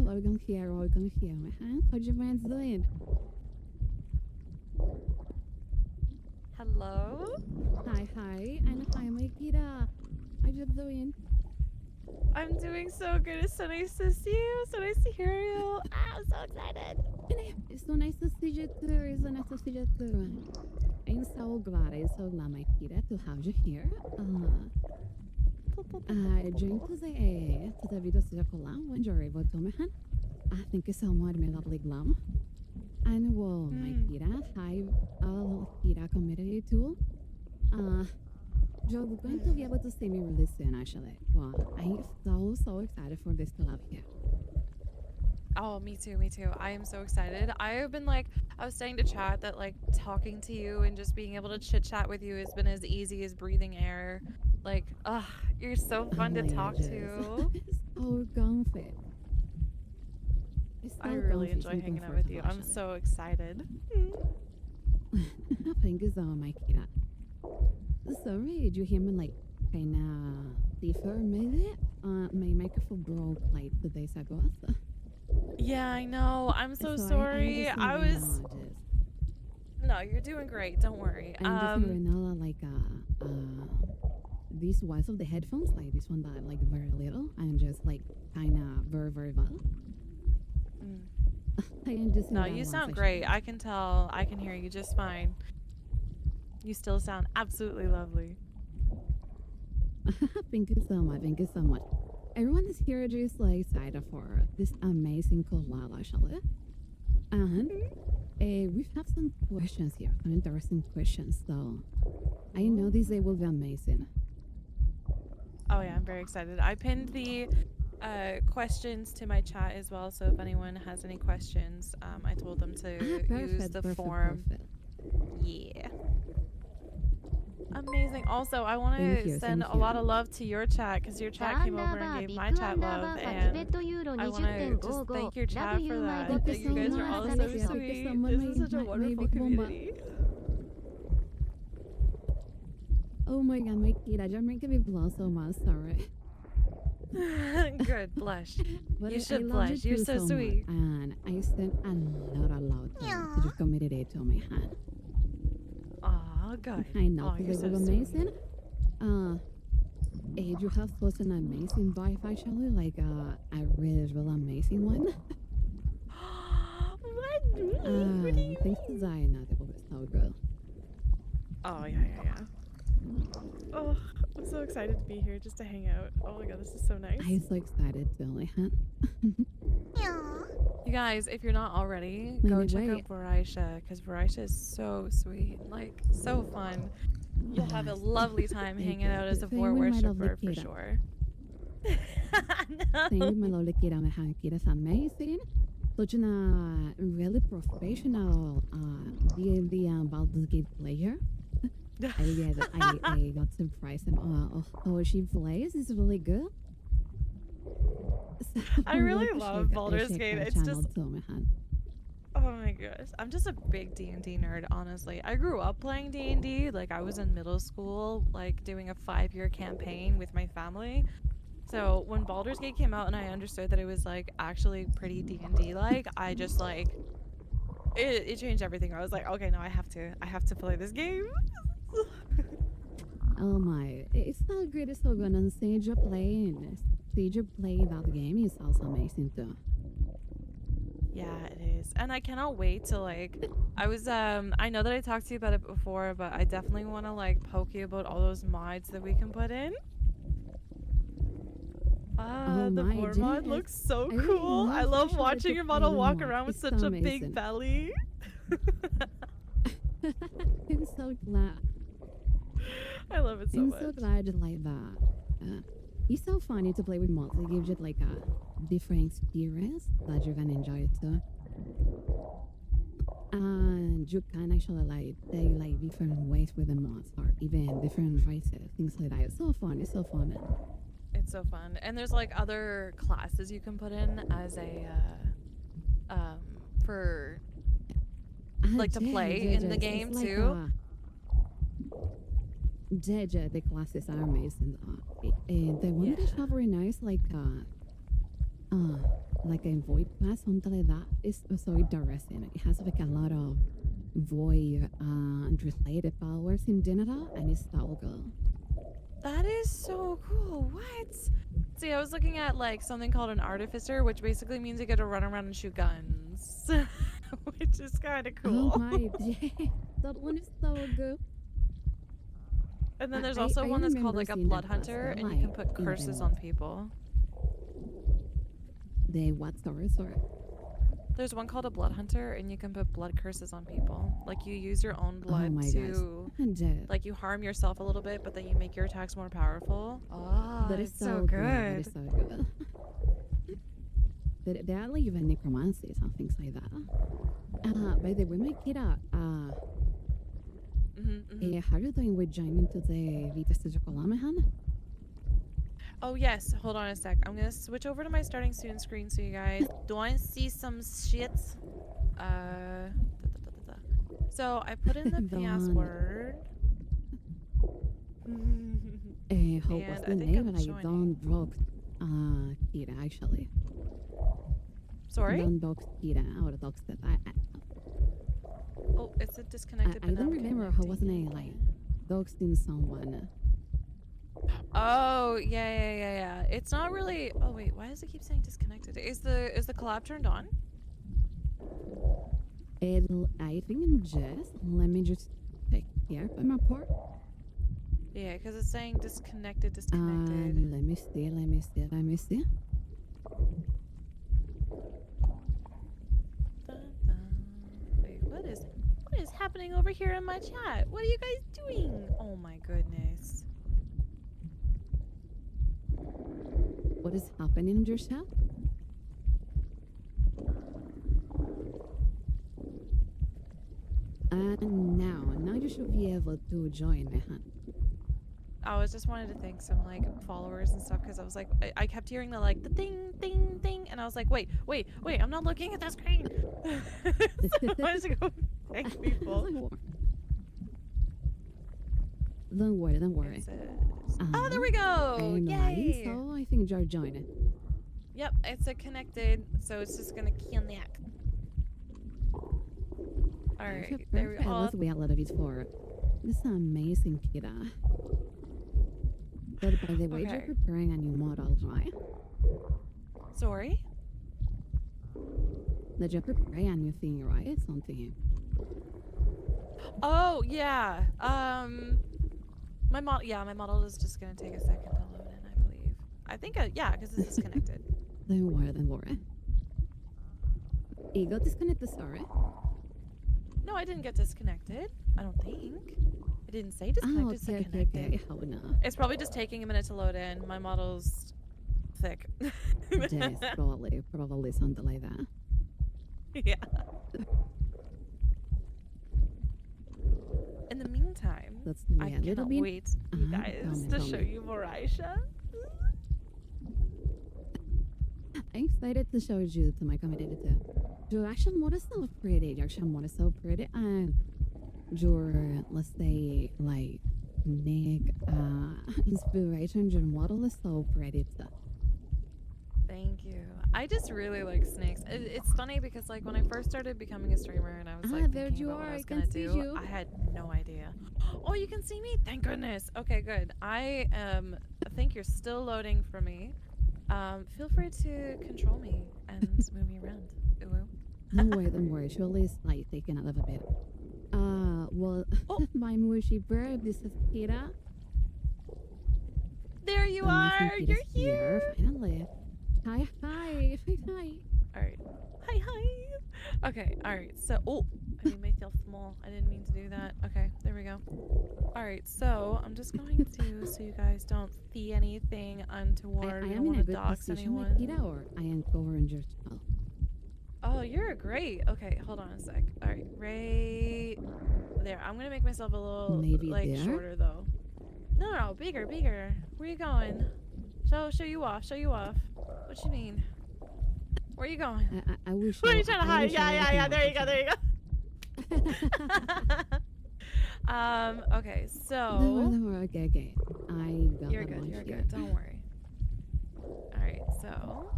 welcome here, man. How your man's doing? Hello? Hi, and hi, my Kira. How you doing? I'm doing so good. It's so nice to see you. So nice to hear you. I'm so excited. It's so nice to see you too. It's so nice to see you too. I'm so glad, my Kira, to have you here. During today video circular when you're able to me, I think it's somewhat me lovely glam. And well, my Kira, hi, Kira community too. You're going to be able to see me really soon, actually. Well, I'm so excited for this collab here. Oh, me too, me too. I am so excited. I was saying to chat that like talking to you and just being able to chit chat with you has been as easy as breathing air. Like, you're so fun to talk to. So comfy. I really enjoy hanging out with you. I'm so excited. Thank you so much, my Kira. Sorry, did you hear me like kinda differ maybe? My microphone broke like 2 days ago. So. Yeah, I know. I'm so sorry. No, you're doing great. Don't worry. I'm just right like these ones of the headphones, like this one that like very little, and just like kinda very well. No, you sound great. I can tell. I can hear you just fine. You still sound absolutely lovely. Thank you so much. Thank you so much. Everyone is here just like excited for this amazing collab, actually. And we have some questions here, some interesting questions. So I know this day will be amazing. Oh yeah, I'm very excited. I pinned the questions to my chat as well, so if anyone has any questions, I told them to use the form. Yeah. Amazing. Also, I want to send a lot of love to your chat because your chat came over and gave my chat love, and I want to just thank your chat for that. You guys are all so sweet. This is such a wonderful community. Oh my god, my Kira, you're making me blush so much, sorry. Good, blush. You should blush. You're so sweet. And I sent a lot to your community to my hand. Aw, good. I know, you're so amazing. You have such an amazing vibe, actually, like a really amazing one. What do you thanks to Zaina, that was so good. Oh, yeah. Oh, I'm so excited to be here just to hang out. Oh my god, this is so nice. I'm so excited to, my hand. You guys, if you're not already, go check out Vorisha, because Vorisha is so sweet, like so fun. You'll have a lovely time hanging out as a Vore worshipper for sure. Thank you, my lovely Kira. My hand Kira's amazing. Such a really professional D&D and Baldur's Gate player. I got surprised. How she plays is really good. So I really love Baldur's Gate. It's just oh my gosh, I'm just a big D&D nerd, honestly. I grew up playing D&D. Like I was in middle school, like doing a 5-year campaign with my family. So when Baldur's Gate came out and I understood that it was like actually pretty D&D like, I just like it changed everything. I was like, okay, no, I have to play this game. Oh my, it's so good, it's so good. And seeing you play that game is also amazing too. Yeah, it is. And I cannot wait to like, I know that I talked to you about it before, but I definitely want to like poke you about all those mods that we can put in. The Vore mod looks so cool. I love watching your model walk around with such a big belly. I'm so glad. I love it so much. I'm so glad you like that. It's so funny to play with mods. It gives you like a different experience that you can enjoy it too. And you can actually like take like different ways with the mods or even different races, things like that. It's so fun. It's so fun. It's so fun. And there's like other classes you can put in as a for like to play in the game like too. The classes are amazing. The one that is not very nice, like like a void class, something like that. It's so interesting. It has like a lot of void and related powers in general, and it's so good. That is so cool. What? See, I was looking at like something called an artificer, which basically means you get to run around and shoot guns, which is kind of Oh cool. my, yeah, that one is so good. And then there's also one that's called remember like a seeing blood that class, hunter, though, and you can like, put in curses the on people. what story? Sorry. There's one called a blood hunter, and you can put blood curses on people. Like you use your own Oh blood my to, gosh. like you harm yourself a little bit, but then you make your attacks more powerful. Oh, That is it's so so good. That good. is so good. There are even necromancies and things like that. By the way, my kid, how are you doing with joining to the Vita Studio Colamahan? Oh yes, hold on a sec. I'm gonna switch over to my starting soon screen so you guys don't see some shit. So I put in the password. How was the I think name? I'm I joining. don't block Kira actually. Sorry? Don't block Kira or dogs that Oh, is it disconnected? I don't remember how was the name, like doxing someone. Oh yeah. It's not really. Oh wait, why does it keep saying disconnected? Is the collab turned on? I think in just let me just take care by my part. Yeah, because it's saying disconnected. Let me see. Dun, dun. Wait, what is happening over here in my chat? What are you guys doing? Oh my goodness. What is happening in your chat? Now you should be able to join, Mehan. I was just wanted to thank some like followers and stuff because I was like I kept hearing the like the ding ding ding and I was like wait I'm not looking at the screen. So I wanted to go thank people. Don't worry. Oh, there we go! Yay! So I think you're joining. Yep, it's a connected, so it's just gonna connect. Alright, there we go. Let's wait a little bit for this amazing Kira. But by the way, you're preparing a new model, right? Sorry? That you're preparing a new thing, right? Something. Oh, yeah. My model is just gonna take a second to load in, I believe. I think, yeah, because this is connected. Don't worry. It got disconnected, sorry. No, I didn't get disconnected. I don't think. It didn't say disconnected, it said connected. Okay. How now? It's probably just taking a minute to load in. My model's thick. Yes, probably something like that. Yeah. In the meantime, I cannot wait, you guys, to show you Voraisha. I'm excited to show you to my community too. Your action mod is so pretty. And your, let's say, like, Nick, inspiration, your model is so pretty too. Thank you. I just really like snakes. It's funny because like when I first started becoming a streamer and I was like thinking about what I was gonna do, I had no idea. Oh, you can see me? Thank goodness. Okay, good. I think you're still loading for me. Feel free to control me and move me around. Ooh. Don't worry. Surely it's like taking a little bit. My mushy bird, this is Kira. There you are. You're here. Finally. Hi. Alright. Hi. Okay, alright. So, I made myself small. I didn't mean to do that. Okay, there we go. Alright, so I'm just going to, so you guys don't see anything untoward. I We am don't in a want to good dox position, anyone. Kira, or I am covering your spell. Oh, you're great. Okay, hold on a sec. Alright, right there. I'm gonna make myself a little, maybe like, there? shorter, though. No, bigger. Where you going? Show you off. What you mean? Where you going? I wish. Where are you trying to hide? Yeah. There you go. Okay, so. Don't worry. Okay. I got You're good. Don't worry. Alright, so.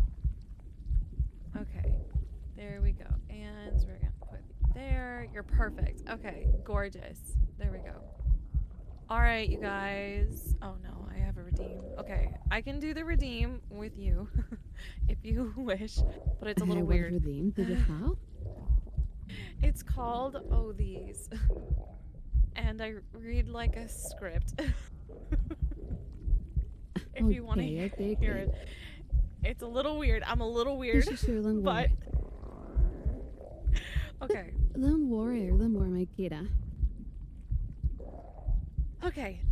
Okay. There we go. And we're going to put there. You're perfect. Okay. Gorgeous. There we go. All right, you guys. Oh, no. I have a redeem. Okay. I can do the redeem with you if you wish, but it's a little weird. What redeem did you have? It's called Oh These. And I read like a script. If you want to hear it. It's a little weird. I'm a little weird. But okay. Don't worry, my kidda. Okay.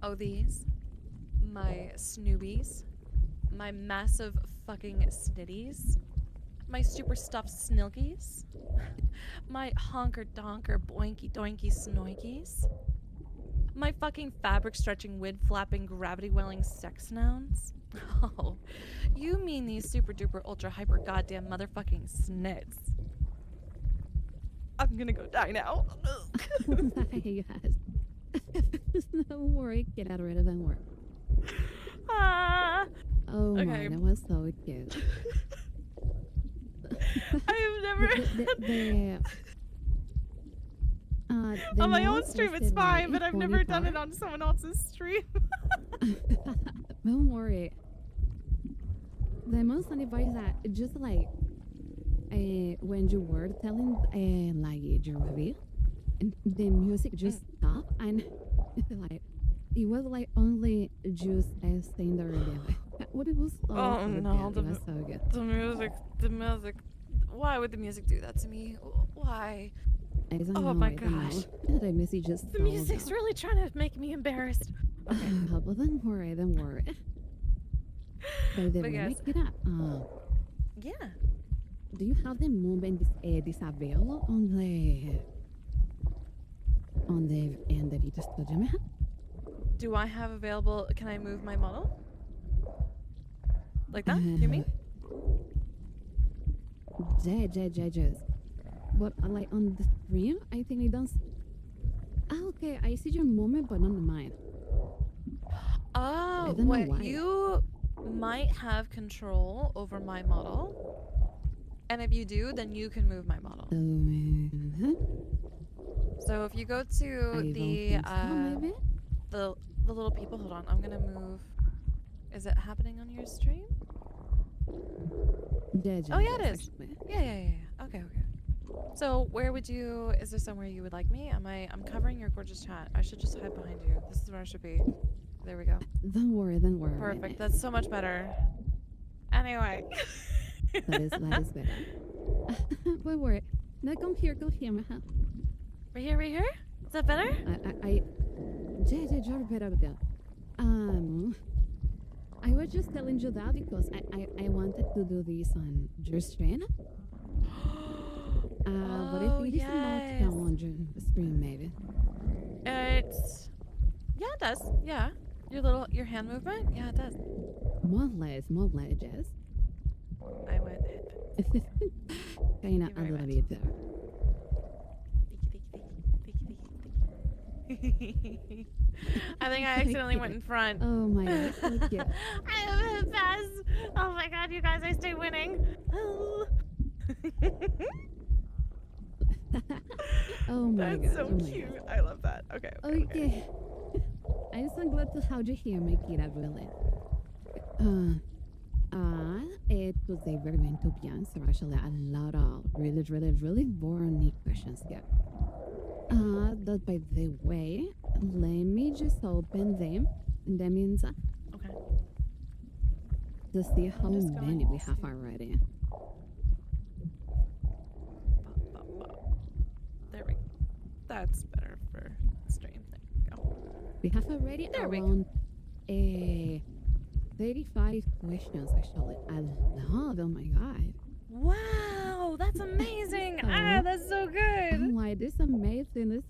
Oh, these. My snoobies. My massive fucking snitties. My super stuffed snilkies. My honker donker boinky doinky snoikies. My fucking fabric stretching wid flapping gravity welling sex nouns. Oh, you mean these super duper ultra hyper goddamn motherfucking snits. I'm gonna go die now. Yes. Don't worry, get out of it, don't worry. Ah. Oh Okay. my, that was so cute. I've never on my own stream it's fine, but I've never done it on someone else's stream. Don't worry. The most funny part is that just like when you were telling like your review, and the music just stopped, and like it was like only just staying there again. What it was? Oh no, it was so good. The music. Why would the music do that to me? Why? Oh my gosh. The music just. The music's really trying to make me embarrassed. Okay. Well, don't worry. But yes. make it up. Yeah. Do you have the movement disabled on the Vita Studio, man? Do I have available? Can I move my model? Like that? You mean? Just. But like on the stream, I think I don't. Okay, I see your movement, but not mine. Oh, wait. You might have control over my model. And if you do, then you can move my model. So if you go to the little people, hold on, I'm gonna move. Is it happening on your stream? Oh yeah, it is. Yeah. Okay. So where would you? Is there somewhere you would like me? I'm covering your gorgeous chat. I should just hide behind you. This is where I should be. There we go. Don't worry. Perfect. That's so much better. Anyway. that is better. Don't worry. Now come here, man. Right here? Is that better? You're better. I was just telling you that because I wanted to do this on your stream. But I think it's not come on your stream, maybe. It does. Yeah. Your hand movement? Yeah, it does. More less, Jess. I went Kinda a little bit there. I think I accidentally went in front. Oh my god, so cute. I am the best. Oh my god, you guys, I stay winning. Oh my god. That's so cute. I love that. Okay. I'm so glad to have you here, my kid, really. Today we're going to be answering actually a lot of really boring questions here. That by the way, let me just open them. That means okay. To see how many we have already. There we go. That's better for the stream. There we go. We have already around 35 questions actually. I love, oh my god. Wow, that's amazing. That's so good. Oh my, this is amazing.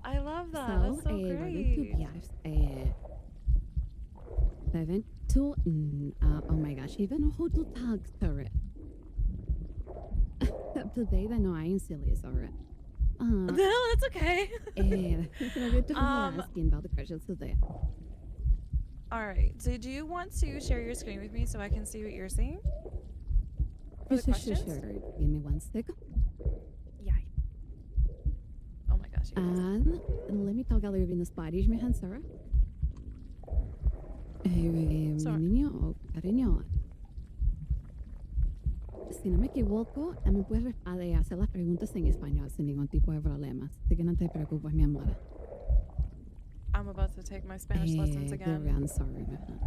I love that. So, that's so great. We're going to be 7 to oh my gosh, even know how to talk, sorry. Today I know I ain't silly, sorry. No, that's okay. We're going to be asking about the questions today. All right. So do you want to share your screen with me so I can see what you're seeing for the questions? Sure. Give me one second. Yeah. Oh my gosh, you guys. And let me talk a little bit in Spanish, mi Sarah. Mi Sorry. niño, cariño, si no me equivoco, me puedes hacer las preguntas en español sin ningún tipo de problemas. Así que no te preocupes, mi amor. I'm about to take my Spanish lessons again. I'm sorry, mijo.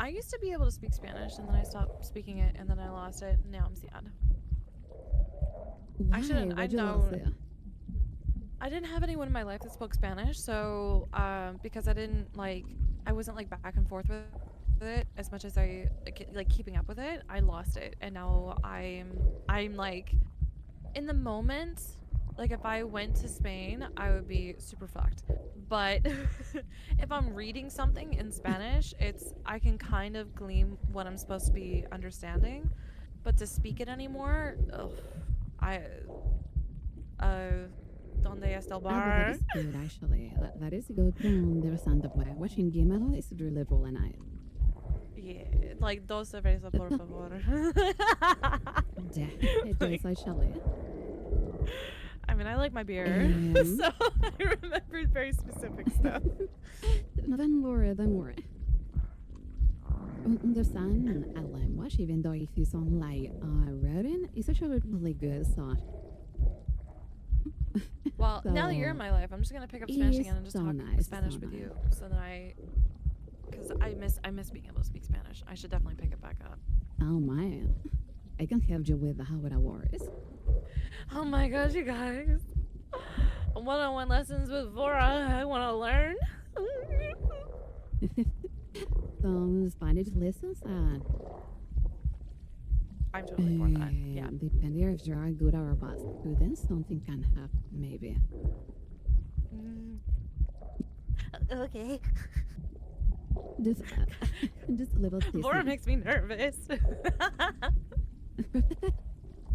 I used to be able to speak Spanish, and then I stopped speaking it, and then I lost it. And now I'm sad. Why? I shouldn't. I know. I didn't have anyone in my life that spoke Spanish, so because I wasn't like back and forth with it as much as I like keeping up with it. I lost it, and now I'm like in the moment. Like if I went to Spain, I would be super fucked. But if I'm reading something in Spanish, I can kind of glean what I'm supposed to be understanding. But to speak it anymore, ¿Dónde está el bar? That is good, actually. That is good to understand the way. Watching Gimel is really really nice. Yeah, like dos cervezas por favor. Yeah, it is actually. I mean, I like my beer, so I remember very specific stuff. No, don't worry. Understand a language, even though if you sound like written, it's actually really good. So. Well, now that you're in my life, I'm just gonna pick up Spanish again and just talk Spanish with you, so that because I miss being able to speak Spanish. I should definitely pick it back up. Oh man, I can help you with how it works. Oh my gosh, you guys! One-on-one lessons with Vore. I want to learn. Some Spanish lessons and. I'm totally for that. Yeah. Depending if you're a good or a bad student, something can happen, maybe. Okay. Just a little teasing. Vore makes me nervous.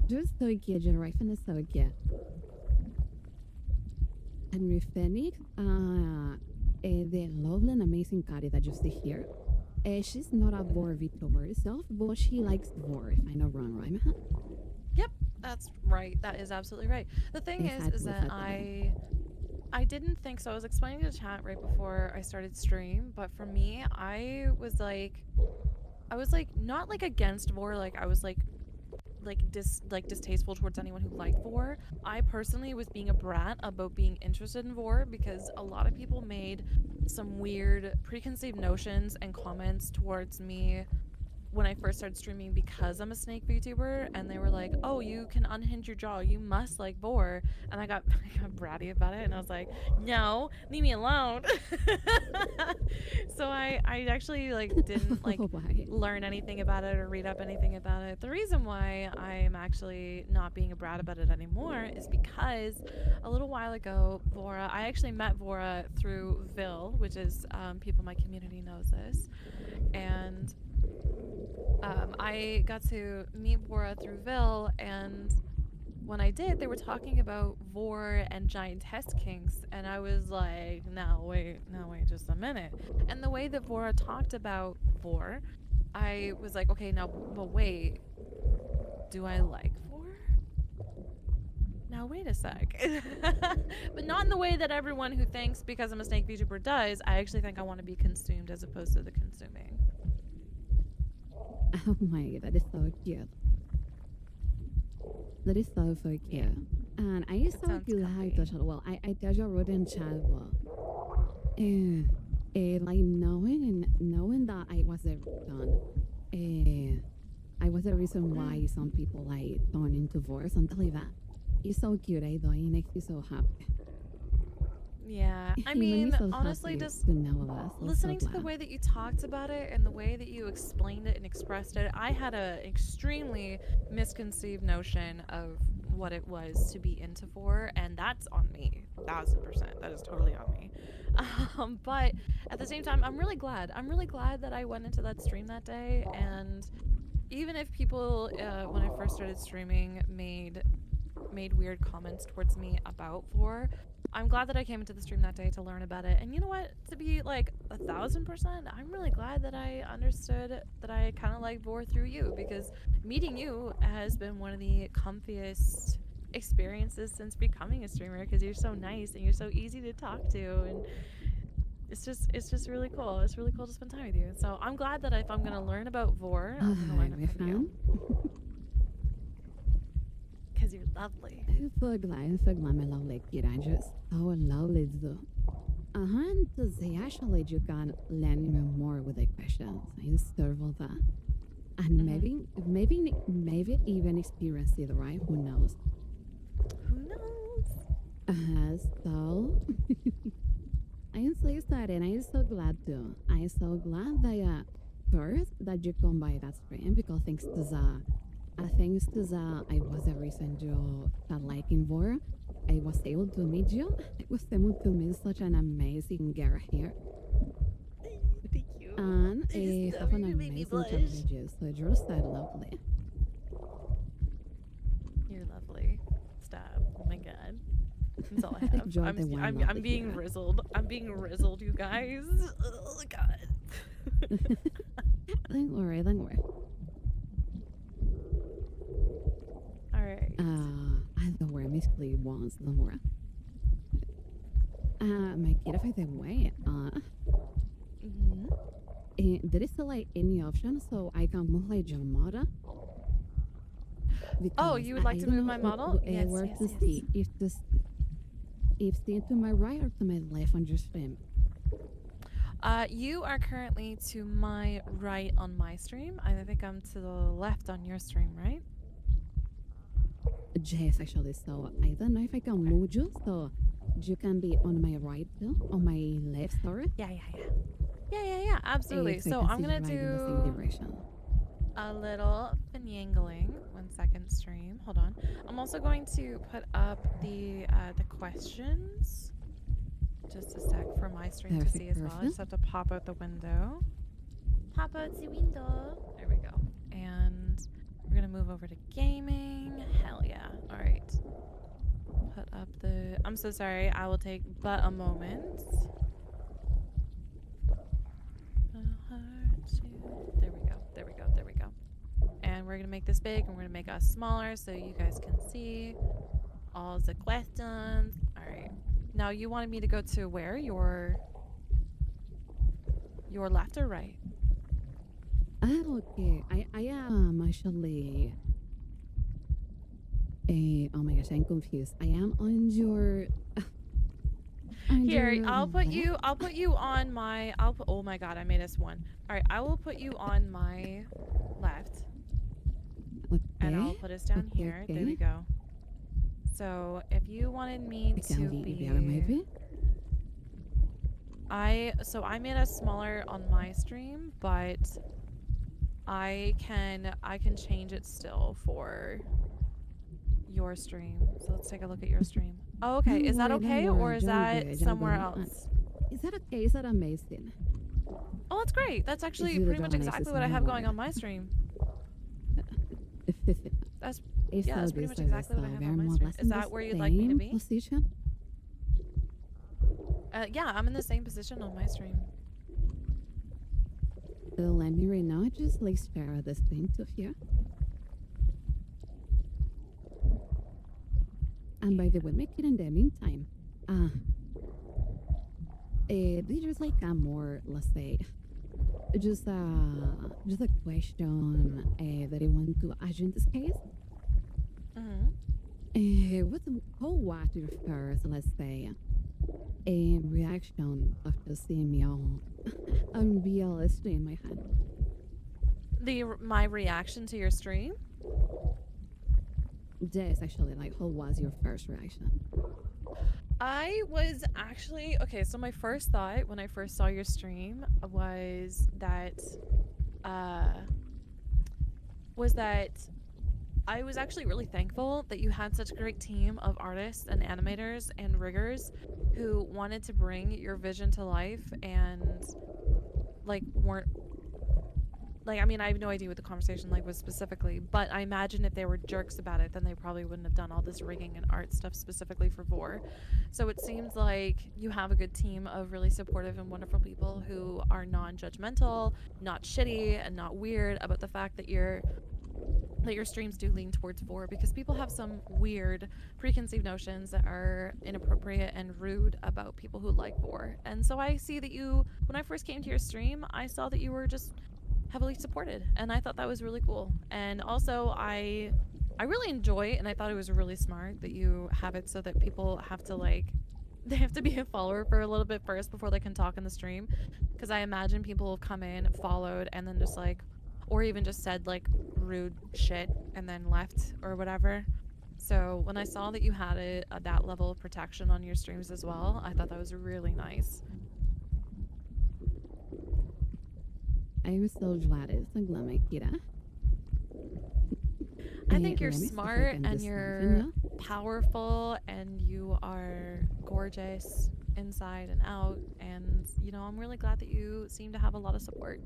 Just so cute, you're right from the so cute. Henry Fenix, the lovely and amazing Kari that you see here. She's not a Vore VTuber herself, but she likes Vore, if I'm not wrong, right? Yep, that's right. That is absolutely right. The thing is that I didn't think so. I was explaining to the chat right before I started stream, but for me, I was like not like against Vore, like I was like distasteful towards anyone who liked Vore. I personally was being a brat about being interested in Vore because a lot of people made some weird preconceived notions and comments towards me when I first started streaming because I'm a snake VTuber, and they were like, "Oh, you can unhinge your jaw. You must like Vore." And I got bratty about it, and I was like, "No, leave me alone." So I actually like didn't like learn anything about it or read up anything about it. The reason why I'm actually not being a brat about it anymore is because a little while ago, Vore, I actually met Vore through Ville, which is people in my community knows this, and I got to meet Vore through Ville, and when I did, they were talking about Vore and giantess kinks, and I was like, no, wait, just a minute. And the way that Vore talked about Vore, I was like, okay, now, but wait, do I like Vore? Now, wait a sec. But not in the way that everyone who thinks because I'm a snake VTuber does. I actually think I want to be consumed as opposed to the consuming. Oh my god, that is so cute. That is so cute. Yeah. And I used to you how to chat. Well, I tell you wrote in chat well. Like knowing that I was a done. I was the reason why some people like turn into Vore, something like that. It's so cute, I thought it makes me so happy. Yeah, I mean, honestly, just listening to the way that you talked about it and the way that you explained it and expressed it, I had an extremely misconceived notion of what it was to be into Vore, and that's on me, 1000%. That is totally on me. But at the same time, I'm really glad that I went into that stream that day, and even if people, when I first started streaming, made made weird comments towards me about Vore. I'm glad that I came into the stream that day to learn about it. And you know what? To be like 1,000%, I'm really glad that I understood that I kind of like Vore through you, because meeting you has been one of the comfiest experiences since becoming a streamer, because you're so nice and you're so easy to talk to, and it's just really cool. It's really cool to spend time with you. So I'm glad that if I'm gonna learn about Vore, I'm gonna learn it from you. Because you're lovely. I'm so glad my lovely kid. I'm just so lovely too. To say actually you can learn even more with the questions. I serve all that. And maybe even experience it, right? Who knows? Who knows? So I am so excited. I am so glad too. I am so glad that first that you come by that stream, because thanks to that I was the reason you start liking Vore. I was able to meet you. I was able to meet such an amazing girl here. Thank you. And I have an amazing chat with you. So you're so lovely. You're lovely. Stop. Oh my god. That's all I have. I'm being rizzled. I'm being rizzled, you guys. Oh god. Don't worry. Alright. I don't worry, Miss Clee once, don't worry. My kid, by the way, there is like any option so I can move like your model? Oh, you would like to move my model? Yes, see if staying to my right or to my left on your stream. You are currently to my right on my stream. I think I'm to the left on your stream, right? Yes, actually. So I don't know if I can move you, so you can be on my right too, on my left, sorry. Yeah, absolutely. So I'm gonna do a little finagling. 1 second, stream. Hold on. I'm also going to put up the questions. Just a sec for my stream to see as well. I just have to pop out the window. Pop out the window. There we go. And we're gonna move over to gaming. Hell yeah. All right. Put up the. I'm so sorry. I will take but a moment. There we go. And we're gonna make this big, and we're gonna make us smaller so you guys can see all the questions. All right. Now you wanted me to go to where? Your left or right? Okay. I am actually. Oh my gosh, I'm confused. I am on your. Here, I'll put you on my. Oh my god, I made us one. All right, I will put you on my left, and I'll put us down here. There we go. So if you wanted me to be, I made us smaller on my stream, but I can change it still for your stream. So let's take a look at your stream. Oh, okay. Is that okay, or is that somewhere else? Is that okay? Is that amazing? Oh, that's great. That's actually pretty much exactly what I have going on my stream. That's pretty much exactly what I have on my stream. Is that where you'd like me to be? Yeah, I'm in the same position on my stream. Let me right now just like share this thing to here. And by the way, make it in the meantime. There's like a more, let's say, just a question that I want to ask you in this case. How was your first, let's say, a reaction after seeing me on real stream I had? My reaction to your stream? Yes, actually, like, how was your first reaction? I was actually okay. So my first thought when I first saw your stream was that I was actually really thankful that you had such a great team of artists and animators and riggers who wanted to bring your vision to life and like weren't like, I mean, I have no idea what the conversation like was specifically, but I imagine if they were jerks about it, then they probably wouldn't have done all this rigging and art stuff specifically for Vore. So it seems like you have a good team of really supportive and wonderful people who are non-judgmental, not shitty, and not weird about the fact that your streams do lean towards Vore, because people have some weird preconceived notions that are inappropriate and rude about people who like Vore. And so I see that when I first came to your stream, I saw that you were just heavily supported, and I thought that was really cool. And also I really enjoy it, and I thought it was really smart that you have it so that people have to they have to be a follower for a little bit first before they can talk in the stream, because I imagine people have come in, followed, and then just or even just said rude shit and then left or whatever. So when I saw that you had that level of protection on your streams as well, I thought that was really nice. I'm so glad it's a glam, Kira. I think you're smart and you're powerful and you are gorgeous inside and out, and I'm really glad that you seem to have a lot of support.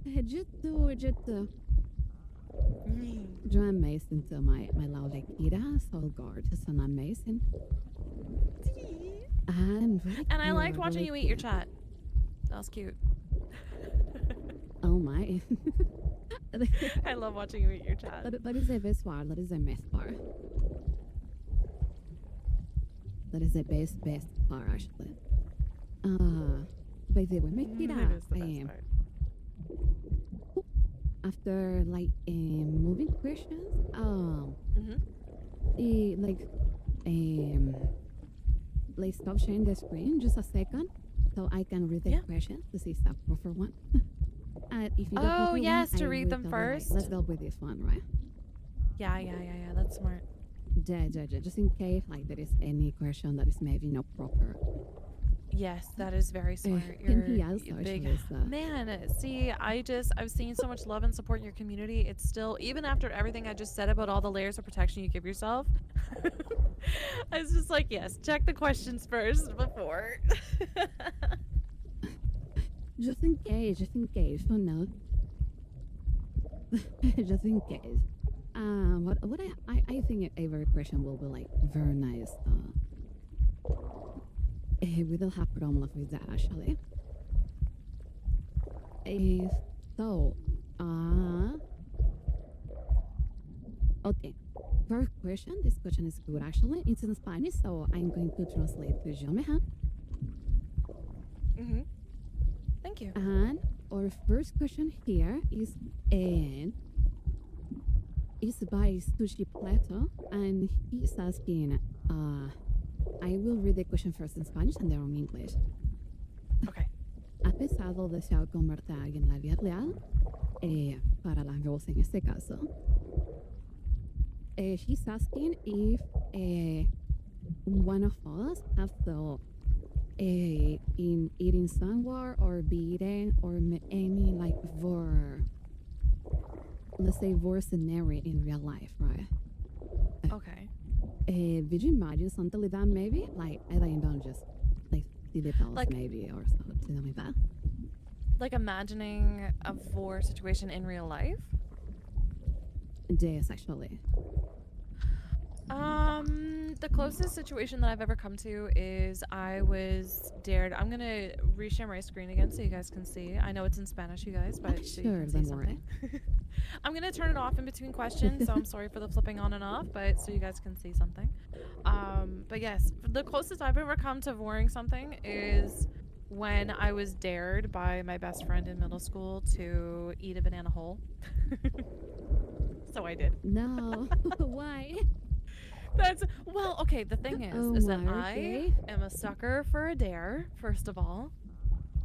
Jitto. You're amazing to my lovely Kira, so gorgeous and amazing. And I liked watching you eat your chat. That was cute. Oh my. I love watching you eat your chat. That is a best bar. That is a mess bar. That is the best bar, actually. By the way, make it up. After moving questions, let's stop sharing the screen just a second, so I can read the question to see if it's a proper one. If you don't yes, to read them first. Let's go with this one, right? Yeah. That's smart. Just in case there is any question that is maybe not proper. Yes, that is very smart. You're big man. See, I've seen so much love and support in your community. It's still, even after everything I just said about all the layers of protection you give yourself, I was just yes, check the questions first before. Just in case, for now. Just in case. What I think every question will be very nice. We don't have problems with that actually. Okay. First question. This question is good actually. It's in Spanish, so I'm going to translate to Jomehan. Thank you. And our first question here is by Sushi Plato, and he's asking, I will read the question first in Spanish and then in English. Okay. ¿Has pensado desear convertir a alguien en la vida real? Para las dos en este caso. She's asking if one of us has thought in eating somewhere or be eaten or any Vore, let's say Vore scenario in real life, right? Okay. Did you imagine something like that maybe? I don't just see the palace maybe or something like that. Like imagining a Vore situation in real life? Yes, actually. The closest situation that I've ever come to is I was dared. I'm gonna reshare my screen again so you guys can see. I know it's in Spanish, you guys, but so you can see something. I'm gonna turn it off in between questions, so I'm sorry for the flipping on and off, but so you guys can see something. But yes, the closest I've ever come to voring something is when I was dared by my best friend in middle school to eat a banana whole. So I did. No, why? Okay, the thing is that I am a sucker for a dare, first of all.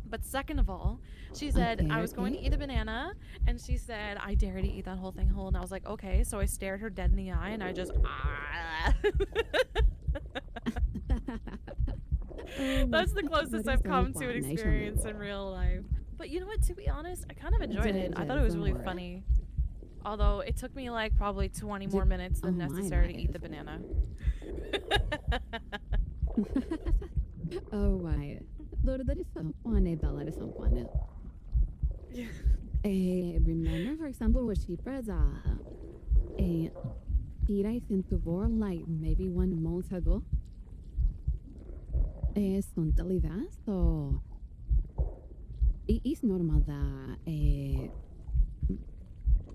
But second of all, she said I was going to eat a banana, and she said, I dare you to eat that whole thing whole. And I was like, okay. So I stared her dead in the eye, and I just, That's the closest I've come to an experience in real life. But you know what? To be honest, I kind of enjoyed it. I thought it was really funny. Although it took me probably 20 more minutes than necessary to eat the banana. Oh, right. That is so funny, Bella. That is so funny. Yeah. Remember, for example, with shepherds, did I think to Vore like maybe 1 month ago? Something like that. So it is normal that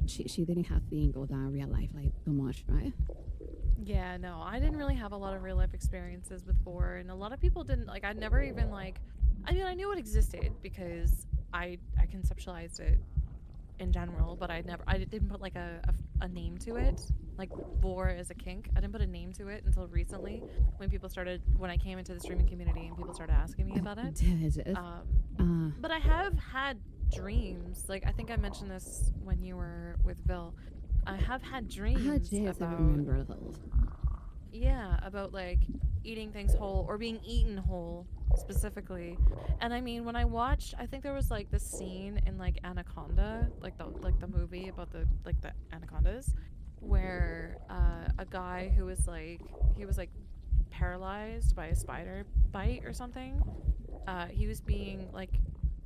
she didn't have things go down real life like too much, right? Yeah, no, I didn't really have a lot of real life experiences with Vore, and a lot of people didn't like. I never even like. I mean, I knew it existed because I conceptualized it in general, but I didn't put like a name to it. Like Vore is a kink. I didn't put a name to it until recently when I came into the streaming community and people started asking me about it. But I have had dreams. Like I think I mentioned this when you were with Bill. I have had dreams yes, about I remember those. yeah, about like eating things whole or being eaten whole specifically. And I mean, when I watched, I think there was like this scene in like Anaconda, like the movie about the anacondas, where a guy who was like he was like paralyzed by a spider bite or something. He was being like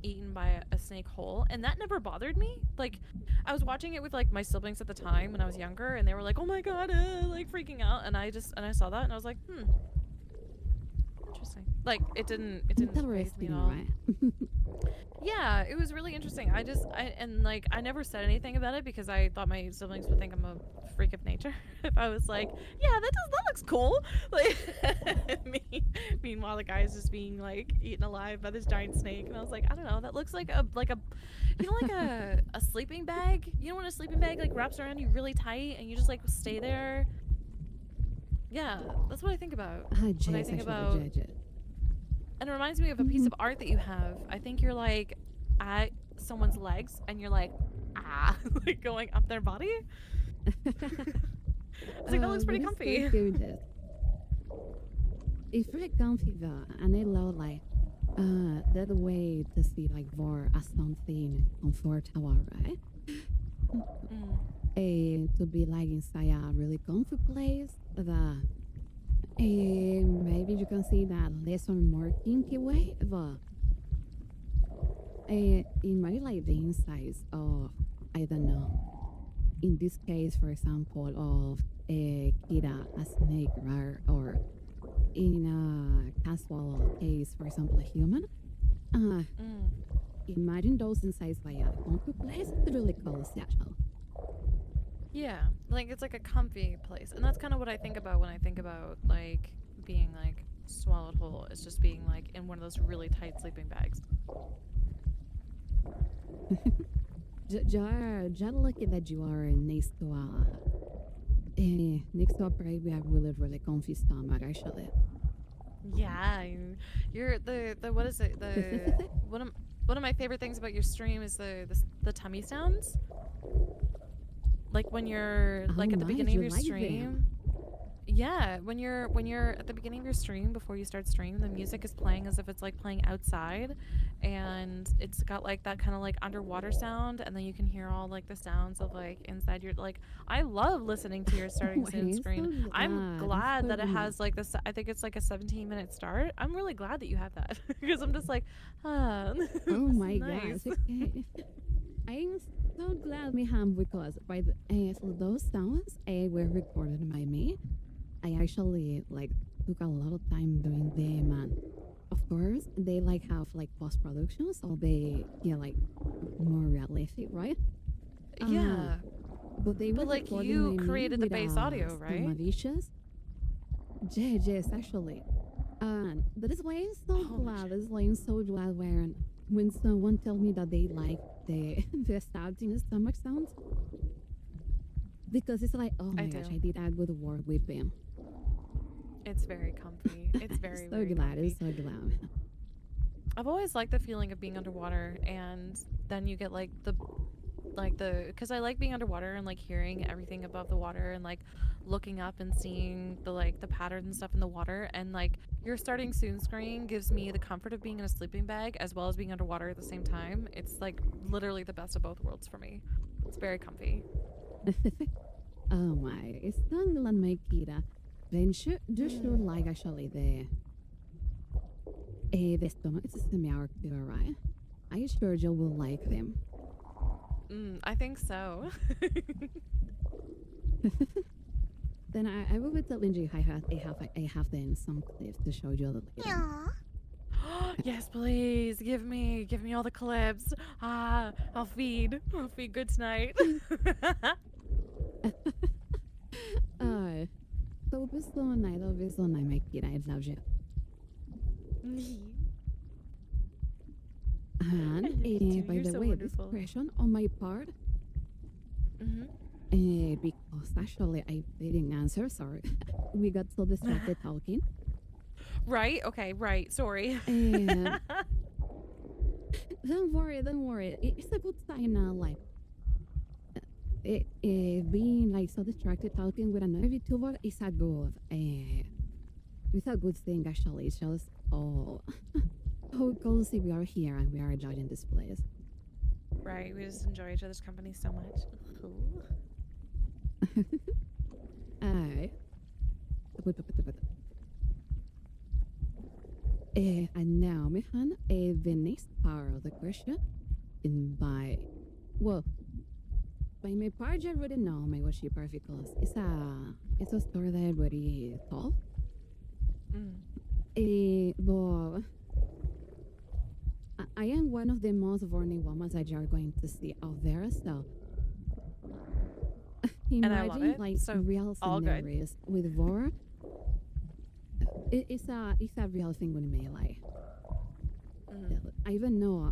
eaten by a snake whole, and that never bothered me. Like I was watching it with like my siblings at the time when I was younger, and they were like, "Oh my god," like freaking out, and I saw that and I was like, interesting. Like it didn't faze me at Interesting, all. right? Yeah, it was really interesting. I never said anything about it because I thought my siblings would think I'm a freak of nature if I was like, yeah, that looks cool. Like meanwhile the guy's just being like eaten alive by this giant snake, and I was like, I don't know, that looks like a you know, like a sleeping bag. You know when a sleeping bag like wraps around you really tight and you just like stay there. Yeah, that's what I think about when I think about. And it reminds me of a piece of art that you have. I think you're like at someone's legs and you're like, ah, like going up their body. I was like, that looks pretty comfy. It's pretty comfy though, and I love like that way to see like Vore as something comfortable, right? To be like inside a really comfy place that maybe you can see that less or more kinky way, but it might like the insides of, I don't know, in this case, for example, of a Kira, a snake, right? Or in a casual case, for example, a human. Imagine those insides by a comfy place. It's really cool, actually. Yeah, like it's like a comfy place, and that's kind of what I think about when I think about like being like swallowed whole. It's just being like in one of those really tight sleeping bags. You're lucky that you are next to a really comfy stomach, actually. Yeah, you're the what is it? The one of my favorite things about your stream is the tummy sounds. Like when you're like at the beginning of your stream. Yeah, when you're at the beginning of your stream before you start stream, the music is playing as if it's like playing outside, and it's got like that kind of like underwater sound, and then you can hear all like the sounds of like inside your like. I love listening to your starting soon screen. I'm glad that it has like this. I think it's like a 17-minute start. I'm really glad that you have that because I'm just like, oh my nice. gosh. Okay. I'm so glad we have because so those sounds were recorded by me. I actually like took a lot of time doing them, and of course they like have like post production, so they like more realistic, right? Yeah, but they were like you created the base audio, right? Yes, actually. And that is why I'm so glad. That is why I'm so glad when someone tells me that they like the starting stomach sounds, because it's like, oh my gosh, I did a good work with them. It's very comfy. It's very so very glad. comfy. It's so glad. I've always liked the feeling of being underwater, and then you get like the because I like being underwater and like hearing everything above the water and like looking up and seeing the patterns and stuff in the water, and like your starting soon screen gives me the comfort of being in a sleeping bag as well as being underwater at the same time. It's like literally the best of both worlds for me. It's very comfy. Oh my, it's not gonna make Kira. Then should like actually the stomach. It's a semi-arc, right? I'm sure you will like them. I think so. Then I will tell Lindsay I have then some clips to show you later. Yeah. Yes, please. Give me all the clips. I'll feed good tonight. So this one I make it. I love you. And by You're the so way, wonderful. this question on my part, because actually I didn't answer. Sorry, we got so distracted talking. Right? Okay, right. Sorry. Don't worry. It's a good sign now. Like being like so distracted talking with another VTuber is it's a good thing actually. It shows how cozy we are here and we are judging this place. Right. We just enjoy each other's company so much. And now, Mihan, the next part of the question, and by my part, you already know my worship because it's a story that I already told. But I am one of the most horny women that you are going to see out there, so And I love imagine it. like So, real all good. scenarios with Vore. It's a real thing with me, like I even know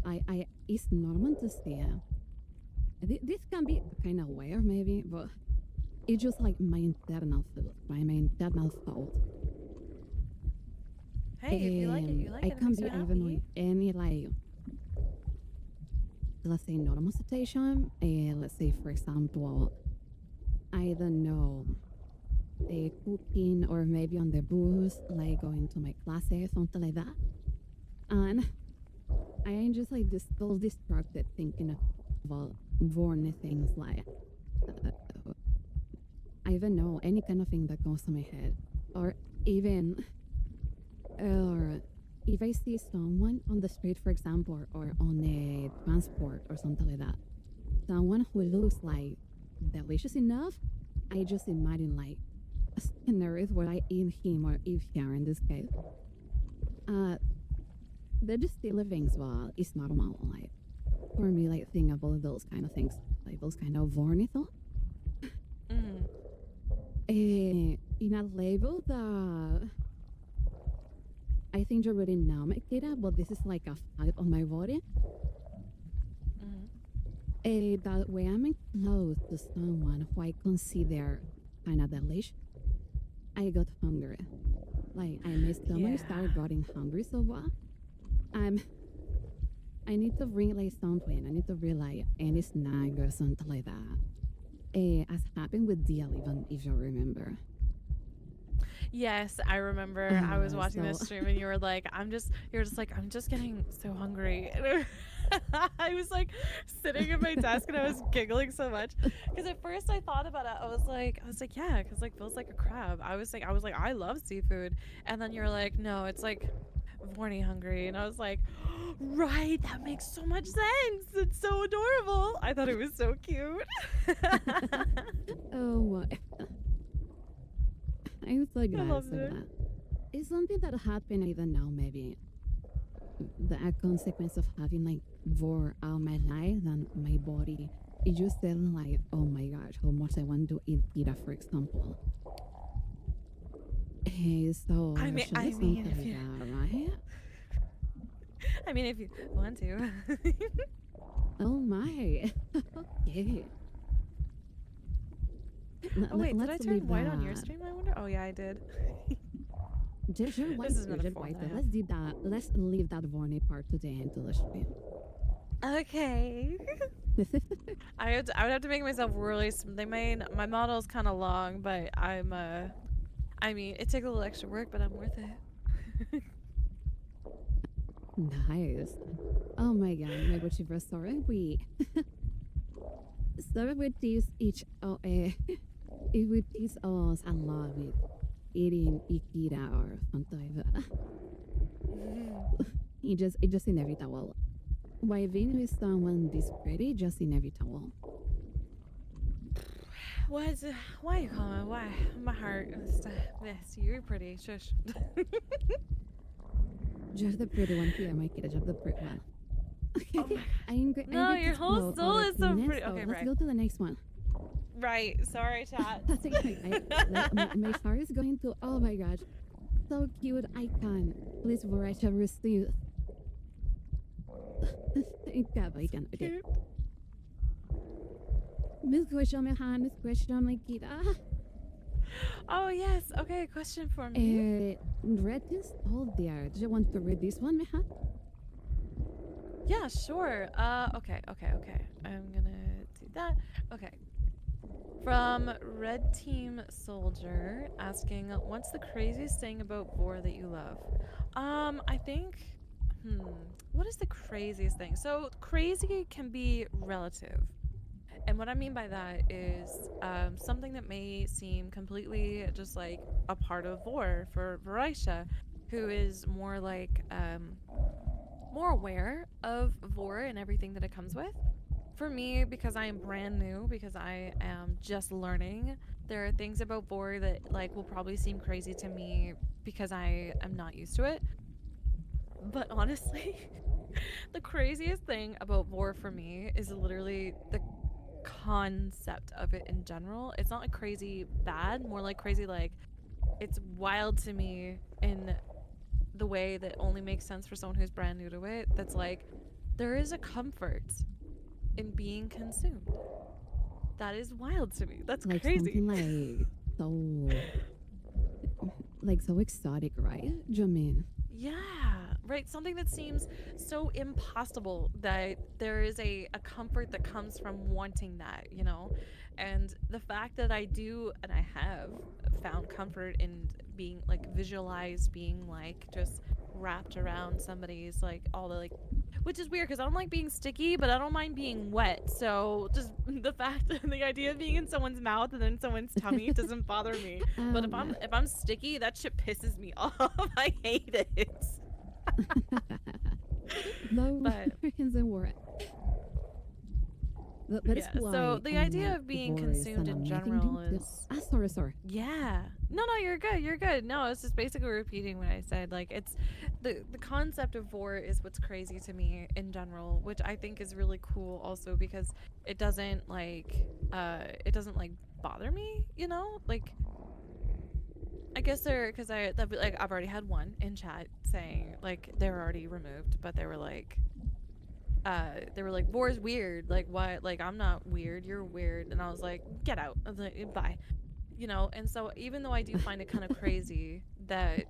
it's normal to see. This can be kind of weird maybe, but it's just like my internal thought, right? My internal thought. Hey, if you like it, you like I it. It can makes be you even happy. with any like, let's say normal situation. Let's say for example, I don't know, cooking or maybe on the bus, like going to my classes, something like that. And I am just like this so distracted thinking about born things like I even know any kind of thing that comes to my head, or even or if I see someone on the street, for example, or on a transport or something like that, someone who looks like delicious enough, I just imagine like a scenario where I eat him or eat her in this case. They're just silly things, but it's normal. Like for me, like think about those kind of things, like those kind of horny thoughts. In a label that I think you already know, Makita, but this is like a fact of my body. That when I'm close to someone who I consider kind of delicious, I got hungry. Like my stomach started getting hungry, so what? I need to bring like something. I need to bring like any snack or something like that. As happened with Deal, even if you remember. Yes, I remember. I was watching this stream and you were just like, I'm just getting so hungry. I was like sitting at my desk and I was giggling so much because at first I thought about it. I was like, yeah, because like feels like a crab. I was like, I love seafood, and then you're like, no, it's like horny hungry, and I was like, right, that makes so much sense. It's so adorable. I thought it was so cute. Oh, I was so glad loved for it. that. It's something that happened, I don't know, maybe a consequence of having like Vore all my life and my body. It just felt like, oh my gosh, how much I want to eat pita, for example. So I mean, if you, right? I mean, if you want to. Oh my. Okay. Oh wait, did I Let's turn leave white on your that. stream? I wonder. Oh yeah, I did. Just white, This is another just form white. then. Let's do that. Let's leave that horny part to the end of the stream. Okay. I would have to make myself really. My model's kind of long, but I'm I mean, it takes a little extra work, but I'm worth it. Nice. Oh my god, my Gucci sorry. We sorry we tease each if we tease us a lot with eating ikira or something like that. It just inevitable. Why being with someone this pretty just inevitable. What? Why are you calling? Why? My heart. Yes, you're pretty. Shush. Just the pretty one here, my kid. Just the pretty one. Oh my I'm No, going your to whole scroll soul over is so next, pretty. so Okay, let's right. go to the next one. Right. Sorry, chat. That's okay. My heart is going to. Oh my gosh, so cute icon. Please, Vore, I shall receive. Icon. Okay. Miss question, my hand. Miss question, my kid. Oh yes. Okay, question for me. Read this. Oh dear. Do you want to read this one, Meha? Yeah, sure. Okay. I'm gonna do that. Okay. From Red Team Soldier asking, what's the craziest thing about Vore that you love? I think, what is the craziest thing? So crazy can be relative. And what I mean by that is something that may seem completely just like a part of Vore for Varisha, who is more like more aware of Vore and everything that it comes with. For me, because I am brand new, because I am just learning, there are things about Vore that like will probably seem crazy to me because I am not used to it. But honestly, the craziest thing about Vore for me is literally the concept of it in general. It's not like crazy bad, more like crazy like it's wild to me in the way that only makes sense for someone who's brand new to it. That's like there is a comfort in being consumed. That is wild to me. That's like crazy. Something so exotic, right? Jamin. Yeah, right. Something that seems so impossible that there is a comfort that comes from wanting that, you know? And the fact that I do and I have found comfort in being like visualized, being like just wrapped around somebody's like all the like which is weird because I don't like being sticky, but I don't mind being wet. So just the fact, the idea of being in someone's mouth and then someone's tummy doesn't bother me. But if I'm sticky, that shit pisses me off. I hate it. No, Americans in war. That is why. So the idea of being consumed in general is. Sorry. Yeah. No, you're good. You're good. No, it's just basically repeating what I said. Like it's the concept of Vore is what's crazy to me in general, which I think is really cool also because it doesn't like bother me, you know? Like I guess because I've already had one in chat saying like they were already removed, but they were like Vore's weird, like why, like I'm not weird, you're weird, and I was like, get out. I was like, bye, you know. And so even though I do find it kind of crazy that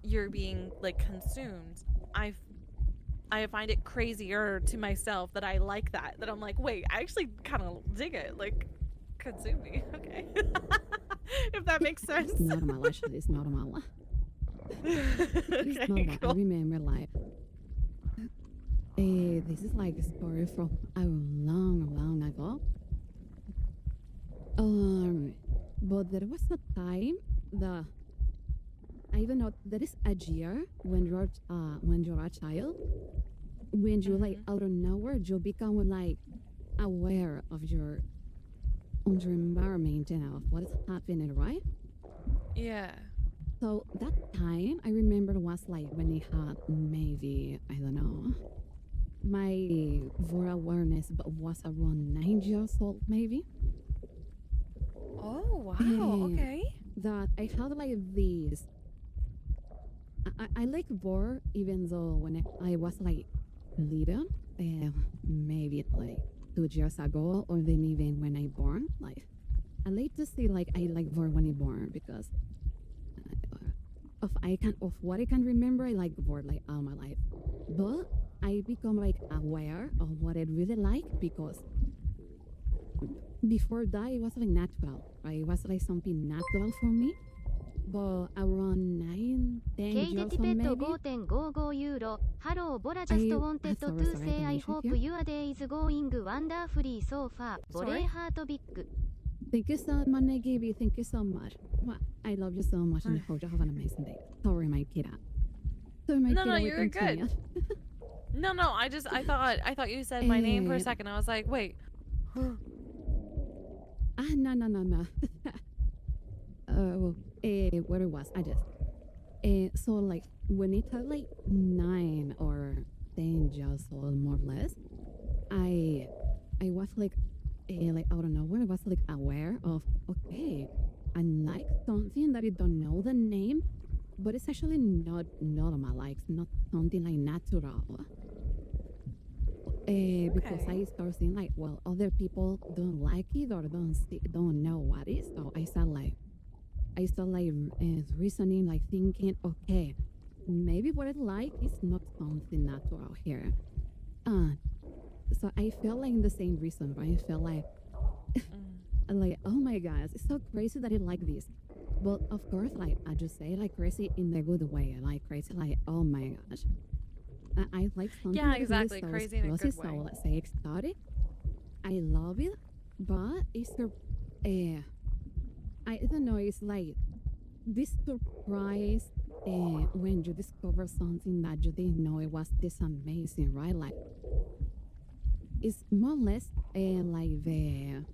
you're being like consumed, I find it crazier to myself that I like that I'm like, wait, I actually kind of dig it, like consume me. Okay. If that makes sense. It's normal, actually. It's normal. It's Okay, normal. cool. I remember like this is like a story from a long ago. But there was a time that I don't know. There is a year when you're a child, when you like out of nowhere you become like aware of your environment and of what is happening, right? Yeah. So that time I remember was like when I had maybe I don't know. My Vore awareness was around 9 years old, maybe. Oh wow! Okay. That I had like this. I like Vore even though when I was like little, maybe like 2 years ago, or then even when I born. Like I like to see like I like Vore when I born because of what I can remember. I like Vore like all my life, but I become like aware of what I really like because before that it was like natural, right? It was like something natural for me. But around 9, 10 years old maybe. 5.55 ユーロ Hello, Bora just wanted to say I hope your day is going wonderfully so far. Vore heart big. Thank you so much, Negibi. Thank you so much. Well, I love you so much and I hope you have an amazing day. Sorry, my kid. No, you're good. No, no. I thought you said my name for a second. I was like, wait. No, no, no, no. What it was, I just. So like when it was like 9 or 10 years old, more or less, I was like I don't know when I was like aware of okay, I like something that I don't know the name, but it's actually not on my likes, not something like natural. Because I started seeing like, well, other people don't like it or don't know what it is. So I started like reasoning, like thinking, okay, maybe what I like is not something natural here. So I felt like the same reason, right? I felt like, oh my gosh, it's so crazy that I like this. But of course, like I just say like crazy in the good way, like crazy, like oh my gosh. I like something Yeah, that exactly. is so Crazy in a good explosive, way. so let's say exotic. I love it, but I don't know, it's like this surprise when you discover something that you didn't know it was this amazing, right? Like it's more or less like to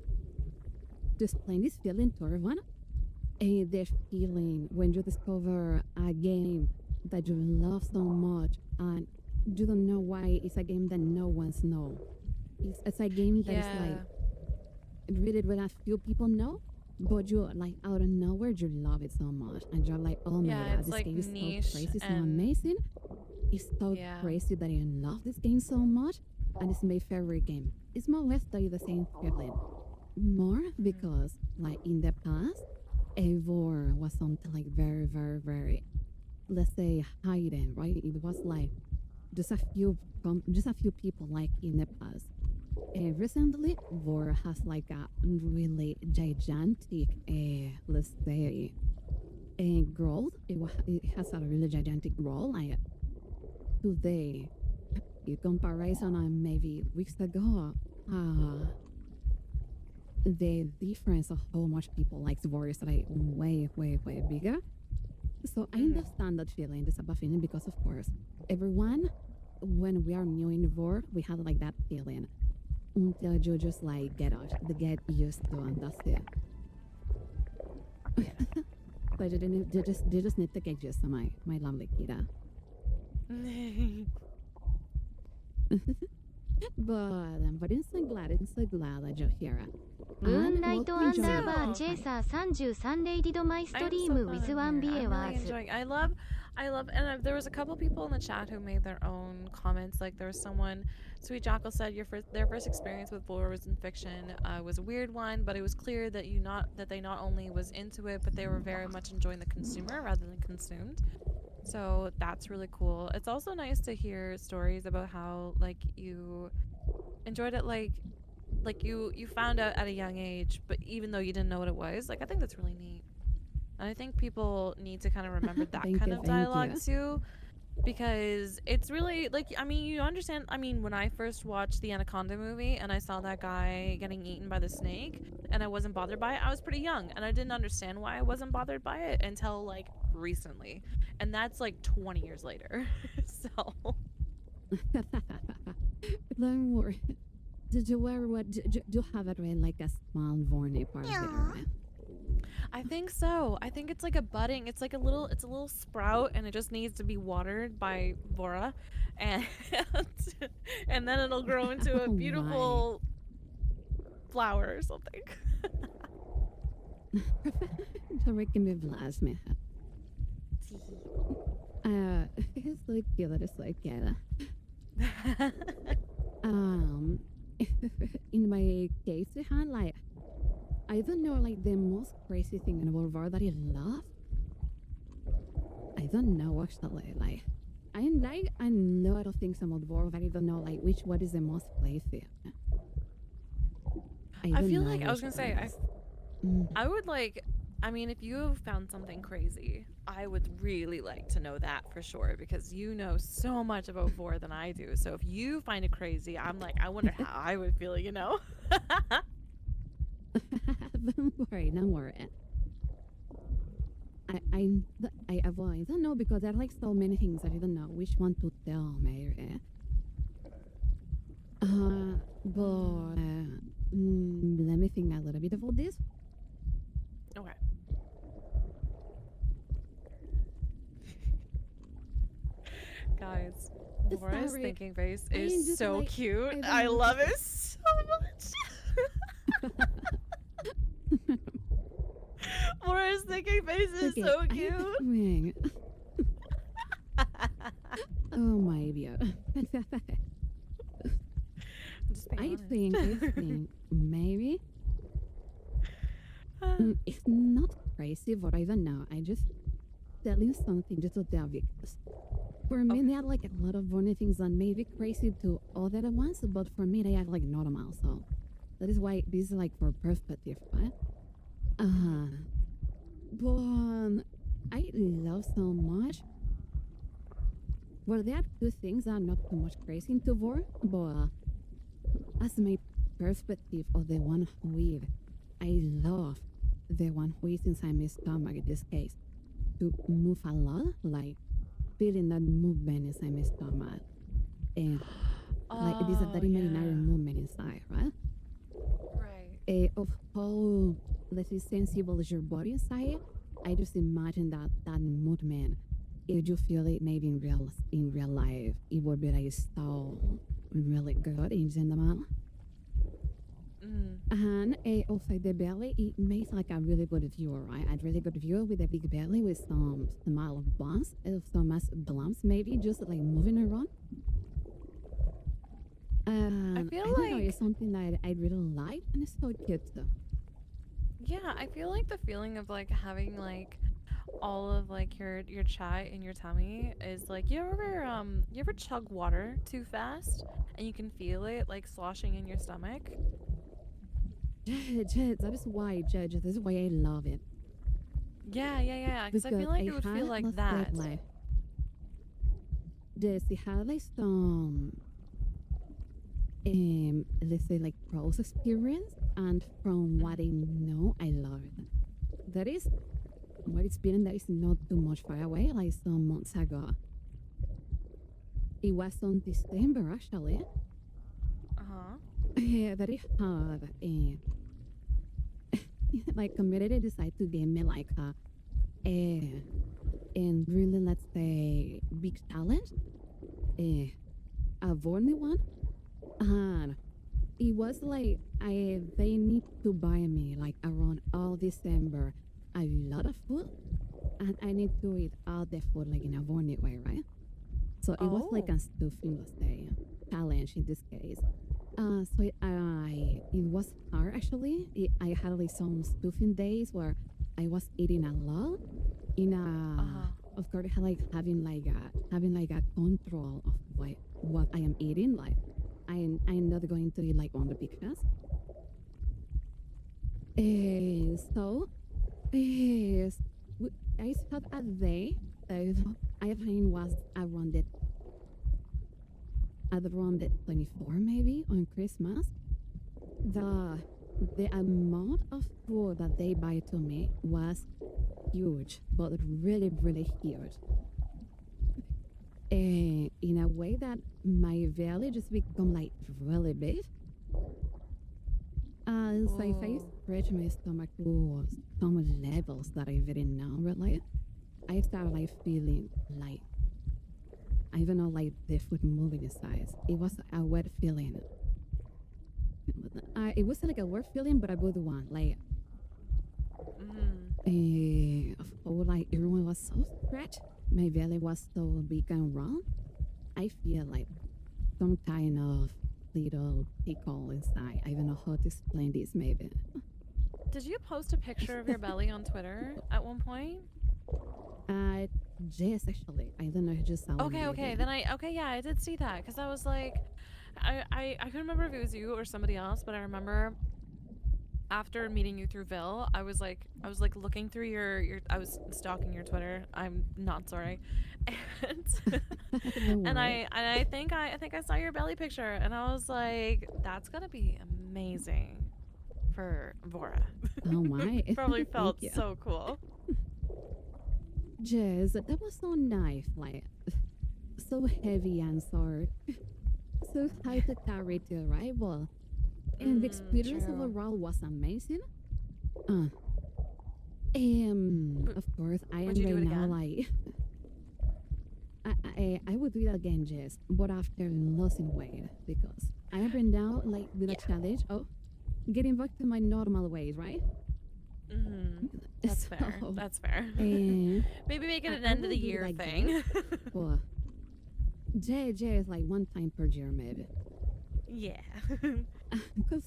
explain this feeling to everyone. The feeling when you discover a game that you love so much and you don't know why it's a game that no one's know. It's a game that is like Yeah. really a few people know, but you like out of nowhere you love it so much and you're like, oh my Yeah, god, it's this like game is so niche crazy, so and amazing. It's so yeah. crazy that I love this game so much and it's my favorite game. It's more or less like the same feeling. More because like in the past, Vore was something like very, very, very, let's say hidden, right? It was like just a few people like in the past. Recently, Vore has like a really gigantic, let's say, growth. It has a really gigantic growth. Like today, in comparison, maybe weeks ago, the difference of how much people like Vore is like way, way, way bigger. So I understand that feeling, the Sabbath feeling, because of course, everyone, when we are new in Vore, we have like that feeling until you just like get used to, and that's it. So you just need to get used to my lovely Kira. But I'm so glad that you're here. ムーンライ And ト welcome アン to ダー the バー So チェイサー33レイディドマイスト I'm リー so ム glad with I'm ワン here. ビエ I'm ワ really ーズ enjoying. And there was a couple people in the chat who made their own comments. Like there was someone, Sweet Jackal said, their first experience with Vore was in fiction. Was a weird one, but it was clear that they not only was into it, but they were very much enjoying the consumer rather than consumed. So that's really cool. It's also nice to hear stories about how like you enjoyed it, like you found out at a young age, but even though you didn't know what it was, like I think that's really neat. And I think people need to kind of remember that thank kind you, of thank dialogue you. too, because it's really like I mean you understand. I mean when I first watched the Anaconda movie and I saw that guy getting eaten by the snake and I wasn't bothered by it, I was pretty young and I didn't understand why I wasn't bothered by it until like recently, and that's like 20 years later. So Don't worry. Did you wear what? Do you have it in like a small Vorney part of it, right? I think so. I think it's like a budding. It's a little sprout, and it just needs to be watered by Vora, and and then it'll grow into a Oh beautiful flower or something. So we can be blast me. It's so cute. It's so cute. In my case, we had like I don't know, like the most crazy thing in World War that I love. I don't know actually. Like I like a lot of things about War, but I don't know like which one is the most crazy. I feel like I was which gonna say one is. Mm. I would like. I mean, if you found something crazy, I would really like to know that for sure because you know so much about Vore than I do. So if you find it crazy, I'm like, I wonder how I would feel, you know? Don't worry, don't worry. I don't know because there are like so many things that I don't know which one to tell, Mary. But let me think a little bit about this. Okay. Guys, Vore's Sorry. thinking face I am is just so like, cute. I I don't know. love it so much. Vore's thinking face is Okay, so I am cute. thinking. Oh my god. Just being I honest. think maybe it's not crazy, but I don't know. I just tell you something just to tell you. 'Cause for me, they are like a lot of funny things that may be crazy to other ones, but for me, they are like normal. So that is why this is like for perspective, right? But I love so much. Well, there are two things that are not too much crazy into Vore, but as my perspective of the one with, I love the one who is inside my stomach in this case to move a lot, like feeling that movement inside my stomach. And like it is a that imaginary movement inside, right? Right. Of how, let's say, sensible is your body inside. I just imagine that movement. If you feel it maybe in real life, it would be like so really good in general. And outside the belly, it makes like a really good view, right? A really good view with a big belly with some small bumps, some bumps maybe just like moving around. I feel I don't know, like it's something that I really like and it's so cute too. yeah, I feel like the feeling of like having like all of like your chat in your tummy is like you ever chug water too fast and you can feel it like sloshing in your stomach? Judge, that is why, Judge, this is why I love it. Yeah. Because I Because feel like I it would feel had like last that. like this, it had like some let's say like pros experience, and from what I know, I love it. That is what it's been, that is not too much far away, like some months ago. It was on December actually. Uh-huh. That I had my community decided to give me like and really, let's say, big challenge, a Vorney one, and it was like they need to buy me like around all December a lot of food, and I need to eat all the food like in a Vorney way, right? So it was like a stuffing, let's say, challenge in this case. So it was hard actually. I had like some stuffing days where I was eating a lot. Of course, I like having like a control of what I am eating. Like I'm not going to eat like on the because. So I thought a day that I think was around the 24 maybe on Christmas. The amount of food that they buy to me was huge, but really, really huge. In a way that my belly just become like really big. So if I stretch my stomach to some levels that I didn't know really, I started like feeling like, I don't know, like the food moving inside. It was a weird feeling. It wasn't like a weird feeling, but a good one. Like, like everyone was so stretched. My belly was so big and round. I feel like some kind of little tickle inside. I don't know how to explain this, maybe. Did you post a picture of your belly on Twitter at one point? Yes, actually. I don't know, I just saw Okay, yeah, I did see that because I was like, I couldn't remember if it was you or somebody else, but I remember after meeting you through Ville, I was like looking through your I was stalking your Twitter. I'm not sorry, and I think I saw your belly picture, and I was like, that's gonna be amazing for Vora. Oh my! Probably felt Thank you. so cool. Jess, that was so nice, like so heavy and so how to carry to arrival. And the experience True. overall was amazing. Of course, I am Would you do right it now again? like I would do it again, yes, but after losing weight because I am right now like with a challenge. Oh, getting back to my normal ways, right? That's fair. So, That's fair. And Maybe make it an I end of will the do it year again. thing. well, J is like one time per year maybe. Yeah. Because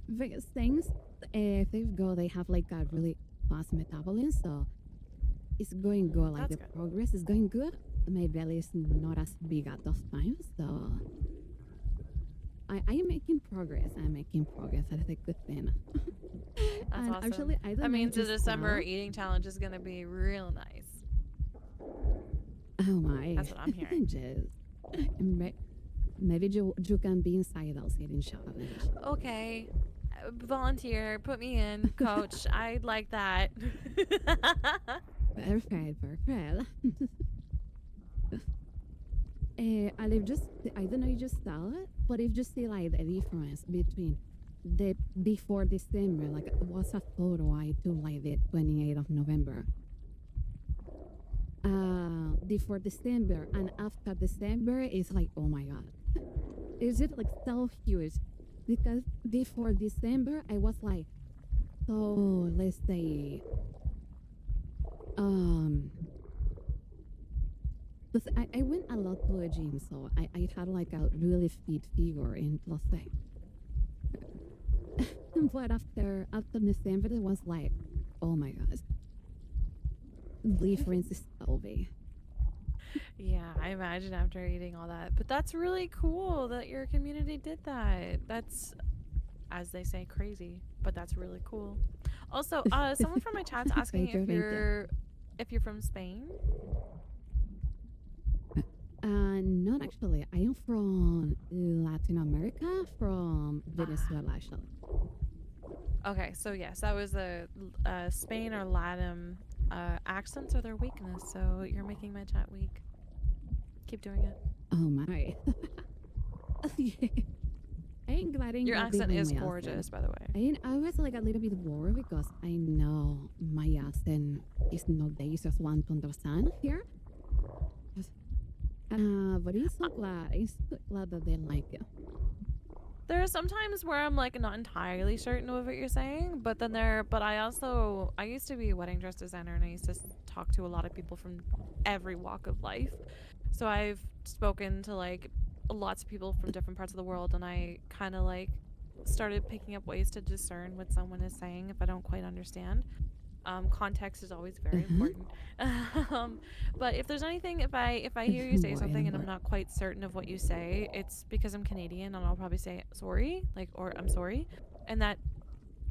these things, they've got they have like a really fast metabolism, so it's going good. Like That's the good. progress is going good. My belly is not as big at those times, so I am making progress. I'm making progress. That's a good thing. That's And awesome. actually, I don't That know means the if you December saw- eating challenge is gonna be real nice. Oh my! That's what I'm hearing. Just maybe you can be inside those eating challenge. Okay. Volunteer, put me in, coach. I'd like that. Perfect. And if just I don't know you just saw it, but if you see like the difference between the before December, like it was a photo I took like the 28th of November. Before December and after December is like oh my god. Is it like so huge? Because before December I was like so let's say but I went a lot to a gym, so I had like a really fit figure in plus thing. But after December, it was like, oh my god, the difference is so big. Yeah, I imagine after eating all that. But that's really cool that your community did that. That's, as they say, crazy, but that's really cool. Also, someone from my chat's asking Thank you, if thank you. you're from Spain. Not actually. I am from Latin America, from Venezuela actually. Okay, so yes, that was a Spain or Latin accents are their weakness. So you're making my chat weak. Keep doing it. Oh my. Yeah. I ain't glad I ain't Your got accent big is with my gorgeous, accent. by the way. I was like a little bit worried because I know my accent is not the easiest one to understand here. But I'm so glad that they like it. There are some times where I'm like not entirely certain of what you're saying, but I used to be a wedding dress designer and I used to talk to a lot of people from every walk of life. So I've spoken to like lots of people from different parts of the world and I kind of like started picking up ways to discern what someone is saying if I don't quite understand. Context is always very important. But if there's anything, if I hear you say something and I'm not quite certain of what you say, it's because I'm Canadian and I'll probably say sorry, like or I'm sorry, and that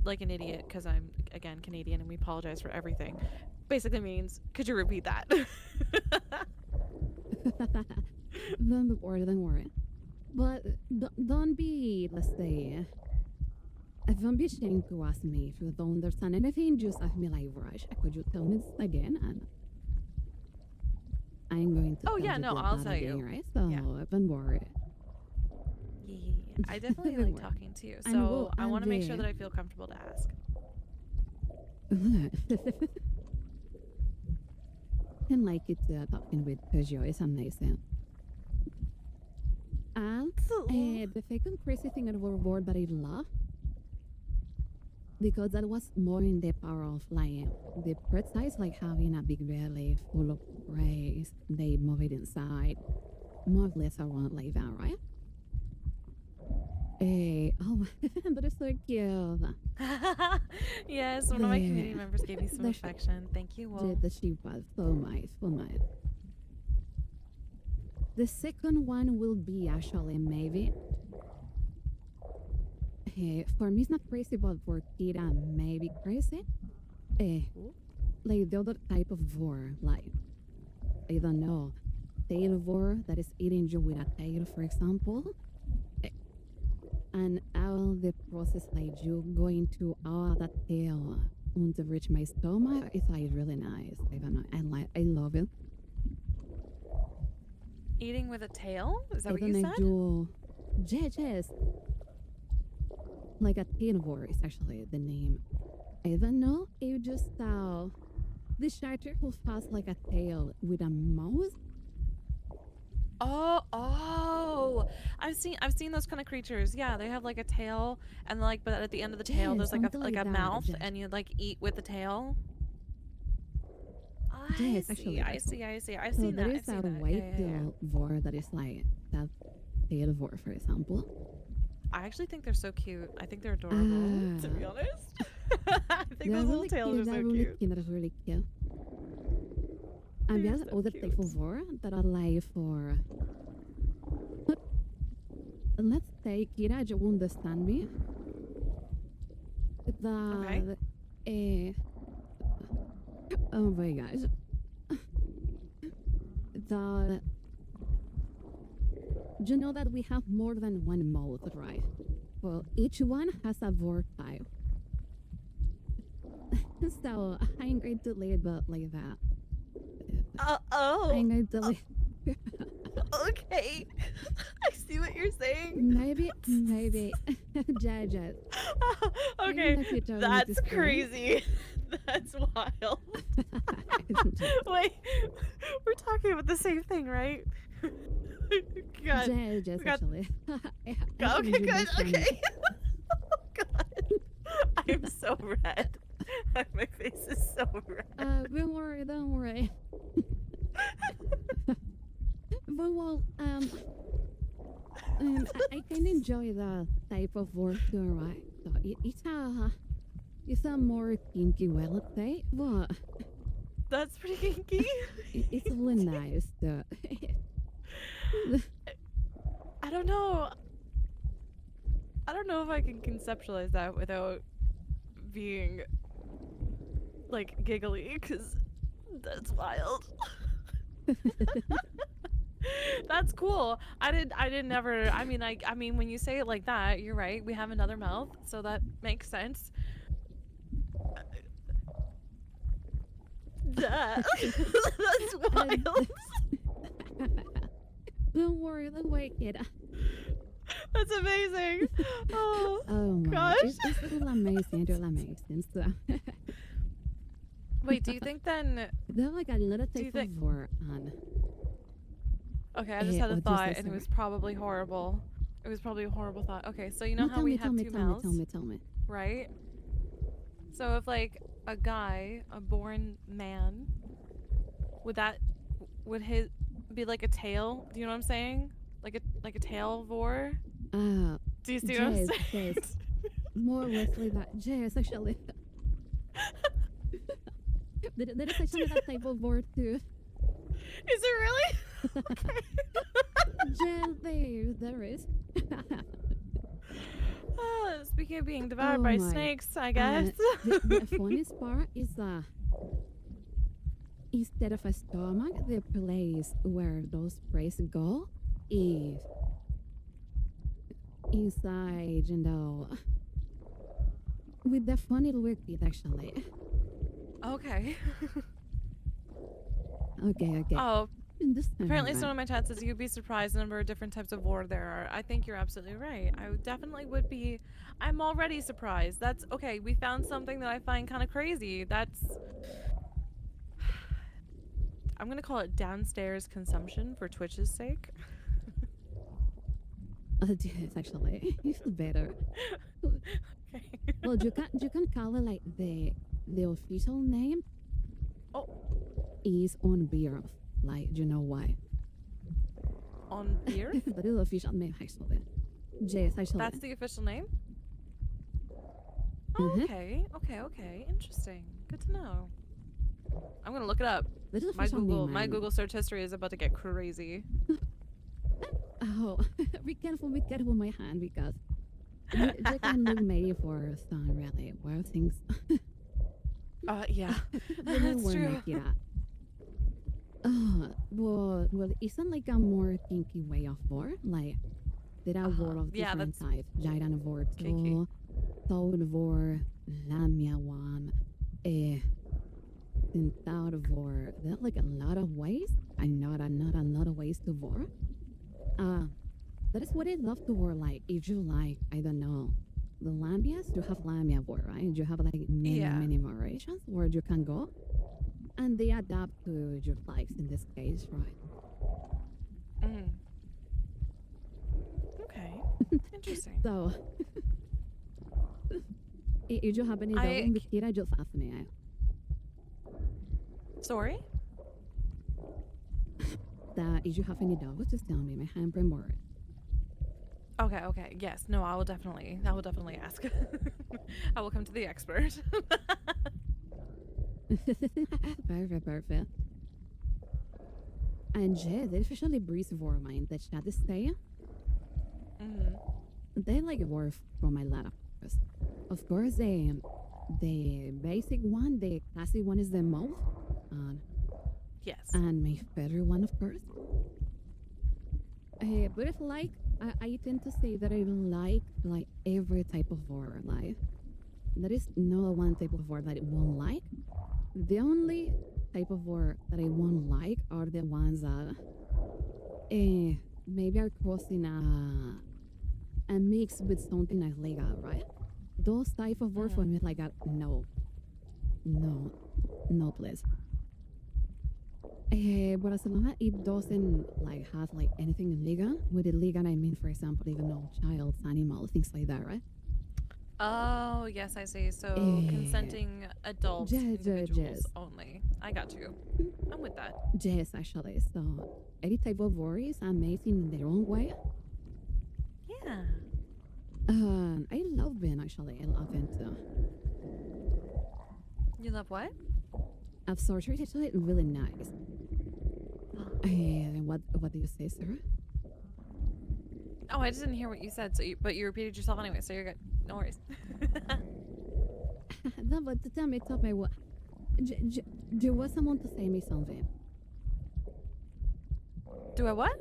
like an idiot because I'm again Canadian and we apologize for everything. Basically means could you repeat that? Don't worry. But don't be, let's say, don't be ashamed to ask me if you don't understand anything. Just ask me like, Raj, could you tell me this again? And I'm going to. Oh, tell yeah, you no, that I'll tell again, you. right? So Yeah. don't worry. Yeah, I definitely Don't like worry. talking to you, And so I and want to make sure that I feel comfortable to ask. And like it talking with Peugeot is amazing. And the second crazy thing about Vore that I love, because that was more in the power of like the bird size, like having a big belly full of rays, they move it inside, more or less around like that, right? Oh, that is so cute. Yes, one of my community Yeah. members gave me some The affection. Thank you, Wolf. The sheep was so nice, so nice. The second one will be actually maybe. For me, it's not crazy, but for Kira, maybe crazy. Like the other type of Vore, like, I don't know, tail Vore that is eating you with a tail, for example. And all the process, like you going to all that tail to reach my stomach, is like really nice. I don't know, I love it. Eating with a tail? Is that what Even you I said? do. Yes. Like a carnivore is actually the name. I don't know. You just saw the shark who has like a tail with a mouth. Oh, I've seen those kind of creatures. Yeah, they have like a tail, and like, but at the end of the tail, Yes, there's like something a like that. mouth, Yes. and you like eat with the tail. Yes, actually, I that's all. see. I've So seen there that. is I've a seen that. white Yeah. tail vore that is like that tail vore, for example. I actually think they're so cute. I think they're adorable, to be honest. I think They're those little really tails cute. are so They're really cute. cute. That's really cute. And They're there's so other cute. type of vore that are like for. Let's say, Kira, you understand me. The oh my gosh. The you know that we have more than one mouth, right? Well, each one has a vore type. So I'm going to leave it like that. I'm going to leave. Okay. I see what you're saying. Maybe. Judge. Okay, the future will that's display. crazy. That's wild. Wait, we're talking about the same thing, right? God. Judge, got- actually. Okay, good. Okay. Oh God, I'm so red. My face is so red. Don't worry. But well, I can enjoy the type of work too, right? So it's a more kinky way, let's say, but That's pretty kinky. it's really nice. Though. I don't know. I don't know if I can conceptualize that without being like giggly, because that's wild. That's cool. I didn't never. I mean, when you say it like that, you're right. We have another mouth, so that makes sense. That's wild. Don't worry, kid. That's amazing. Oh my gosh. It's really amazing. So. Wait, do you think then? They're like a little Do you type of think- vore on. Okay, I just had a what thought, is and it this, was probably horrible. It was probably a horrible thought. Okay, so you know No, how we have two mouths, tell me. right? So if like a guy, a born man, would his be like a tail? Do you know what I'm saying? Like a tail vore? Do you see what I'm saying? Yes. More or less like that. Yes, actually. There is actually that type of vore too. Is it really? Okay. Yes, there is. Speaking of being devoured Oh by my. snakes, I guess. The funniest part is instead of a stomach, the place where those sprays go is inside, with the funny liquid actually. Okay. Okay. Oh, This time apparently around. someone in my chat says you'd be surprised the number of different types of vore there are. I think you're absolutely right. I definitely would be. I'm already surprised. That's okay. We found something that I find kind of crazy. I'm gonna call it downstairs consumption for Twitch's sake. Yes, actually, it's better. Okay. Well, you can call it like the official name. Oh. Is on beer, like you know why? On beer? That is the official name actually. Yes, actually. That's the official name? Oh, Mhm. okay. Interesting. Good to know. I'm gonna look it up. That is the My official name, my man. Google search history is about to get crazy. Oh, be careful, my hand because you can look maybe for some really wild things. Yeah. Really That's will true. make it up. Well, isn't like a more kinky way of vore? Like, there are vore of Yeah, different that's types. Giant vore, kinky. Toad vore, Lamia one, and without Vore, there are like a lot of ways. And not a lot of ways to Vore. That is what I love to Vore. Like, if you like, I don't know, the Lambias, you have Lambia Vore, right? You have like many variations where you can go. And they adapt to your likes in this case, right? Okay. Interesting. So, if you have any doubt in the kid, just ask me. Sorry? That if you have any doubts, just tell me. My handprint more. Okay. Yes. No, I will definitely ask. I will come to the expert. Perfect. And yeah, they especially breeze for mine that chat is stay. They like work from my lot of course the basic one, the classic one is the mouth. Yes. And my favorite one, of course. But if like, I tend to say that I like every type of horror. Like, there is no one type of horror that I won't like. The only type of horror that I won't like are the ones that maybe are causing a mix with something illegal, right? Those type of horror for me, like, no, please. But as long as it doesn't like have like anything illegal, with illegal I mean, for example, even though childs, animals, things like that, right? Oh, yes, I see. So consenting adults, individuals only. I got you. I'm with that. Yes, actually. So any type of horror is amazing in their own way. Yeah. I love Ben, actually. I love Ben too. You love what? Absorption is actually really nice. What do you say, Sarah? Oh, I just didn't hear what you said. But you repeated yourself anyway, so you're good. No worries. No, but tell me what. Do you want someone to say me something? Do I what?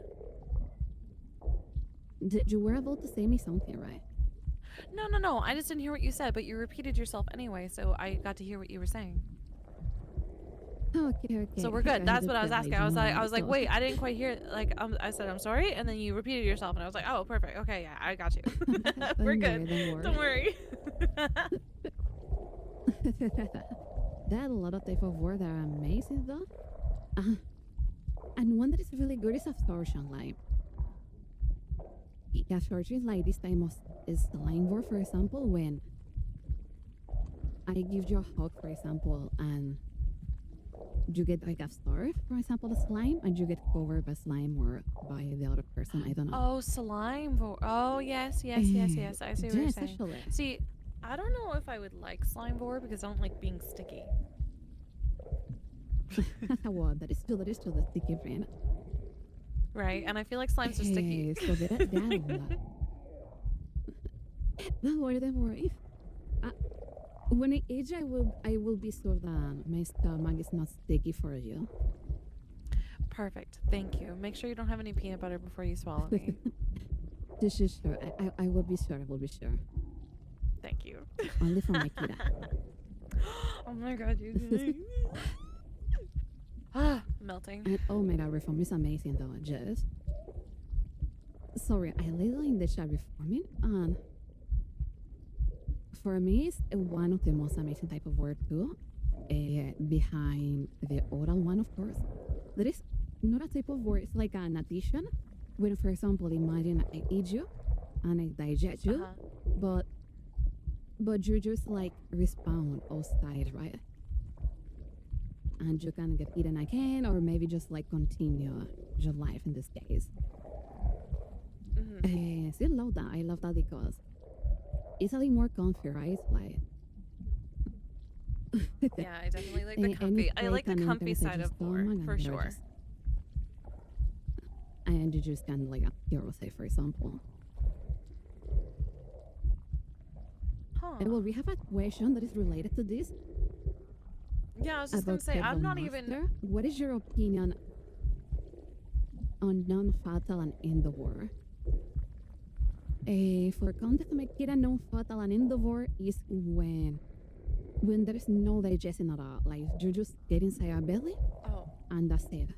You were about to say me something, right? No. I just didn't hear what you said, but you repeated yourself anyway, so I got to hear what you were saying. Okay. So we're good. That's what I was asking. I was like, wait, I didn't quite hear. Like, I said, I'm sorry, and then you repeated yourself, and I was like, oh, perfect. Okay, yeah, I got you. We're good. Don't worry. There are a lot of type of words that are amazing, though. And one that is really good is absorption. Like, absorption is like this time of is slime word, for example, when I give you a hug, for example, and you get like absorbed, for example, the slime, and you get covered by slime or by the other person. I don't know. Oh, slime. Oh, yes. I see what you're saying. Actually. See, I don't know if I would like slime board because I don't like being sticky. Well, that is true the sticky friend. Right, and I feel like slimes are sticky. So that don't worry. When I age, I will be sure that my stomach is not sticky for you. Perfect. Thank you. Make sure you don't have any peanut butter before you swallow me. This is sure. I will be sure. Thank you. Only for my kid. Oh my god, you're kidding. Melting. And oh my god, reform is amazing though. Just sorry, I little in the chat reforming, and for me, it's one of the most amazing type of word too. Behind the oral one, of course, there is not a type of word. It's like an addition. When, for example, imagine I eat you and I digest you, but you just like respawn outside, right? And you can get eaten again, or maybe just like continue your life in this case. So I love that because it's a little more comfy, right? Like yeah, I definitely like the comfy. I like the comfy side of Vore, for sure. And you just can like a hero say, for example. Well, we have a question that is related to this. Yeah, I was just gonna say, I'm not even. What is your opinion on non-fatal and in the war? For context, my kid, non-fatal and in the war is when when there is no digestion at all. Like you just get inside your belly Oh, and that's it.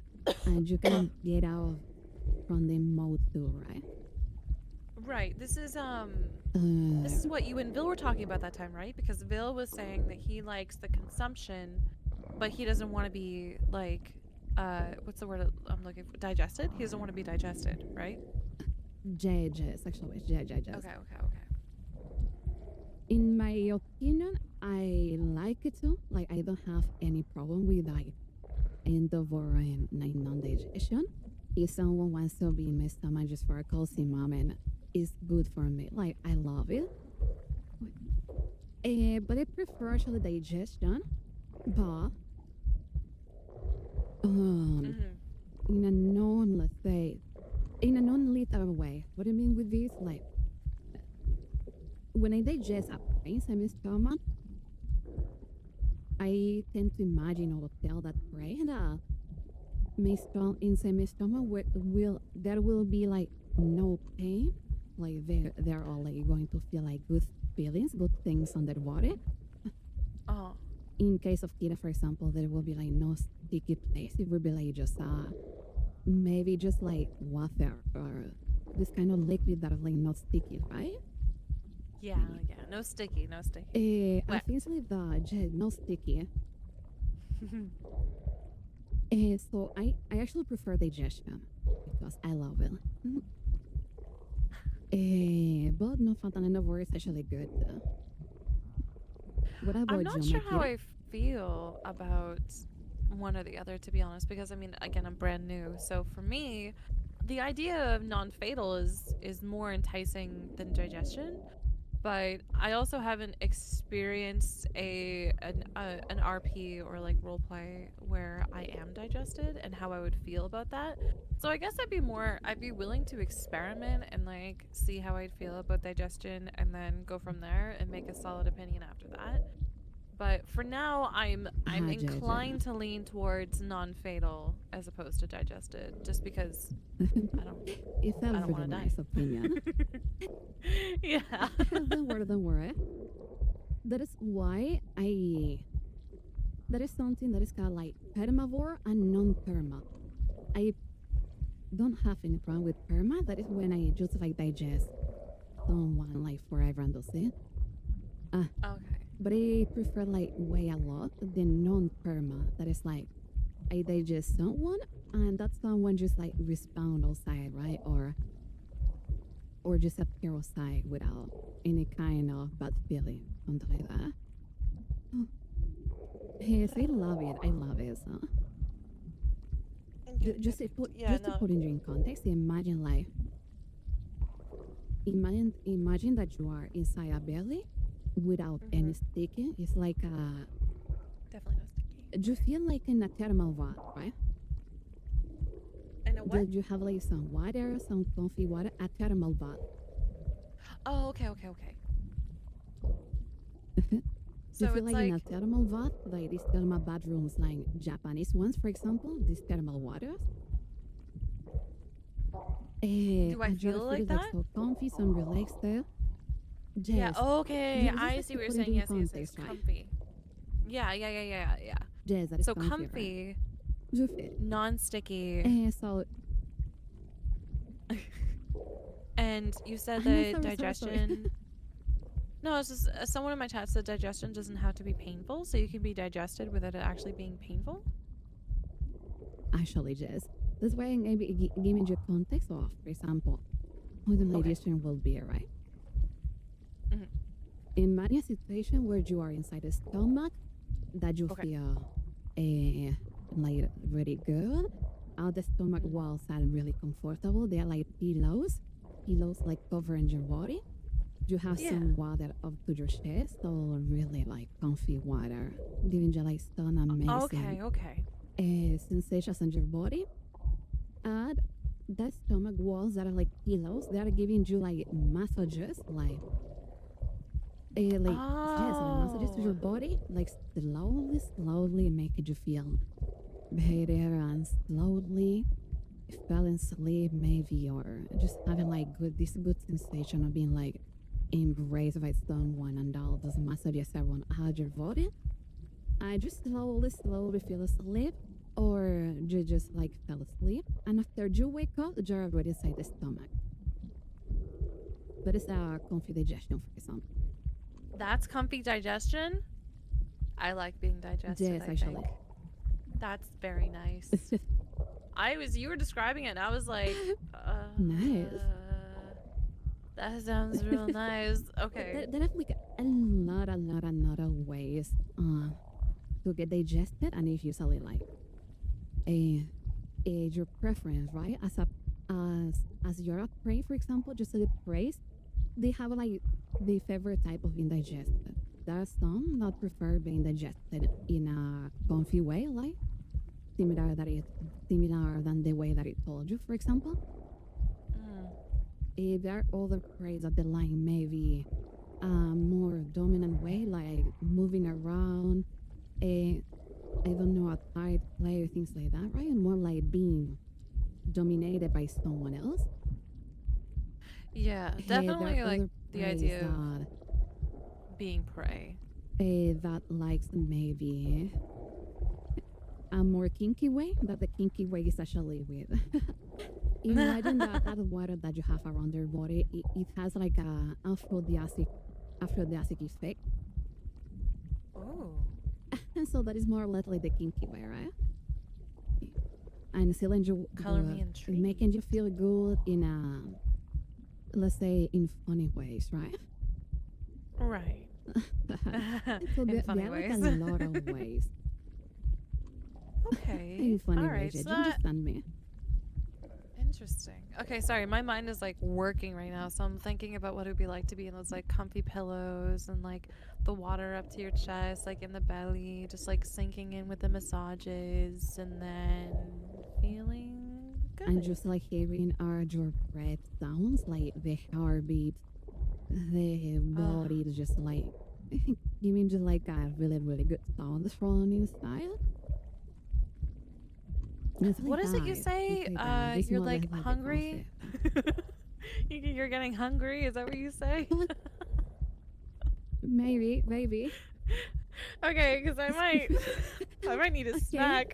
And you can get out from the mouth too, right? right. This is Uh, what you and Bill were talking about that time, right? Because Bill was saying that he likes the consumption, but he doesn't want to be like, what's the word I'm looking for? Digested. He doesn't want to be digested, right? sexual waste, Okay, okay. In my opinion, I like it too. Like I don't have any problem with like in the Vore non-digestion. If someone wants to be in my stomach just for a cozy moment, it's good for me. Like I love it. But I prefer actually digestion. But Mm-hmm. in a non, let's say, in a non-literal way. What I mean with this, like when I digest a brain in my stomach, I tend to imagine or tell that brain that inside my stomach there will be like no pain. Like they're all like going to feel like good feelings, good things on their body. Oh. In case of Kira, for example, there will be like no sticky place. It will be like just maybe just like water or this kind of liquid that are like not sticky, right? Yeah, yeah. No sticky, no sticky. I think it's like not sticky. So I actually prefer digestion because I love it. But no Fontaine is actually good. What about I'm not you, sure how Makira? I feel about one or the other, to be honest, because I mean, again, I'm brand new. So for me, the idea of non-fatal is more enticing than digestion. But I also haven't experienced an RP or like role play where I am digested and how I would feel about that. So I guess I'd be willing to experiment and like see how I'd feel about digestion and then go from there and make a solid opinion after that. But for now, I'm Jaja. inclined to lean towards non-fatal as opposed to digested, just because I don't It's a I don't really want to nice opinion. die. Yeah. Don't worry. That is why that is something that is called like permavore and non-perma. I don't have any problem with perma. That is when I just like digest someone like forever and that's it. Okay. But I prefer like way a lot the non-perma. That is like I digest someone and that someone just like respawn outside, right? Or just appear outside without any kind of bad feeling, something like that. Oh, yes, I love it. I love it. So. Yeah, To no. put it in context, imagine like imagine that you are inside a belly without any sticking. It's like Definitely no sticky. you feel like in a thermal bath, right? And a what? You have like some water, some comfy water, a thermal bath. Oh, okay. You So feel it's like in a like, thermal bath, like these thermal bathrooms, like Japanese ones, for example, these thermal waters. do I And you feel feel like like that? so comfy, so relaxed there. Yeah. Yes, Okay. you just I have see to what you're put it saying. in Yes. context, right? Comfy. Yeah. Yes, that is So comfy, right? comfy, You feel. non-sticky, So, and you said no, that sorry. digestion. No, it's just someone in my chat said digestion doesn't have to be painful, so you can be digested without it actually being painful. Actually, Jess, that's why I'm giving you context of, for example, how the Okay. digestion will be, right? Mhm. Imagine a situation where you are inside the stomach, that you Okay. feel like really good. All the stomach Mhm. walls are really comfortable. They are like pillows like covering your body. You have Yeah. some water up to your chest, so really like comfy water, giving you like some amazing Okay. sensations on your body. And the stomach walls that are like pillows, they are giving you like massages, like yes, like massages to your Oh. body, like slowly making you feel better and slowly fell asleep maybe or just having like this good sensation of being like embraced by someone and all those messages around how you're voting, I just slowly feel asleep, or you just like fell asleep, and after you wake up, you're already inside the stomach. That is a comfy digestion, for example. That's comfy digestion. I like being digested. Yes, I actually. think. That's very nice. You were describing it, and I was like, Nice. That sounds real nice. Okay. There are like a lot of ways to get digested, and it's usually like your preference, right? As you're a prey, for example, just the praise, they have like the favorite type of being digested. There are some that prefer being digested in a comfy way, like similar than the way that it told you, for example. There are other praise that they like maybe more dominant way, like moving around, I don't know, a tight play or things like that, right? More like being dominated by someone else. Yeah, definitely like the idea of being prey. That likes maybe a more kinky way, but the kinky way is actually with imagine that water that you have around your body, it has like a aphrodisiac effect. Oh. And so that is more or less like the kinky way, right? And still enjoy Color me intrigued. making you feel good in let's say in funny ways, right? Right. So In funny there are ways. like a lot of ways. Okay. In funny All ways, right. yeah, So you understand me. Interesting. Okay, sorry, my mind is like working right now, so I'm thinking about what it would be like to be in those like comfy pillows and like the water up to your chest, like in the belly, just like sinking in with the massages and then feeling good. And just like hearing your breath sounds, like the heartbeat, the body is just like giving just like a really good sound from inside. What is it you say? You're like hungry? You're getting hungry? Is that what you say? Maybe. Okay, because I might need a snack.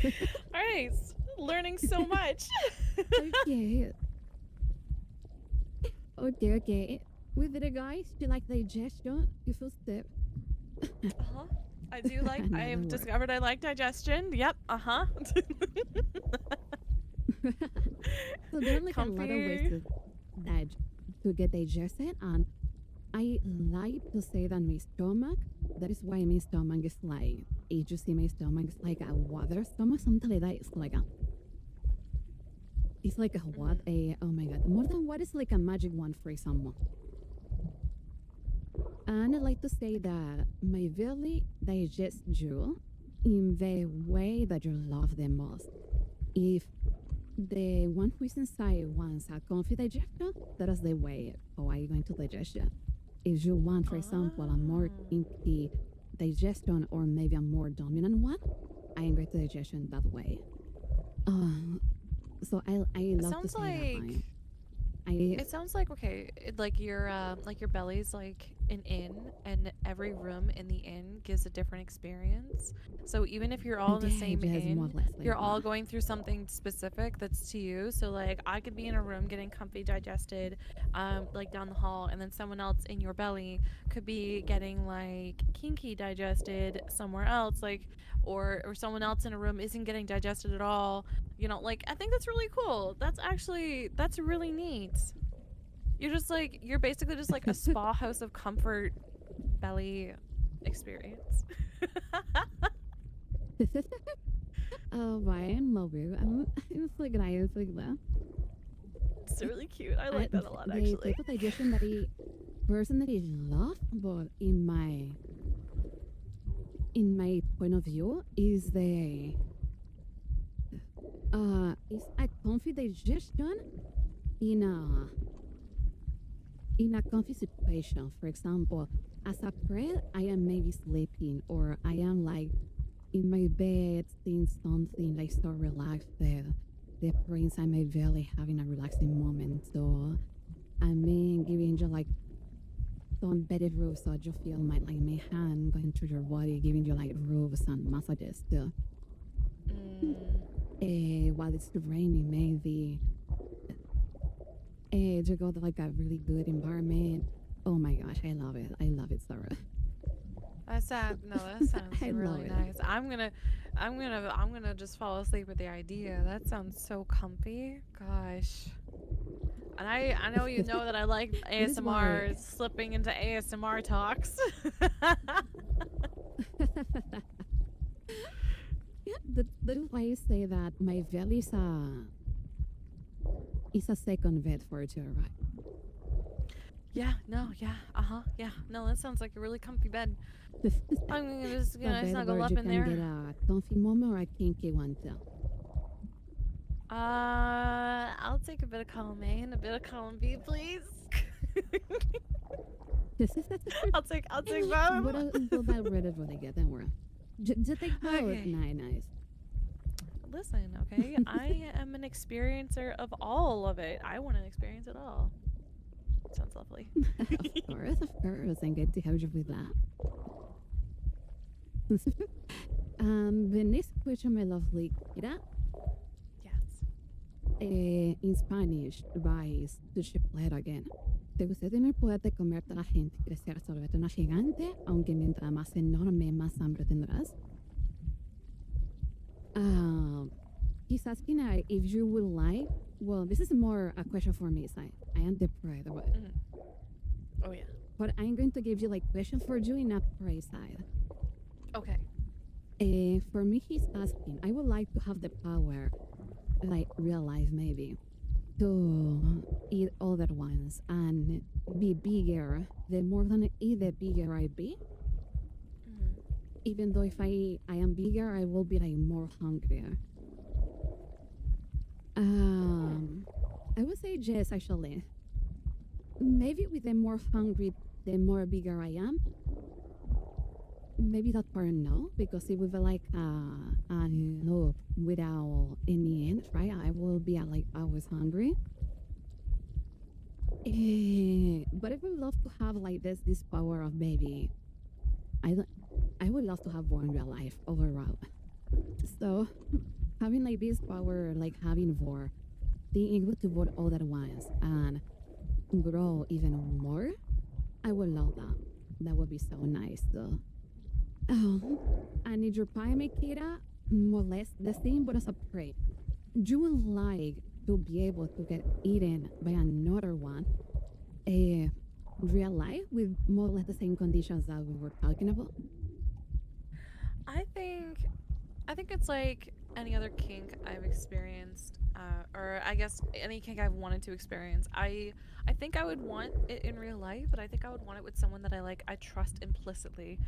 All right, learning so much. Okay. With it, guys, do you like digestion? You feel step. Uh-huh. I do like. I Another have word. discovered I like digestion. Yep. Uh-huh. So there are like a lot of ways to get digested, and I like to say that my stomach. That is why my stomach is like. If you see my stomach, it's like a water stomach. Something like that. It's like a. It's like a what? Oh my god! More than what is like a magic wand for example. And I like to say that my belly digests you in the way that you love the most. If the one who is inside wants a comfy digestion, that is the way how I'm going to digest you. If you want, for example, a more kinky digestion or maybe a more dominant one, I am going to digest you that way. So I love to Sounds say that. like it sounds like okay, like your belly's like an inn, and every room in the inn gives a different experience. So even if you're all in the same inn, you're all going through something specific that's to you. So like I could be in a room getting comfy digested, like down the hall, and then someone else in your belly could be getting like kinky digested somewhere else, like or someone else in a room isn't getting digested at all. You know, like I think that's really cool. That's really neat. You're basically just like a spa house of comfort belly experience. Oh, Ryan, love you. It's like nice like that. It's really cute. I like that a lot, the actually. type of digestion that I personally love, but in my point of view, is a comfy digestion in a comfy situation. For example, as a friend, I am maybe sleeping, or I am like in my bed seeing something like so relaxed. The prince and my belly having a relaxing moment. So I mean, giving you like some bedded roof so you feel my hand going through your body, giving you like roofs and massages too. While it's raining, maybe you go to like a really good environment. Oh my gosh, I love it. I love it, Sarah. That sounds really nice. I'm gonna just fall asleep with the idea. That sounds so comfy. Gosh. And I know you know that I like ASMR, slipping into ASMR talks. Yeah, that's why I say that my bed is a second bed for you, right? Yeah, no, yeah, yeah. No, that sounds like a really comfy bed. I'm just gonna snuggle up in there. You can get a comfy moment or a kinky one too. I'll take a bit of column A and a bit of column B, please. I'll take both. We'll about rid of what I get, don't worry. Just take both. Okay. Nice. Listen, okay? I am an experiencer of all of it. I want to experience it all. Sounds lovely. Of course. I'm good to have you with that. The next question, my lovely Kira. Yes. In Spanish, advice to play it again. ¿Te gustaría tener poder de comerte a la gente y crecer hasta volverte una gigante? Aunque mientras más enorme, más hambre tendrás. He's asking if you would like. Well, this is more a question for me, so I am the prey, but Oh yeah. but I'm going to give you like questions for you in a prey side. Okay. For me, he's asking. I would like to have the power, like real life maybe, to eat other ones and be bigger. The more than I eat, the bigger I be. Even though if I am bigger, I will be like more hungrier. I would say yes, actually. Maybe with the more hungry, the more bigger I am. Maybe that part no, because it would be like a loop without any end, right? I will be like always hungry. But I would love to have like this power of maybe. I would love to have Vore in real life overall. So having like this power, like having Vore, being able to vote all at once and grow even more, I would love that. That would be so nice though. Oh, and in your pie, Kira, more or less the same, but as a prey. You would like to be able to get eaten by another one, real life with more or less the same conditions that we were talking about. I think it's like any other kink I've experienced, or I guess any kink I've wanted to experience. I think I would want it in real life, but I think I would want it with someone that I trust implicitly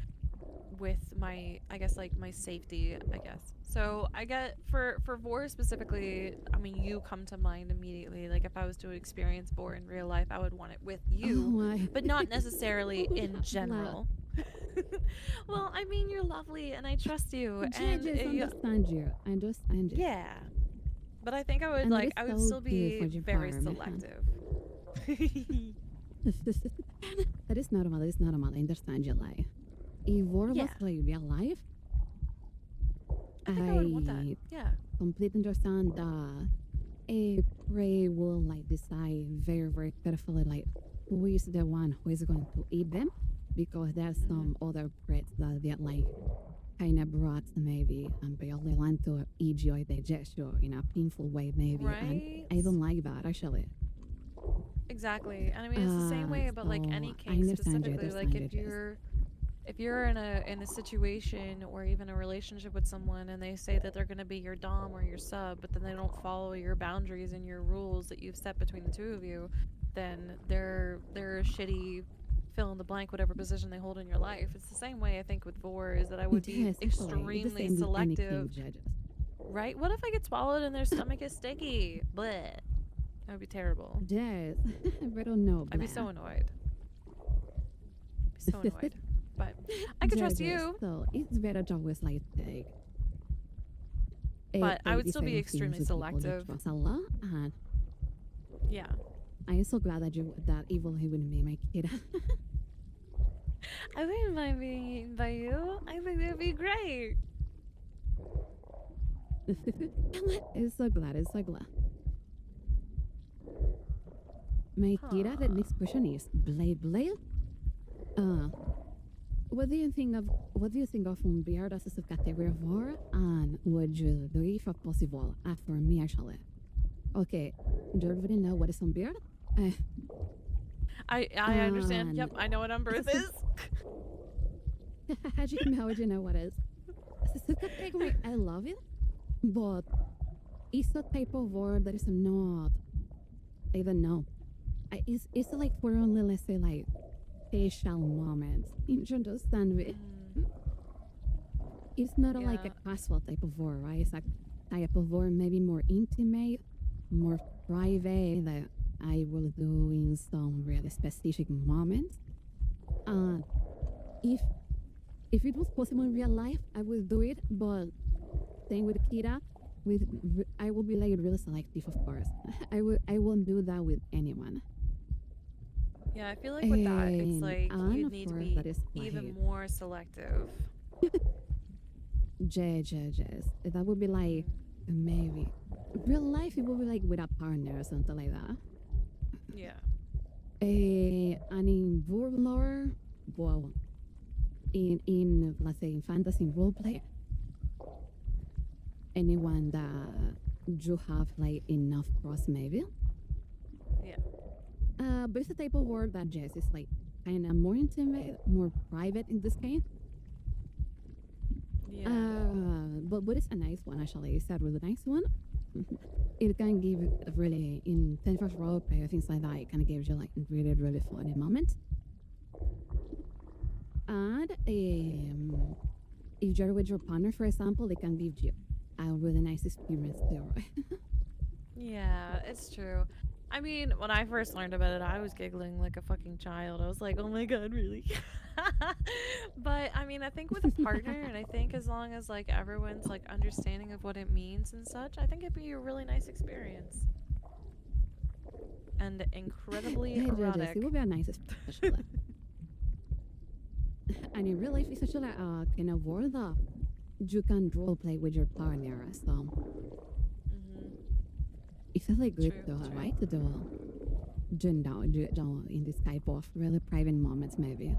with my, I guess, like my safety, I guess. So I get for Vore specifically, I mean, you come to mind immediately. Like if I was to experience Vore in real life, I would want it with you, but not necessarily in general. Well, I mean, you're lovely and I trust you. And understand you. I understand you. Yeah. But I think I would I would still be very selective. That is normal. That is normal. I understand your life. If Vore was like real life, I think I would want that. Yeah. Completely understand that a prey will like decide very, very carefully like who is the one who is going to eat them, because there's some other preys that they're like kind of brats maybe, and they only want to eat you or digest you in a painful way maybe. Right. And I don't like that actually. Exactly. And I mean, it's the same way about like any kink specifically. Like if you're in a situation or even a relationship with someone and they say that they're going to be your dom or your sub, but then they don't follow your boundaries and your rules that you've set between the two of you, then they're a shitty fill in the blank whatever position they hold in your life. It's the same way I think with Vore, is that I would be extremely selective. Right? What if I get swallowed and their stomach is sticky? Bleh. That would be terrible. Yes. I don't know. I'd be so annoyed. But I could trust you. So it's better to always like take. But I would still be extremely selective. A lot and yeah. I'm so glad that evil he wouldn't be my kid. I wouldn't mind being eaten by you. I think that'd be great. I'm so glad. I'm so glad. My kid, the next question is Blade. What do you think of un beer as a subcategory of Vore, and would you do if possible? For me, actually. Okay, do you already know what is un beer? I understand. Yep, I know what Unbirth is. How do you know what it is? As a subcategory, I love it, but it's a type of word that is not. I don't know. It's like for only, let's say, like facial moments. You understand me? It's not like a casual type of word, right? It's a type of word maybe more intimate, more private that I will do in some really specific moments. And if it was possible in real life, I would do it. But same with Kira, I will be like really selective, of course. I won't do that with anyone. Yeah, I feel like with that, it's like you of need to course, be that is even like more selective. Yes. That would be like maybe real life. It would be like with a partner or something like that. Yeah. And in Vore lore, well, in let's say in fantasy roleplay, anyone that you have like enough trust, maybe. Yeah. But it's a type of word that yes, is like kind of more intimate, more private in this case. Yeah. But it's a nice one actually. It's a really nice one. It can give really in terms of roleplay things like that. It kind of gives you like really funny moments. And if you're with your partner, for example, it can give you a really nice experience too. Yeah, it's true. I mean, when I first learned about it, I was giggling like a fucking child. I was like, oh my god, really? But I mean, I think with a partner, and I think as long as like everyone's like understanding of what it means and such, I think it'd be a really nice experience. And incredibly erotic. It would be a nice experience. And in real life, it's actually kind of word that you can role play with your partner. So it's really good right? To do in this type of really private moments, maybe.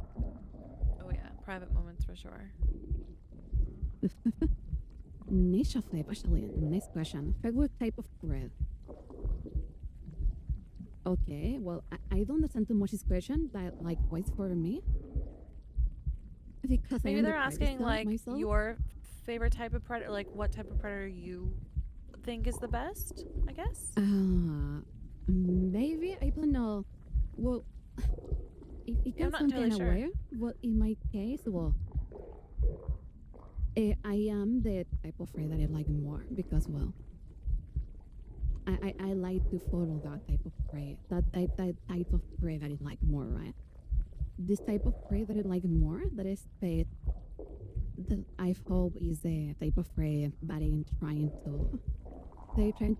Oh yeah, private moments for sure. Niche of flavor, actually. Next question. Favorite type of bread? Okay, well, I don't understand too much this question, but like, what's for me? Because maybe they're asking like myself. your favorite type of predator, like what type of predator you think is the best, I guess. Maybe I don't know. Well, it can sound kind of weird. Well, in my case, well, I am the type of prey that I like more because, well, I like to follow that type of prey. That type of prey that I like more, right? This type of prey that I like more, that is that I hope is the type of prey that I'm trying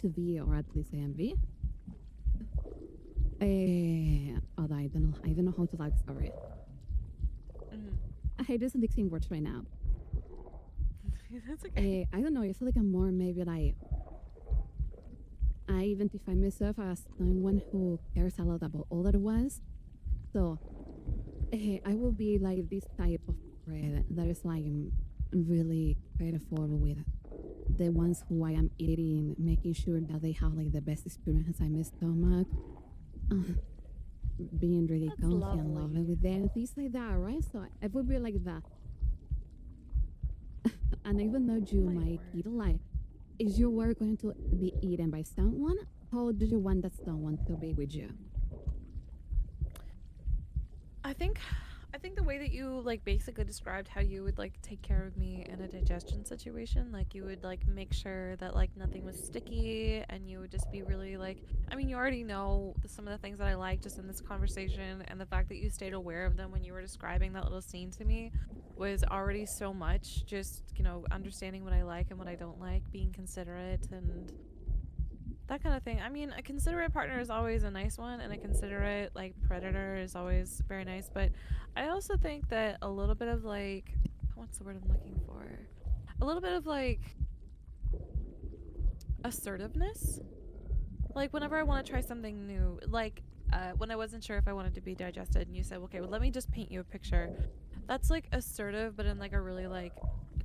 to be, or at least I am be. Although I don't know how to like sorry. I just mixing words right now. That's okay. I don't know. It's like a more maybe like I identify myself as someone who cares a lot about other ones. So I will be like this type of bread that is like really careful with the ones who I am eating, making sure that they have like the best experience in my stomach. Being really comfy and lovely with them, things like that, right? So I would be like that. And even though you might eat like, if you were going to be eaten by someone, how do you want that someone to be with you? I think the way that you like basically described how you would like take care of me in a digestion situation, like you would like make sure that like nothing was sticky, and you would just be really like, I mean, you already know some of the things that I like just in this conversation, and the fact that you stayed aware of them when you were describing that little scene to me was already so much. Just, you know, understanding what I like and what I don't like, being considerate, and that kind of thing. I mean, a considerate partner is always a nice one, and a considerate like predator is always very nice. But I also think that a little bit of like, what's the word I'm looking for? A little bit of like assertiveness. Like whenever I want to try something new, like when I wasn't sure if I wanted to be digested, and you said, okay, well, let me just paint you a picture. That's like assertive, but in like a really like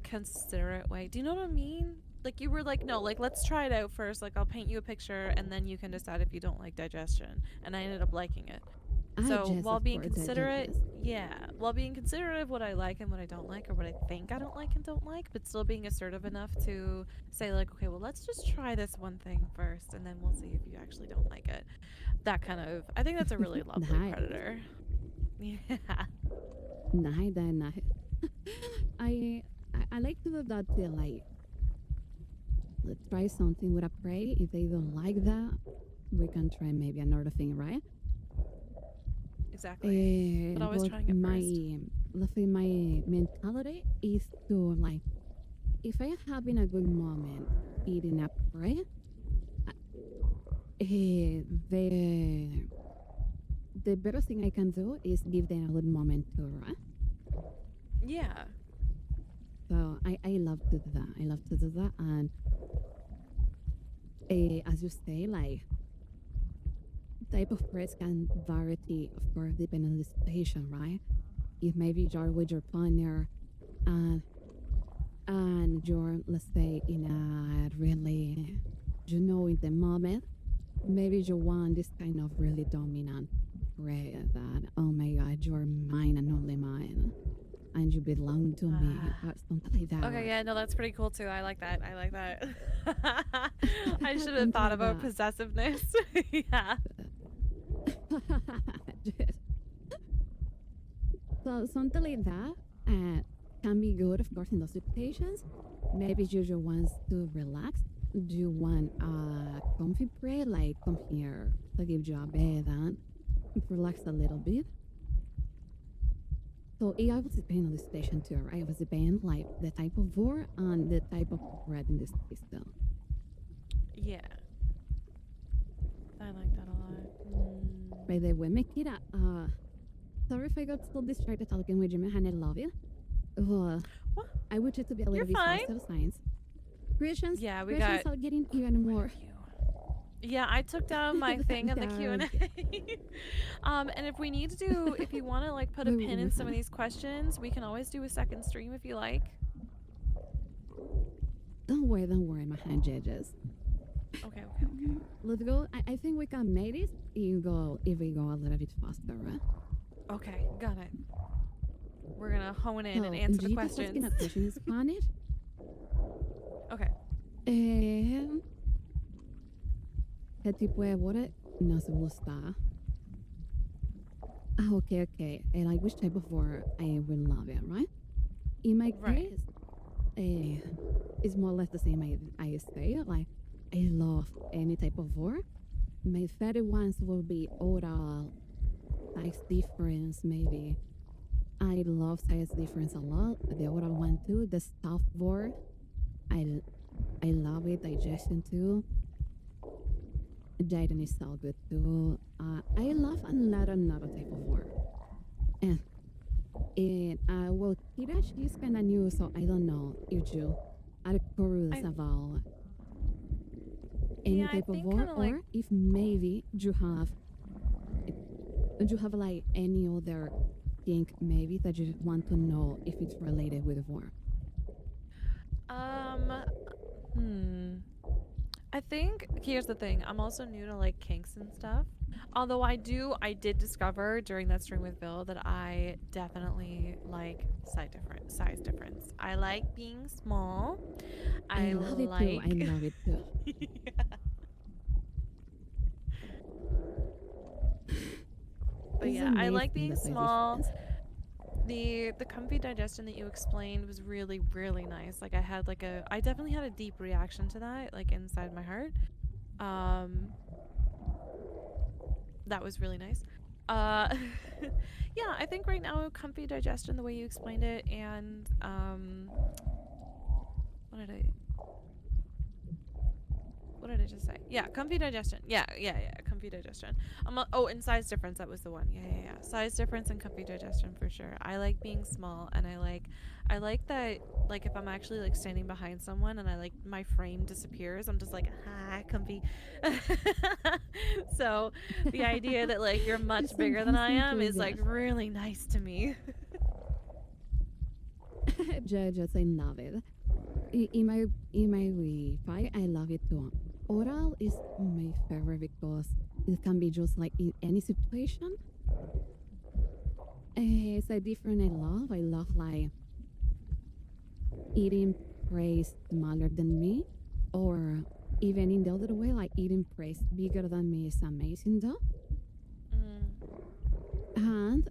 considerate way. Do you know what I mean? Like you were like, no, like let's try it out first. Like I'll paint you a picture, and then you can decide if you don't like digestion. And I ended up liking it. So while being considerate, while being considerate of what I like and what I don't like, or what I think I don't like and don't like, but still being assertive enough to say like, okay, well, let's just try this one thing first, and then we'll see if you actually don't like it. That kind of, I think that's a really lovely Nice. predator. Yeah. Nice. I like to do that too, like, let's try something with a prey. If they don't like that, we can try maybe another thing, right? Exactly. But always trying it first. Let's say my mentality is to like, if I am having a good moment eating a prey, the better thing I can do is give them a good moment too, right? Yeah. So I love to do that. I love to do that, and as you say, like type of press can vary, of course, depending on the situation, right? If maybe you're with your partner, and you're, let's say, in a really, in the moment, maybe you want this kind of really dominant prey that, oh my God, you're mine and only mine, and you belong to me, or something like that. Okay, yeah, no, that's pretty cool too. I like that. I should have thought about possessiveness. Yeah. So something like that can be good, of course, in those situations. Maybe you just want to relax. Do you want a comfy prey, like come here to give you a bed and relax a little bit? So it always depends on the situation too, right? It was depend like the type of Vore and the type of bread in this case though. Yeah. I like that a lot. By the way, Makita, sorry if I got so distracted talking with you, and I love it. What? I want you to be a little bit faster science. Creations, yeah, creations are getting even more. Yeah, I took down my thing in the Q&A. And if we need to do, if you want to like put a pin in some of these questions, we can always do a second stream if you like. Don't worry, my hand judges. Okay. Let's go. I think we can make it if we go a little bit faster, right? Okay, got it. We're gonna hone in and answer the questions. A question in Spanish. Okay. ¿Qué tipo de Vore nos gusta? Okay. Like which type of Vore I will love it, right? In my case, it's more or less the same I say. Like, I love any type of Vore. My favorite ones will be oral, size difference, maybe. I love size difference a lot. The oral one too, the stuffed Vore. I love it. Digestion too. Jaden is so good too. I love another type of Vore. And well, Kirash is kind of new, so I don't know if you are curious about any type of Vore, or if maybe you have like any other thing maybe that you want to know if it's related with Vore. I think here's the thing. I'm also new to like kinks and stuff. Although I did discover during that stream with Bill that I definitely like size difference. I like being small. I love it too. Yeah. But yeah, I like being small. The comfy digestion that you explained was really, really nice. Like I definitely had a deep reaction to that, like inside my heart. That was really nice. Yeah, I think right now comfy digestion, the way you explained it, and what did did I just say? Yeah, comfy digestion. Yeah, comfy digestion. And size difference. That was the one. Yeah. Size difference and comfy digestion for sure. I like being small, and I like that. Like if I'm actually like standing behind someone and I like my frame disappears, I'm just like comfy. So the idea that like you're much bigger than I am is like really nice to me. Just I love it. In my Wi-Fi, I love it too. Oral is my favorite because it can be just like in any situation. It's a different I love like eating praise smaller than me, or even in the other way, like eating praise bigger than me is amazing though. And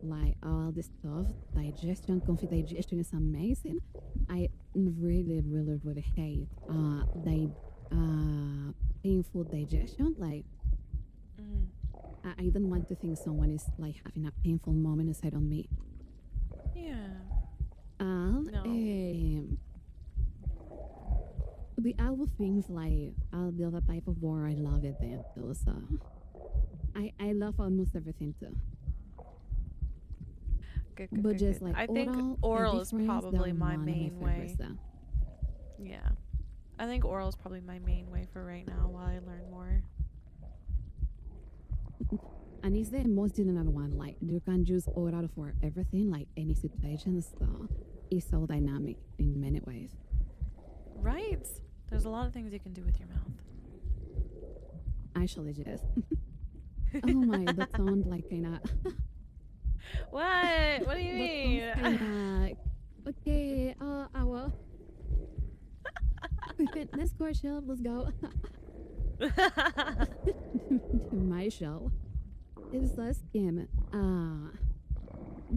like all the stuff, digestion, comfy digestion is amazing. I really hate painful digestion. Like I don't want to think someone is like having a painful moment inside on me. Yeah. And No. the other things like the other type of war, I love it then too. So I love almost everything too. But just like I think oral is probably my main way. Yeah. I think oral is probably my main way for right now while I learn more. And it's the most general one. Like you can use oral for everything, like any situation. So it's so dynamic in many ways. Right. There's a lot of things you can do with your mouth. Actually, yes. Oh my, that sounds like kinda. What? What do you mean? Okay, I will. Next question, let's go. My show. It's last game.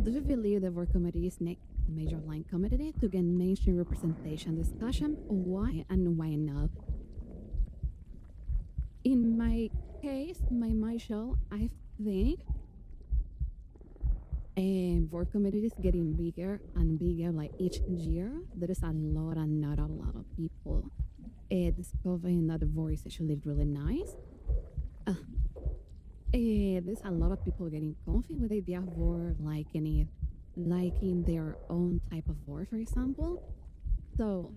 Do you believe the work comedy is next major line comedy to get mainstream representation discussion? Why and why not? In my case, my show, I think Vore community is getting bigger and bigger like each year. There is a lot and not a lot of people discovering that the Vore is actually really nice. There's a lot of people getting comfy with the idea of Vore, liking their own type of Vore, for example. So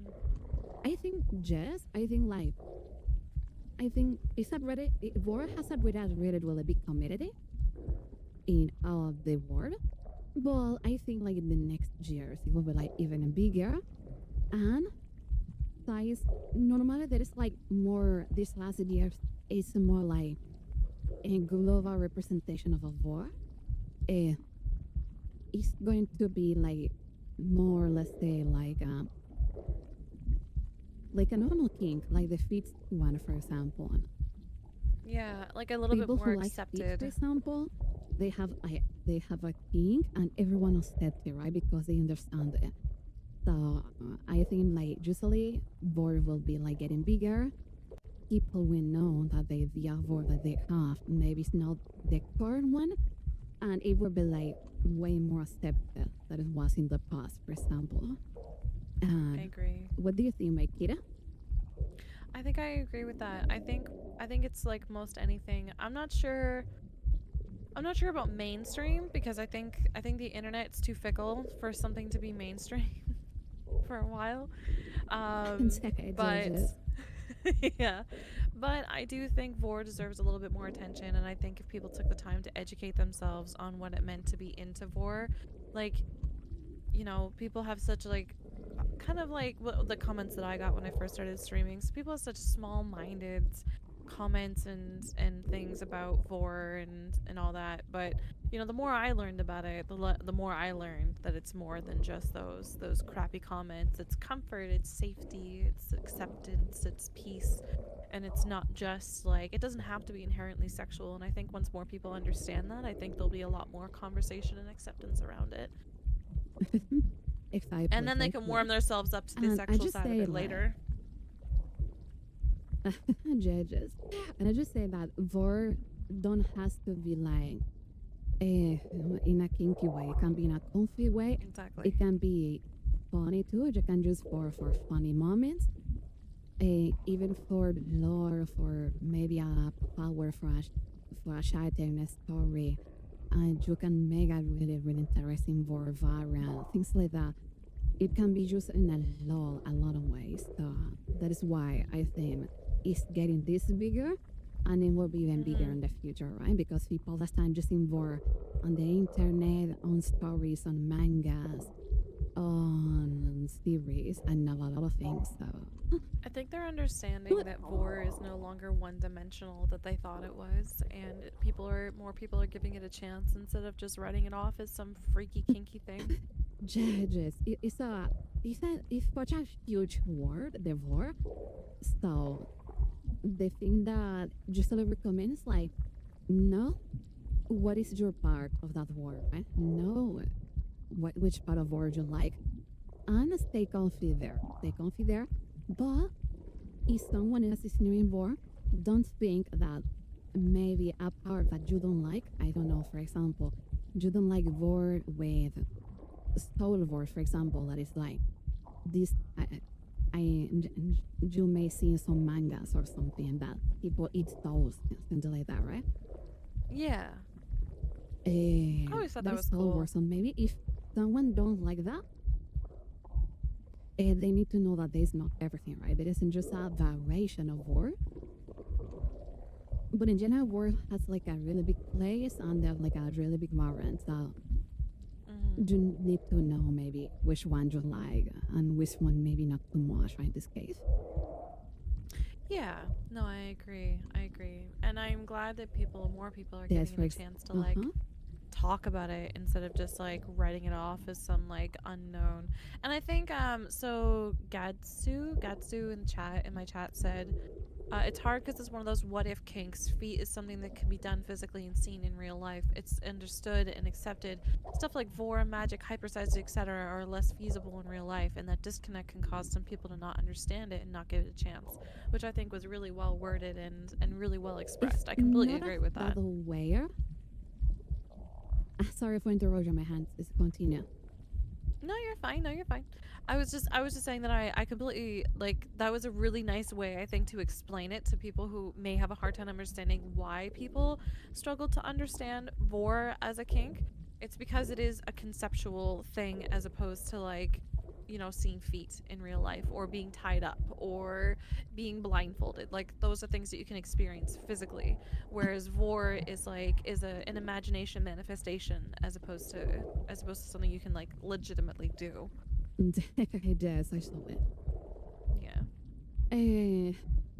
I think it's already Vore has already really big community in the world. But I think like in the next years it will be like even bigger. And size normally there is like more this last years is more like a global representation of a Vore. It's going to be like more, let's say, like a normal king, like the fifth one, for example. Yeah, like a little People bit more who like accepted. Fitz, for example, they have a king, and everyone accepts it, right? Because they understand it. So I think like usually Vore will be like getting bigger. People will know that the Vore that they have maybe it's not the current one, and it will be like way more accepted than it was in the past, for example. I agree. What do you think, Maikita? I think I agree with that. I think it's like most anything. I'm not sure about mainstream because I think the internet's too fickle for something to be mainstream for a while. But yeah. But I do think Vore deserves a little bit more attention, and I think if people took the time to educate themselves on what it meant to be into Vore, like, you know, people have such like kind of like the comments that I got when I first started streaming. So people have such small-minded comments and things about Vore and all that. But you know, the more I learned about it, the more I learned that it's more than just those crappy comments. It's comfort, it's safety, it's acceptance, it's peace, and it's not just like it doesn't have to be inherently sexual. And I think once more people understand that, I think there'll be a lot more conversation and acceptance around it. And then they can warm themselves up to the sexual side of it later. Judges. And I just say that Vore don't has to be like in a kinky way. It can be in a comfy way. Exactly. It can be funny too. You can use Vore for funny moments. even for lore, for maybe a power for a child in a story, and you can make a really really interesting Vore variant, things like that. It can be used in a lot of ways. So that is why I think it's getting this bigger, and it will be even bigger in the future, right? Because people last time using Vore on the internet, on stories, on mangas, on series, and a lot of things. So I think they're understanding that Vore is no longer one-dimensional that they thought it was, and more people are giving it a chance instead of just writing it off as some freaky kinky thing. judges, it's such a huge word, the Vore. So the thing that Gisela recommends, like, know what is your part of that word, right? Know which part of word you like, and stay comfy there. Stay comfy there. But if someone else is new in Vore, don't think that maybe a part that you don't like, I don't know, for example, you don't like Vore with Soul Vore, for example, that is like this. You may see in some mangas or something that people eat souls, something like that, right? Yeah. I always thought that was cool. Vore, so maybe if someone don't like that, they need to know that there's not everything, right? There isn't just a variation of Vore. But in general, Vore has like a really big place and there's like a really big variant. So you need to know maybe which one you like and which one maybe not too much, right? In this case. Yeah, no, I agree. And I'm glad that more people are getting a chance to like talk about it instead of just like writing it off as some like unknown. And I think so Gatsu in my chat said it's hard because it's one of those what if kinks. Feet is something that can be done physically and seen in real life. It's understood and accepted. Stuff like Vore, magic, hypersized, etc. are less feasible in real life, and that disconnect can cause some people to not understand it and not give it a chance, which I think was really well worded and really well expressed. I completely agree with that. Where? Sorry for interrupting my hands. Let's continue. No, you're fine. I was just saying that I completely like that was a really nice way I think to explain it to people who may have a hard time understanding why people struggle to understand Vore as a kink. It's because it is a conceptual thing as opposed to like, you know, seeing feet in real life or being tied up or being blindfolded. Like those are things that you can experience physically, whereas Vore is an imagination manifestation as opposed to something you can like legitimately do. Yes, I saw it. Yeah.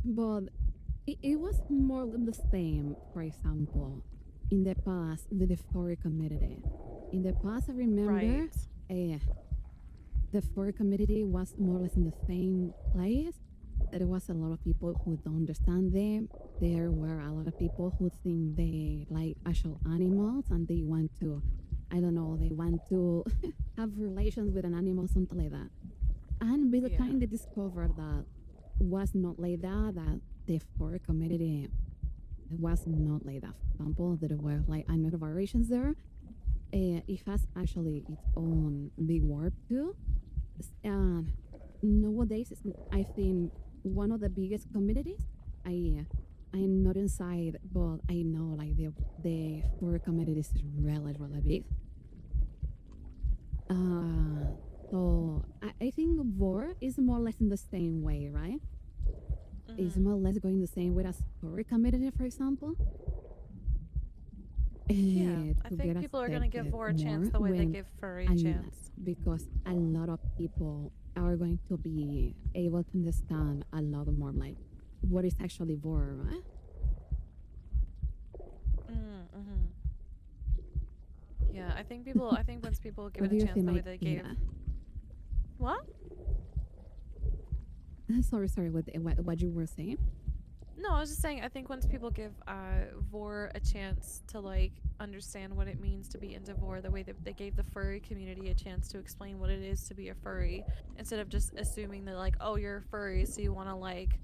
But it was more than the same, for example, in the past with the furry community. In the past, I remember the furry community was more or less in the same place. There was a lot of people who don't understand them. There were a lot of people who think they like actual animals and they want to, I don't know, they want to have relations with an animal, something like that. And with the time they discovered that was not like that the furry community was not like that. For example, there were like another variations there. It has actually its own big word too. And nowadays, I think one of the biggest communities. I'm not inside, but I know like the furry community is really big. So I think Vore is more or less in the same way, right? It's more or less going the same way as furry community, for example. Yeah, I think people are going to give Vore a chance the way they give furry a chance. Because a lot of people are going to be able to understand a lot more like what is actually Vore, right? Yeah, I think once people give it a chance the way they gave. What? Sorry, what you were saying? No, I was just saying I think once people give Vore a chance to like understand what it means to be into Vore the way that they gave the furry community a chance to explain what it is to be a furry, instead of just assuming that like, oh, you're a furry so you want to like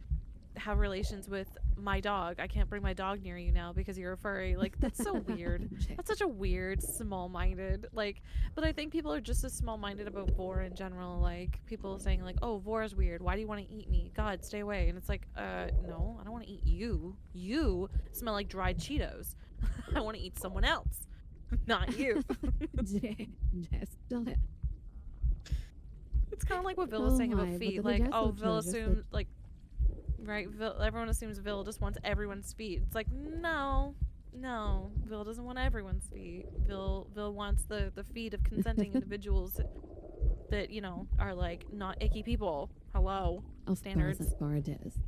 have relations with my dog. I can't bring my dog near you now because you're a furry. Like, that's so weird. That's such a weird, small-minded, like, but I think people are just as small-minded about Vore in general. Like, people saying, like, oh, Vore is weird. Why do you want to eat me? God, stay away. And it's like, no, I don't want to eat you. You smell like dried Cheetos. I want to eat someone else, not you. Jess, don't it? It's kind of like what Vil was saying about feet. Like, oh, Vil just assumed, like, right, everyone assumes Vil just wants everyone's feet. It's like, no, Vil doesn't want everyone's feet. Vil wants the feet of consenting individuals that, you know, are like not icky people. Hello, standards. Of course it is.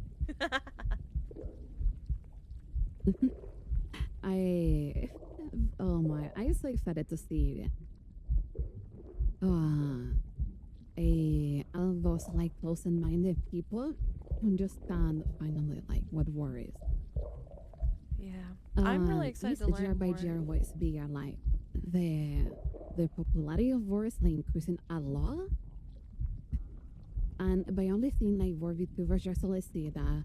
I'm so excited to see all those like close-minded people understand finally like what war is. Yeah, I'm really excited to learn year by more. year what's bigger, like the popularity of war is like increasing a lot. And by only seeing like war VTubers, just only see that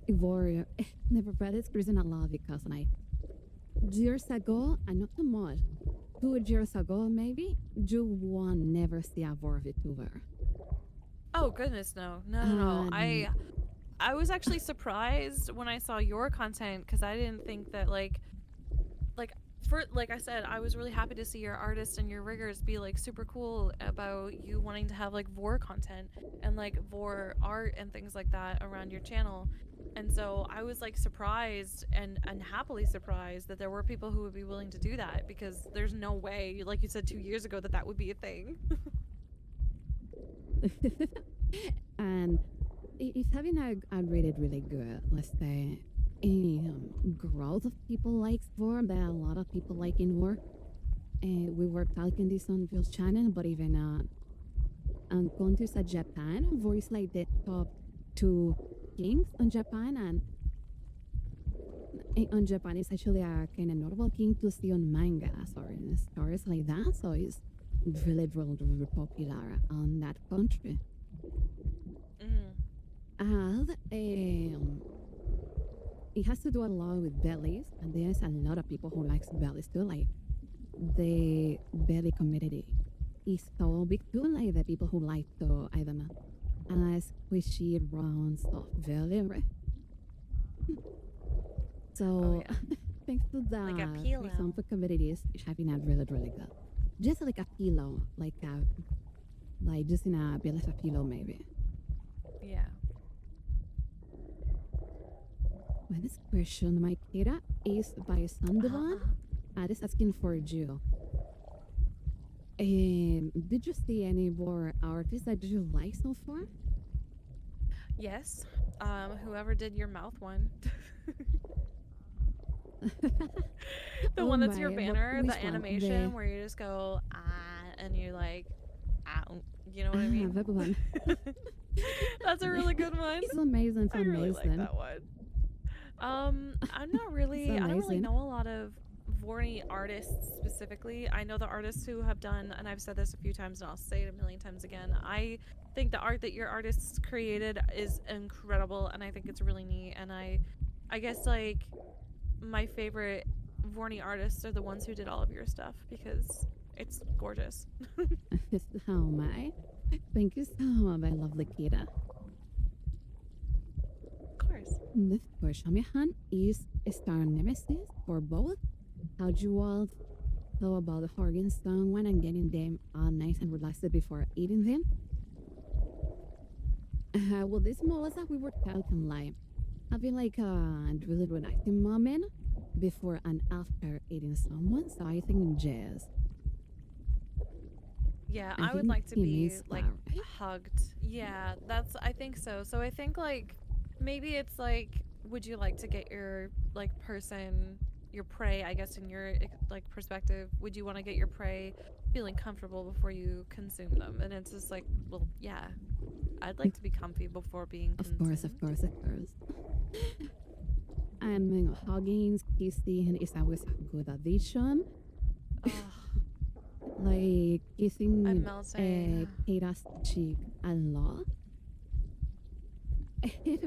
war never but it's increasing a lot because like years ago, and not too much, 2 years ago maybe, you won't never see a war VTuber. Oh goodness, no. I was actually surprised when I saw your content because I didn't think that like I said, I was really happy to see your artists and your riggers be like super cool about you wanting to have like Vore content and like Vore art and things like that around your channel. And so I was like surprised and happily surprised that there were people who would be willing to do that because there's no way, like you said 2 years ago, that would be a thing. And it's having a really good, let's say, growth of people like Vore. There are a lot of people liking Vore. We were talking this on Phil's channel, but even on countries like Japan, Vore is like the top 2 kings on Japan, and on Japan it's actually a kind of notable king to see on mangas or in stories like that. So it's really popular on that country. And it has to do a lot with bellies, and there's a lot of people who likes bellies too. Like the belly community is so big too. Like the people who like to, I don't know, squishy, round, soft belly, right? So thanks to that, like a pillow. some communities is having a really good, just like a pillow, like just in a bit like a pillow maybe. Yeah. Well, this question, my Kira, is by Sandovan. And it's asking for you. Did you see any more artists that you like so far? Yes. Whoever did your mouth one. The one that's your banner, the animation where you just go and you like you know what I mean? That one. That's a really good one. It's amazing. I really like that one. I'm not really. I don't really know a lot of Vore artists specifically. I know the artists who have done, and I've said this a few times, and I'll say it a million times again. I think the art that your artists created is incredible, and I think it's really neat. And I guess like my favorite Vore artists are the ones who did all of your stuff because it's gorgeous. Oh my! Thank you so much, my lovely Kira. Of course. Next question is Star Nemesis for both. How do you all feel about the hogging someone and getting them all nice and relaxed before eating them? Well, this more that we were talking like having like a really relaxing moment before and after eating someone. So I think yes. Yeah, I would like to be like hugged. Yeah, I think so. So I think like maybe it's like, would you like to get your like person, your prey, I guess in your like perspective, would you want to get your prey feeling comfortable before you consume them? And it's just like, well, yeah, I'd like to be comfy before being consumed. Of course. And hugging, kissing is always a good addition. Like kissing Kira's cheek a lot.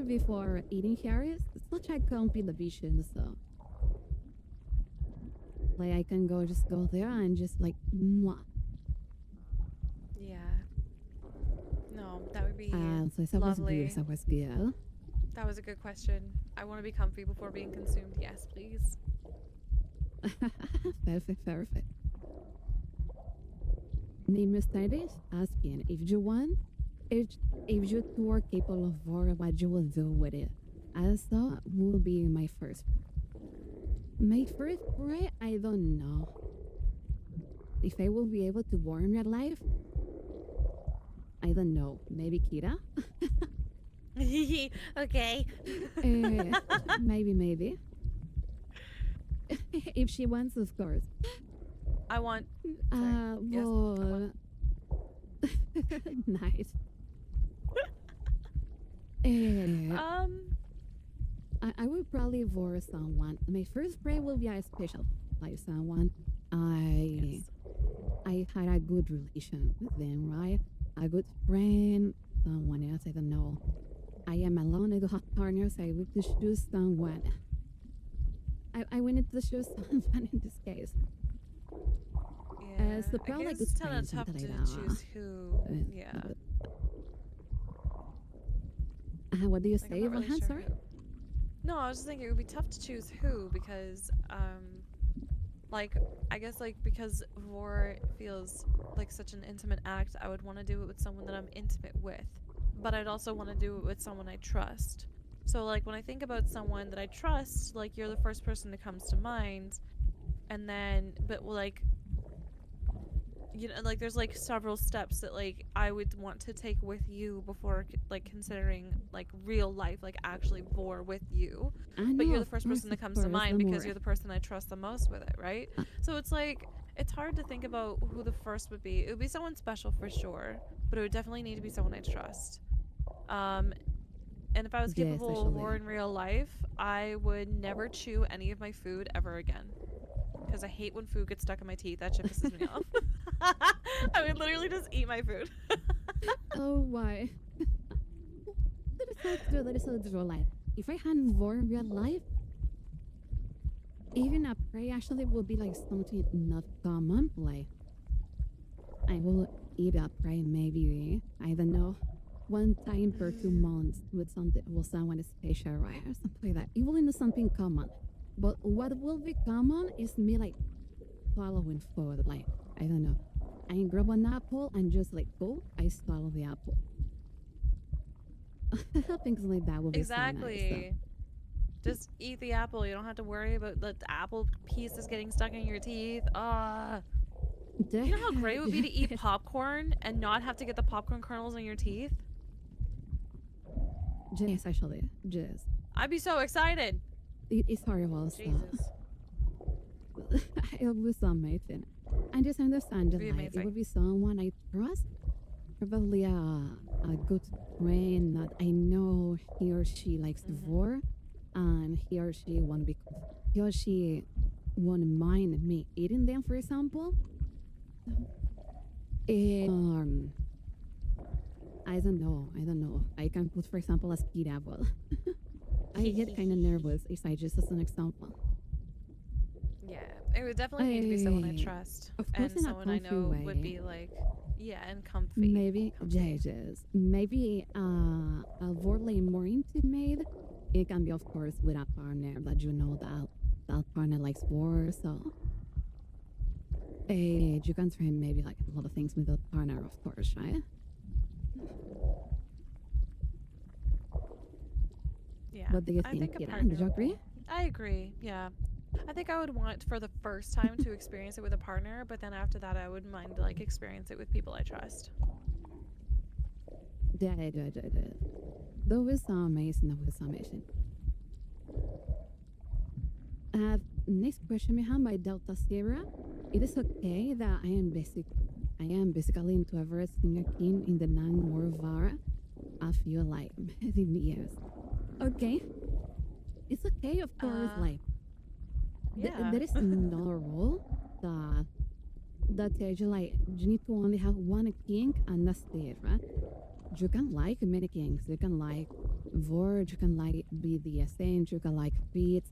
before eating here is such a complete vision, so like I can just go there and just like mwah. Yeah. No, that would be So esa was lovely. good, esa was good. That was a good question. I want to be comfy before being consumed. Yes, please. Perfect, perfect. Name studies asking if you want, if you two are capable of what you will do with it. Also, will be my first. My first pray, I don't know. If I will be able to warm your life, I don't know. Maybe Kira? Okay. Maybe. If she wants, of course. I want. Sorry. Yes, Well, nice. I would probably Vore someone. My first pray will be a special like someone. I had a good relation with them, right? A good friend, someone else, I don't know. I am alone, I don't have partners, I would choose someone. I wanted to choose someone in this case. Yeah. So probably I good guess it's kind of friends, tough something to like that. choose who. Yeah. What do you Like, I'm say, not really Vahan? sure Sorry? who. No, I was just thinking it would be tough to choose who because, like, I guess, like, because Vore feels like such an intimate act, I would want to do it with someone that I'm intimate with. But I'd also want to do it with someone I trust. So, like, when I think about someone that I trust, like, you're the first person that comes to mind. And then, but, like, you know, like, there's, like, several steps that, like, I would want to take with you before, like, considering, like, real life, like, actually Vore with you. But you're the first person that comes to mind because you're the person I trust the most with it, right? So it's like, it's hard to think about who the first would be. It would be someone special for sure, but it would definitely need to be someone I trust. And if I was capable of Vore in real life, I would never chew any of my food ever again. Because I hate when food gets stuck in my teeth. That shit pisses me off. I would literally just eat my food. Oh, why? That is so true. Like, if I had Vore in real life, even a prey actually would be like something not common. Like, I will eat a prey maybe, I don't know, one time per 2 months with someone special, right? Or something like that. It will be something common. But what will be common is me like swallowing food. Like, I don't know. I grab an apple and just like go, I swallow the apple. Things like that will be exactly. So nice, just eat the apple. You don't have to worry about the apple pieces getting stuck in your teeth. You know how great it would be to eat popcorn and not have to get the popcorn kernels in your teeth? Yes, actually. Yes. I'd be so excited. It's horrible. Jesus. So. It was amazing. I just understand that like, it would be someone I trust. Probably a good friend that I know he or she likes Vore, and he or she won't mind me eating them, for example. I don't know. I can put, for example, a speed apple. I get kind of nervous if I just as an example. Yeah, it would definitely need to be someone I trust. Of course, and someone I know way. would be like, yeah, and comfy. Maybe, yes. Maybe a Vore more intimate. It can be, of course, with a partner that you know that partner likes Vore, so you can try maybe like a lot of things with that partner, of course, right? Yeah. What do you think, Kira? Did you agree? I agree, yeah. I think I would want for the first time to experience it with a partner, but then after that I wouldn't mind like experience it with people I trust. Yeah. That was amazing. Next question we have by Delta Sierra. It is okay that I am basically into Everest Singer King in the non-war VAR. I feel like many years. Okay. It's okay, of course, like yeah. there is no rule that tells you like you need to only have one king and that's it, right? You can like many kings. You can like Vore, you can like BDSM, you can like feet,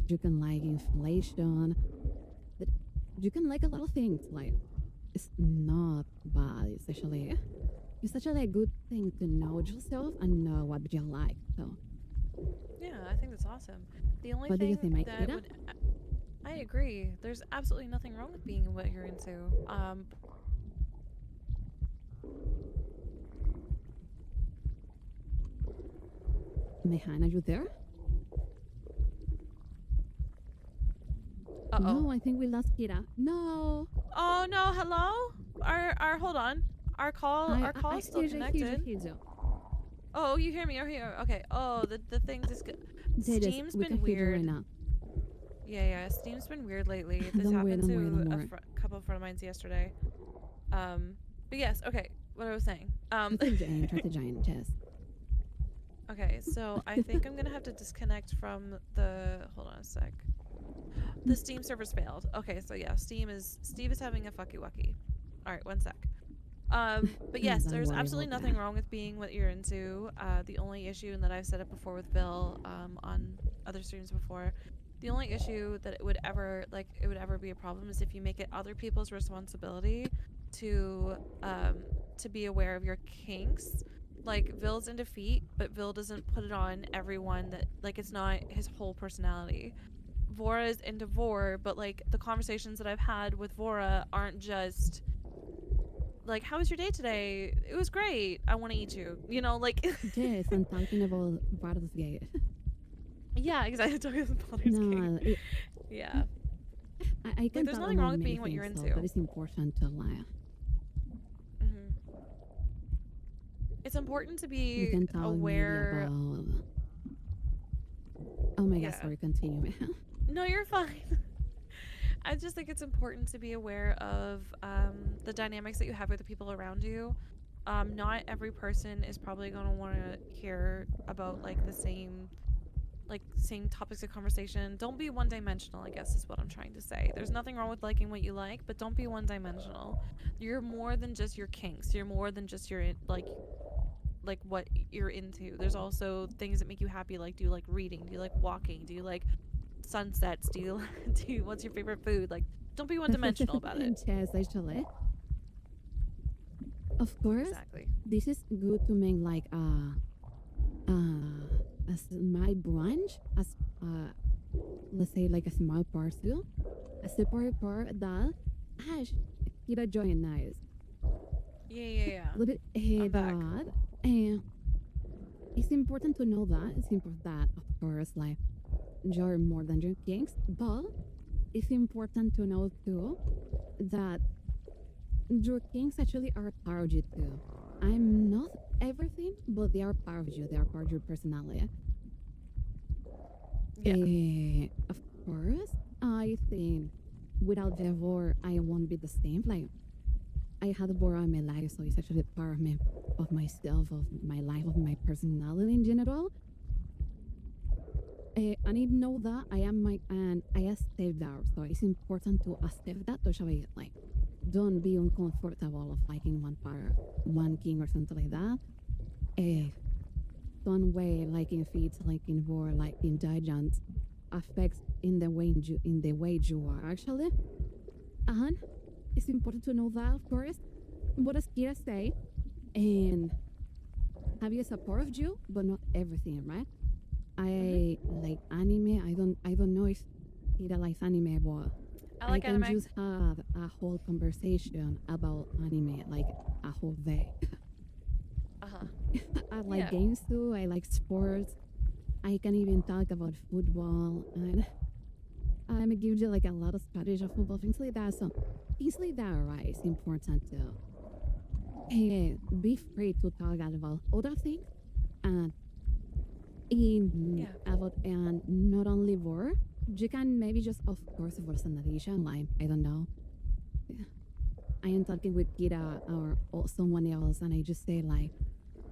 you can like inflation, but you can like a lot of things. Like it's not bad. It's actually a good thing to know yourself and know what you like. So, Yeah, I think that's awesome. The only what do you thing think, that Makita? would I agree. There's absolutely nothing wrong with being what you're into. Mehan, are you there? Uh-oh. No, I think we lost Kira. No. Oh no, hello? Our hold on. Our call's still connected. Oh, you hear me? You're here. Okay. Oh, the thing just Steam's been weird. Right now. Yeah. Steam's been weird lately. This Don't worry, happened don't to worry. a couple of friends of mine yesterday. But yes, okay. What I was saying. Try the giant chest. Okay, so I think I'm gonna have to disconnect from the. Hold on a sec. The Steam servers failed. Okay, so yeah, Steve is having a fucky wucky. All right, one sec. But yes, Don't there's worry absolutely about nothing that. wrong with being what you're into. The only issue, and that I've said it before with Bill, on other streams before, the only issue that it would ever be a problem is if you make it other people's responsibility to be aware of your kinks. Like Ville's into feet, but Ville doesn't put it on everyone. That like it's not his whole personality. Vora is into Vore, but like the conversations that I've had with Vora aren't just like, how was your day today? It was great. I want to eat you. You know, like. Yes, I'm talking about Baldur's Gate. Yeah, exactly. Talking about Baldur's Gate. Yeah. I can there's talk nothing about wrong with many being what you're things, into. though, but it's important to lie. It's important to You be can talk aware. maybe about. Oh my Yeah. god, sorry, continue. No, you're fine. I just think it's important to be aware of the dynamics that you have with the people around you. Not every person is probably going to want to hear about like the same topics of conversation. Don't be one-dimensional, I guess is what I'm trying to say. There's nothing wrong with liking what you like, but don't be one-dimensional. You're more than just your kinks. You're more than just your like what you're into. There's also things that make you happy. Like, do you like reading? Do you like walking? Do you like sunsets? Do you what's your favorite food? Like, don't be one-dimensional about it. Yes, actually. Of course, Exactly. this is good to make like as my branch as let's say like a small parcel, a separate part that has Kira join nice. Yeah. Little bit I'm back. that, and it's important to know that. It's important that, of course, like you're more than your kinks, but it's important to know too that your kinks actually are part of you too. I'm not everything, but they are part of you. They are part of your personality. Yeah. Of course, I think without the war, I won't be the same. Like I had a war in my life, so it's actually part of me, of myself, of my life, of my personality in general. And I know that I am and I accept that. So it's important to accept that. To show it, like, don't be uncomfortable of liking one part, one king or something like that. Don't way liking feet, liking war, liking giants affects in the way you are actually. And it's important to know that, of course. What does Kira say? And having a support of you, but not everything, right? I like anime. I don't know if Kira likes anime, but I can anime. just have a whole conversation about anime, like a whole day. I like games too. I like sports. I can even talk about football, and I'm give you like a lot of strategy of football, things like that. So things like that, right? It's important to be free to talk about other things, and about and not only war. You can maybe just, of course, for an addition, like I don't know. I am talking with Kira or someone else, and I just say like,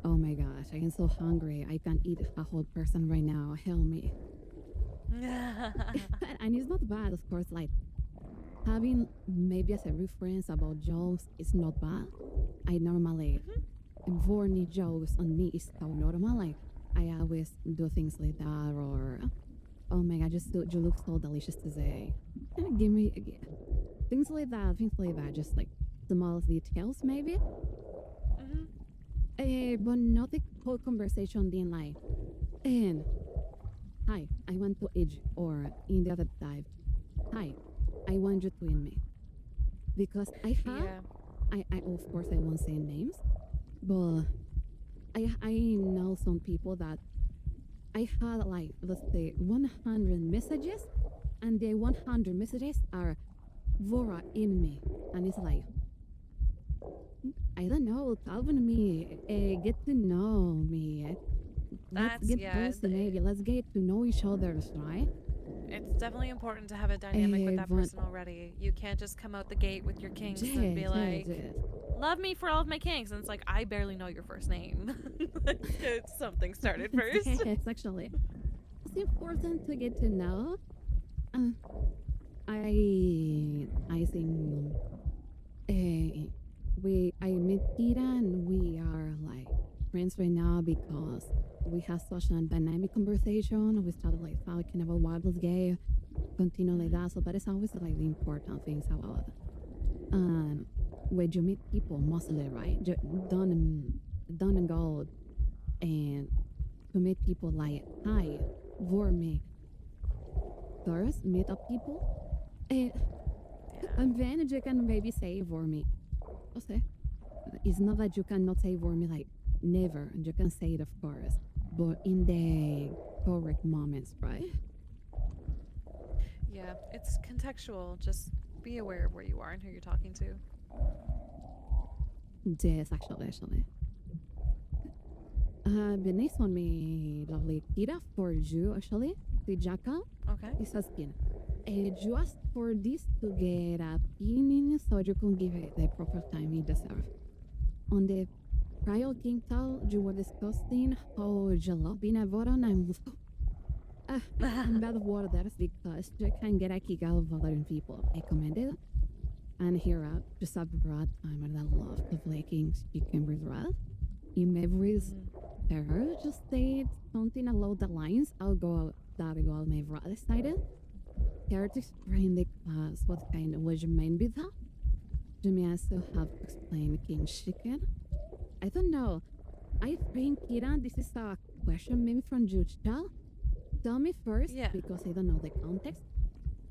"Oh my gosh, I am so hungry. I can't eat a whole person right now. Help me." And it's not bad, of course. Like having maybe as a reference about jokes is not bad. I normally corny jokes on me is so normal. Like I always do things like that, or oh my god, you look so delicious today. Give me things like that. Things like that. Just like small details, maybe. But not the whole conversation being like, and hi, I want to eat you, or in the other dive, hi, I want you to eat me, because I have. Yeah. I of course I won't say names, but I know some people that I had like let's say 100 messages, and the 100 messages are Vora in me, and it's like I don't know, talk to me, get to know me, let's That's get yeah. close, maybe let's get to know each other, right? It's definitely important to have a dynamic with that But person already. You can't just come out the gate with your kinks and be yes, like, yes, love me for all of my kinks. And it's like, I barely know your first name. Something started first. yes, actually, it's important to get to know. Uh, I think I met Kira and we are like friends right now because we have such a dynamic conversation. We started like talking about what was gay, continue like that. So that is always like the important things about when you meet people mostly, right? Don't go and to meet people like hi, for me. First meet up people and then you can maybe say for me. Okay. It's not that you cannot say for me like never, and you can say it of course, but in the correct moments, right? Yeah, it's contextual. Just be aware of where you are and who you're talking to. Yes, actually. The next one, me lovely Kira, for you actually, the Jaka Okay. is asking. You asked for this to get a opinion so you can give it the proper time it deserves. On the prior King Tal, you were discussing how you love being a voter and I'm bad waters because you can get a kick out of bothering people. I commend it. And here out, just a broad timer that love to play King's chicken with wrath. In memories, terror just said something along the lines. I'll go my wrath decided. Care to explain the class what kind of was your main with that? Do me also have to explain King's chicken? I don't know. I think, Kira, this is a question maybe from Juchal. Tell me first, Yeah. because I don't know the context.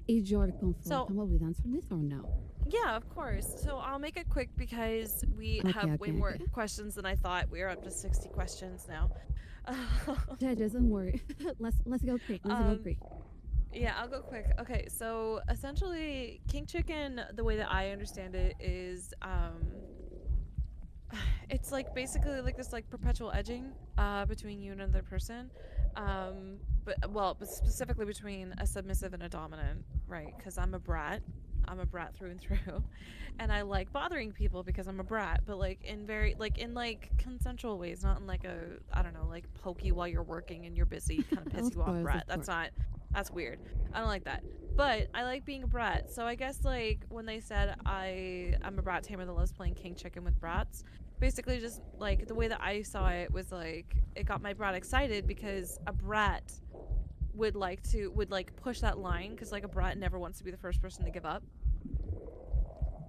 Is you're comfortable with answering this or no? Yeah, of course. So I'll make it quick because we have way more questions than I thought. We're up to 60 questions now. Yeah, don't worry. let's go quick. Go quick. Yeah, I'll go quick. Okay, so essentially, king chicken, the way that I understand it is, it's like basically like this like perpetual edging between you and another person, but specifically between a submissive and a dominant, right? Because I'm a brat through and through, and I like bothering people because I'm a brat, but like in consensual ways, not in like a, I don't know, like poke you while you're working and you're busy, kind of piss you off brat. That's weird. I don't like that. But I like being a brat. So I guess like when they said I'm a brat tamer that loves playing king chicken with brats, basically just like the way that I saw it was like it got my brat excited because a brat would push that line because like a brat never wants to be the first person to give up.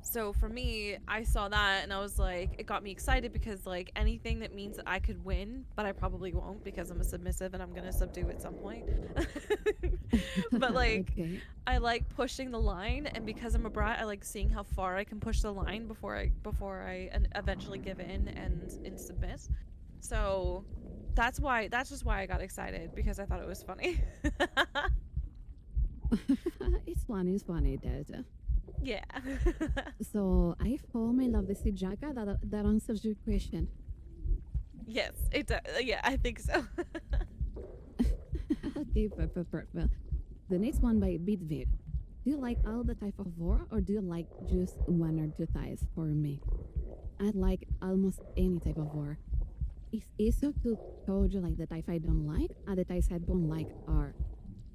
So for me, I saw that and I was like, it got me excited because like anything that means that I could win, but I probably won't because I'm a submissive and I'm gonna subdue at some point. But like, okay. I like pushing the line, and because I'm a brat, I like seeing how far I can push the line before I eventually give in and submit. So that's just why I got excited, because I thought it was funny. It's funny, Dad. Yeah. So I found my love the Sijaka that answers your question. Yes, it does. Yeah, I think so. Okay, perfect. The next one by Bitvid. Do you like all the type of Vore, or do you like just one or two types? For me, I like almost any type of Vore. It's easier to tell you like the type I don't like, and the types I don't like are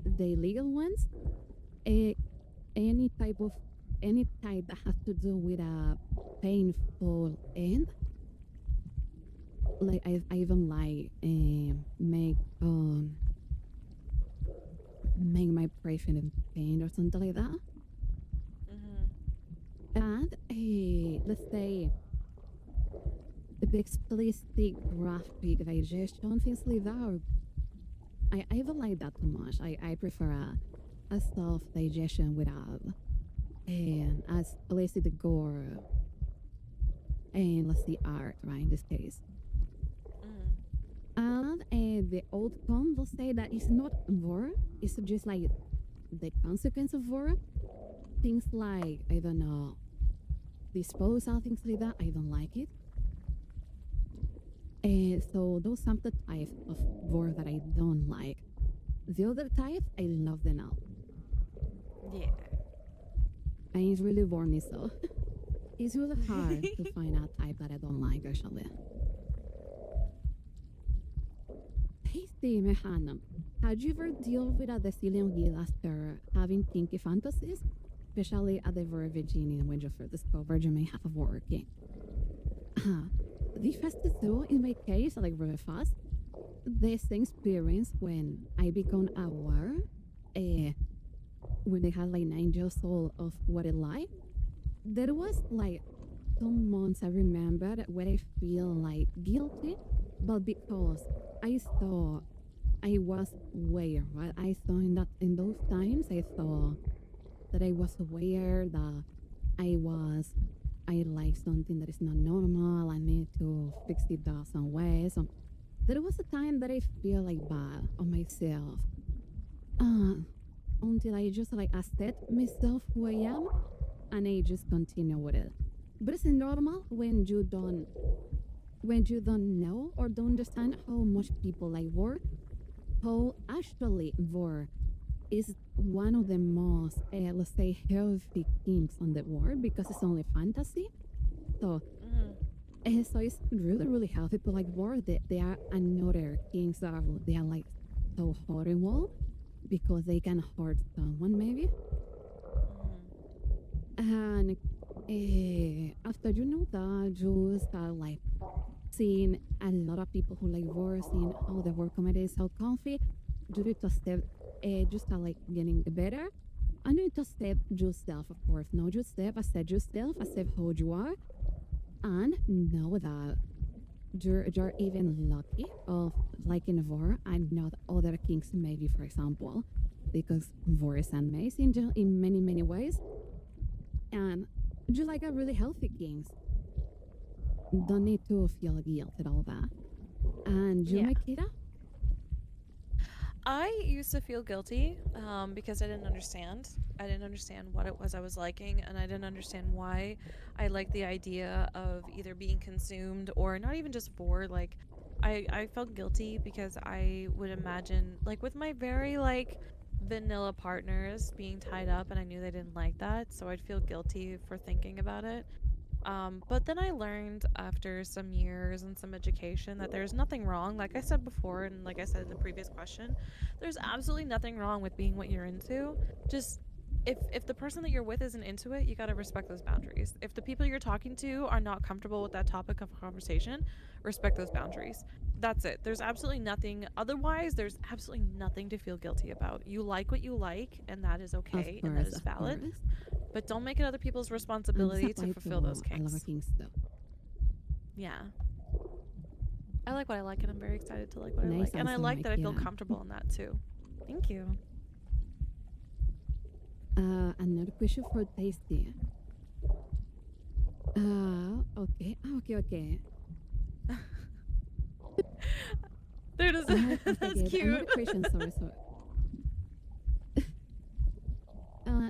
the legal ones. Any type that has to do with a painful end. Like I even like make situation in pain or something like that. And let's say the explicit graphic digestion, things like that. Or I don't like that too much. I prefer a soft digestion without and as explicit gore and let's see art, right? In this case. And the outcome, they'll say that it's not Vore, it's just like the consequence of Vore. Things like, I don't know, disposal, things like that, I don't like it. And so those are the types of Vore that I don't like. The other types, I love them all. Yeah. And it's really boring, so it's really hard to find a type that I don't like, actually. Tasty, Mehanam. Had you ever dealt with a decillion guild after having kinky fantasies? Especially at the very beginning when you first discovered you may have a working. The fastest though, in my case, like really fast, the same experience when I become aware, when I had like 9 years old of what it like. There was like some months I remember where I feel like guilty, but because I thought I was aware, right? I thought in those times I thought that I was aware that I like something that is not normal. I need to fix it some ways. There was a time that I feel like bad on myself. Until I just like accept myself who I am and I just continue with it. But it's normal when you don't know or don't understand how much people like Vore, how actually Vore is one of the most, let's say, healthy kings on the world because it's only fantasy. So, so it's really, really healthy. But like Vore, they are another kings that they are like so horrible because they can hurt someone maybe. And after you know that, you start like seeing a lot of people who like Vore, seeing how the work comedy is so comfy. You need to accept, just start like getting better. And you need to accept yourself, of course. Know yourself, accept yourself, accept who you are, and know that you're even lucky of liking Vore and not other kings, maybe, for example, because Vore is amazing in many, many ways. And you like a really healthy kings. Don't need to feel guilt at all that. And you, Makita? I used to feel guilty because I didn't understand. I didn't understand what it was I was liking, and I didn't understand why I liked the idea of either being consumed or not even just bored. Like, I felt guilty because I would imagine, like, with my very, like, vanilla partners being tied up, and I knew they didn't like that, so I'd feel guilty for thinking about it. But then I learned after some years and some education that there's nothing wrong. Like I said before, and like I said in the previous question, there's absolutely nothing wrong with being what you're into. Just if the person that you're with isn't into it, you gotta respect those boundaries. If the people you're talking to are not comfortable with that topic of conversation, respect those boundaries. That's it. There's absolutely nothing. Otherwise, there's absolutely nothing to feel guilty about. You like what you like, and that is okay, and that is valid. But don't make it other people's responsibility to fulfill those kinks. Yeah. I like what I like, and I'm very excited to like what I like. And I like that I feel comfortable in that too. Thank you. Another question for Tasty. Okay. There does that's cute. Another question, sorry.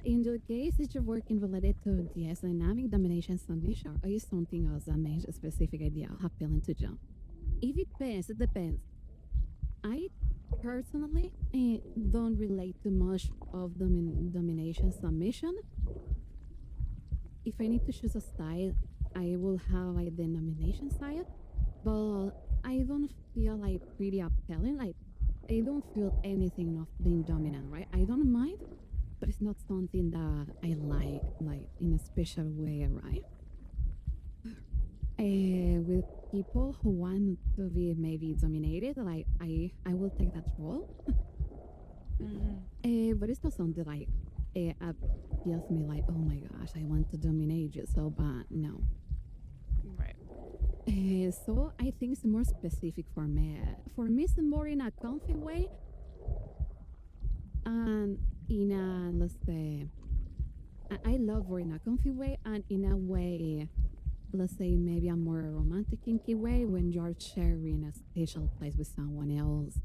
In your case, is your work related to DS dynamic domination submission, or is something else that makes a specific idea appealing to you? If it depends. I personally don't relate to much of domination submission. If I need to choose a style, I will have like the domination style, but I don't feel like pretty appealing. Like I don't feel anything of being dominant, right? I don't mind, but it's not something that I like in a special way, right? With people who want to be maybe dominated, like I will take that role. But it's not something like appeals to me like, oh my gosh, I want to dominate you so bad. No. Right. So I think it's more specific for me. For me, it's more in a comfy way, and in a, let's say, I love her in a comfy way, and in a way, let's say maybe a more romantic, kinky way when you're sharing a special place with someone else.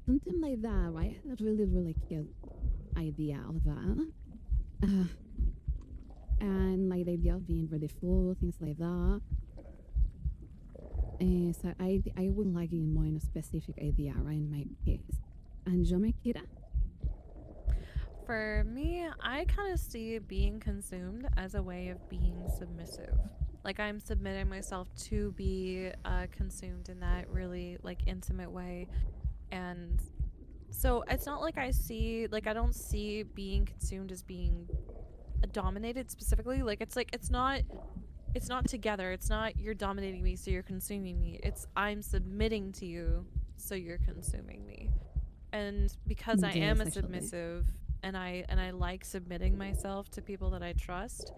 Something like that, right? That's really, really cute idea of that. And like the idea of being really full, things like that. So I would like it more in a specific idea, right, in my case. And yo me Kira? For me, I kind of see being consumed as a way of being submissive. Like I'm submitting myself to be consumed in that really like intimate way. And so it's not like I don't see being consumed as being dominated specifically. Like it's not together. It's not you're dominating me so you're consuming me. It's I'm submitting to you so you're consuming me. And because I am a submissive and I like submitting myself to people that I trust,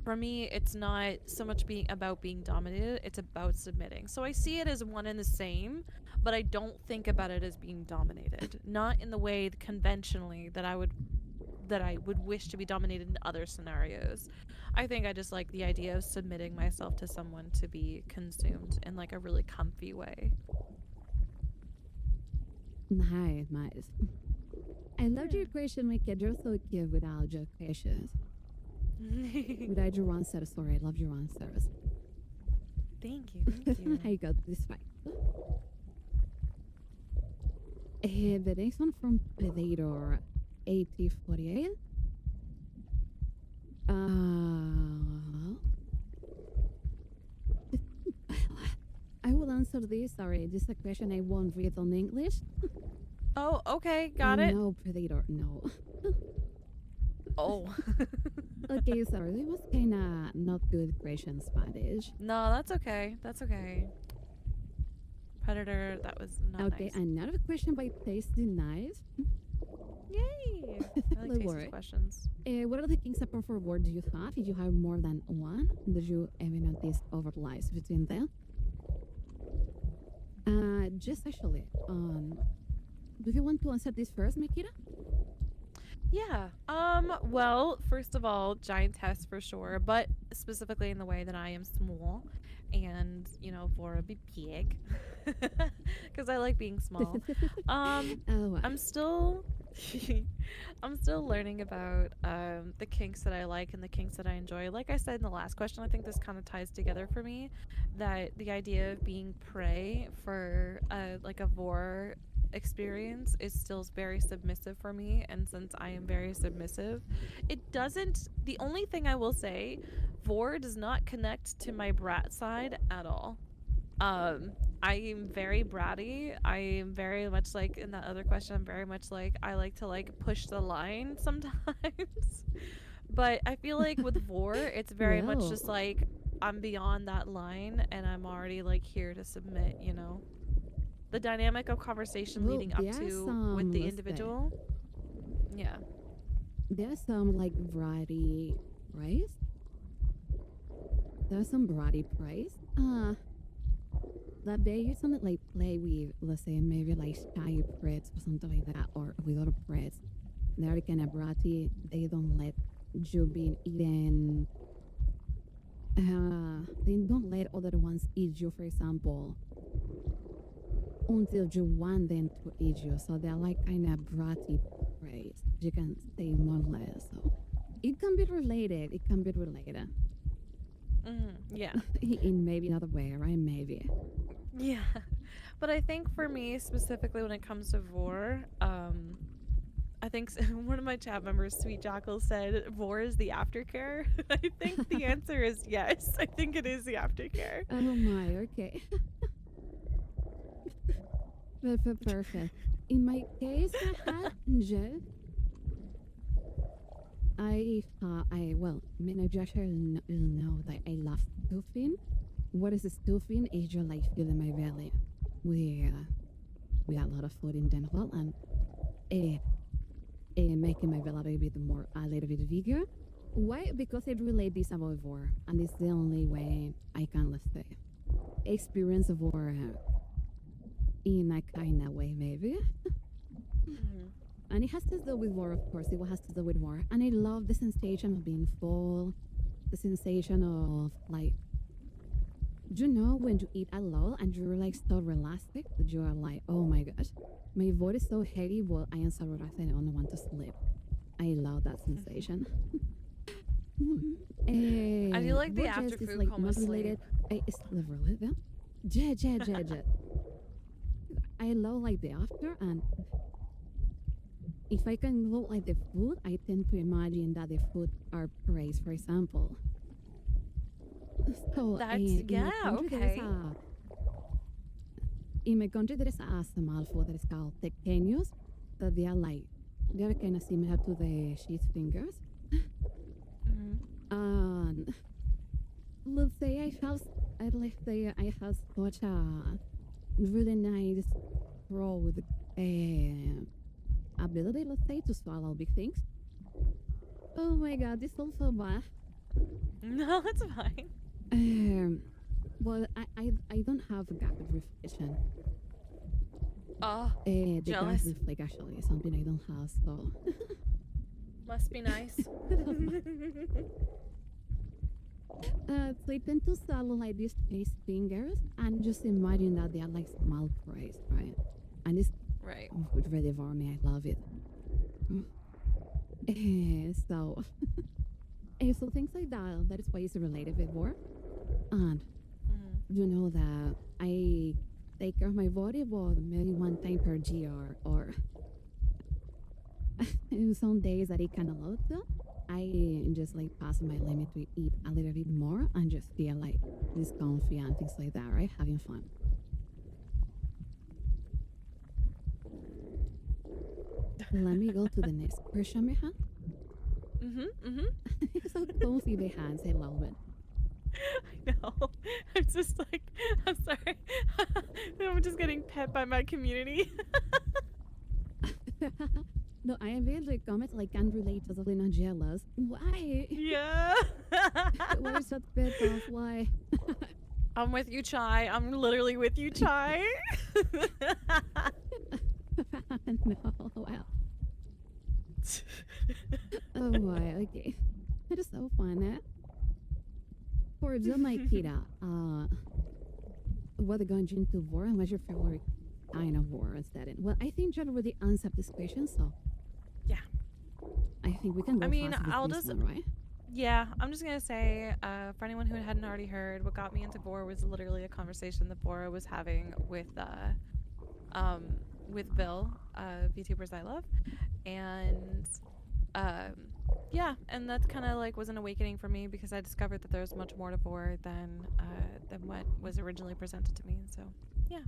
for me it's not so much about being dominated, it's about submitting. So I see it as one and the same, but I don't think about it as being dominated. Not in the way conventionally that I would wish to be dominated in other scenarios. I think I just like the idea of submitting myself to someone to be consumed in like a really comfy way. Nice. I loved your question, Mika. You're so cute with all your questions. Without your answers, sorry, I love your answers. Thank you. I got this right. The next one from Predator 8048. I will answer this. Sorry, this is a question I won't read on English. Oh, okay, got it. No, Predator, no. Oh. Okay, sorry, it was kind of not good question Spanish. No, that's okay. Predator, that was not okay, nice. Another question by Tasty Nice. Yay! I like Tasty's questions. What are the kings apart for Vore do you have? If you have more than one, did you ever notice overlaps between them? Just actually, do you want to answer this first, Mikira? Yeah. Well, first of all, giantess for sure, but specifically in the way that I am small, and Vora be big, because I like being small. Oh, wow. I'm still learning about the kinks that I like and the kinks that I enjoy. Like I said in the last question, I think this kind of ties together for me, that the idea of being prey for like a Vore experience is still very submissive for me, and since I am very submissive, the only thing I will say, Vore does not connect to my brat side at all. I am very bratty. I am very much like in that other question, I'm very much like I like to like push the line sometimes. But I feel like with Vore, it's very much just like I'm beyond that line and I'm already like here to submit, the dynamic of conversation leading up to with the individual. Yeah. There's some like variety price. There's some variety price. That they use something like play with, let's say maybe like shy breads or something like that, or with other breads. They're kind of bratty. They don't let you be eaten. They don't let other ones eat you, for example, until you want them to eat you. So they're like kind of bratty praise. You can say more or less. So it can be related. Yeah. In maybe another way, right? Maybe. Yeah. But I think for me, specifically when it comes to Vore, I think one of my chat members, Sweet Jackal, said Vore is the aftercare. I think the answer is yes. I think it is the aftercare. Oh my, okay. Perfect. In my case, you actually know that I love stuffing. What is stuffing? Is just like filling my belly with a lot of food in general, and uh, making my bill a little bit bigger. Why? Because I relate this about Vore, and it's the only way I can, let's say, experience Vore in a kind of way, maybe. And it has to do with Vore, of course. It has to do with Vore. And I love the sensation of being full, the sensation of, like, you know, when you eat a lot and you're, like, so relaxed, that you are like, oh my gosh, my body is so heavy, but I am so relaxed, I only want to sleep. I love that sensation. I feel like the Vore after just is, food like, coma not sleep. related. It's related. Yeah. I love, like, the after, and if I can look like the food, I tend to imagine that the food are praised, for example. So That's in my country, okay. in my country there is a small food that is called tequeños, that they are kind of similar to the cheese fingers. And let's say I have such a really nice broad ability, let's say, to swallow big things. Oh my god, this is also bad. No, it's fine. Well, I don't have gap reflection. Oh, The jealous. gap reflex actually is something I don't have, so. Must be nice. So I tend to swallow like these face fingers and just imagine that they are like small praise, right? And it's Right. really for me. I love it. So, so things like that. That is why it's related with work. And you know that I take care of my body, but maybe one time per year, or some days that I kind of love to. I just like pass my limit to eat a little bit more and just feel like this comfy and things like that, right? Having fun. Let me go to the next question, Mehan. It's so comfy, the hands. I love it. I know. I'm just like, I'm sorry. I'm just getting pet by my community. No, I am very like comments like can't relate to something not jealous. Why? Yeah. Why is that bad off? Why? I'm with you, Chai. I'm literally with you, Chai. No, wow. Oh my, okay. That is so fun, eh? For example, my Kira, what going into war and what's your favorite kind of war instead? Well, I think you already answered this question, so Yeah. I think we can go fast with I'll this just one, right? Yeah, I'm just gonna say, for anyone who hadn't already heard, what got me into Vore was literally a conversation that Vore was having with Bill, VTubers I love, and yeah, and that's kind of like was an awakening for me because I discovered that there's much more to Vore than what was originally presented to me. So yeah,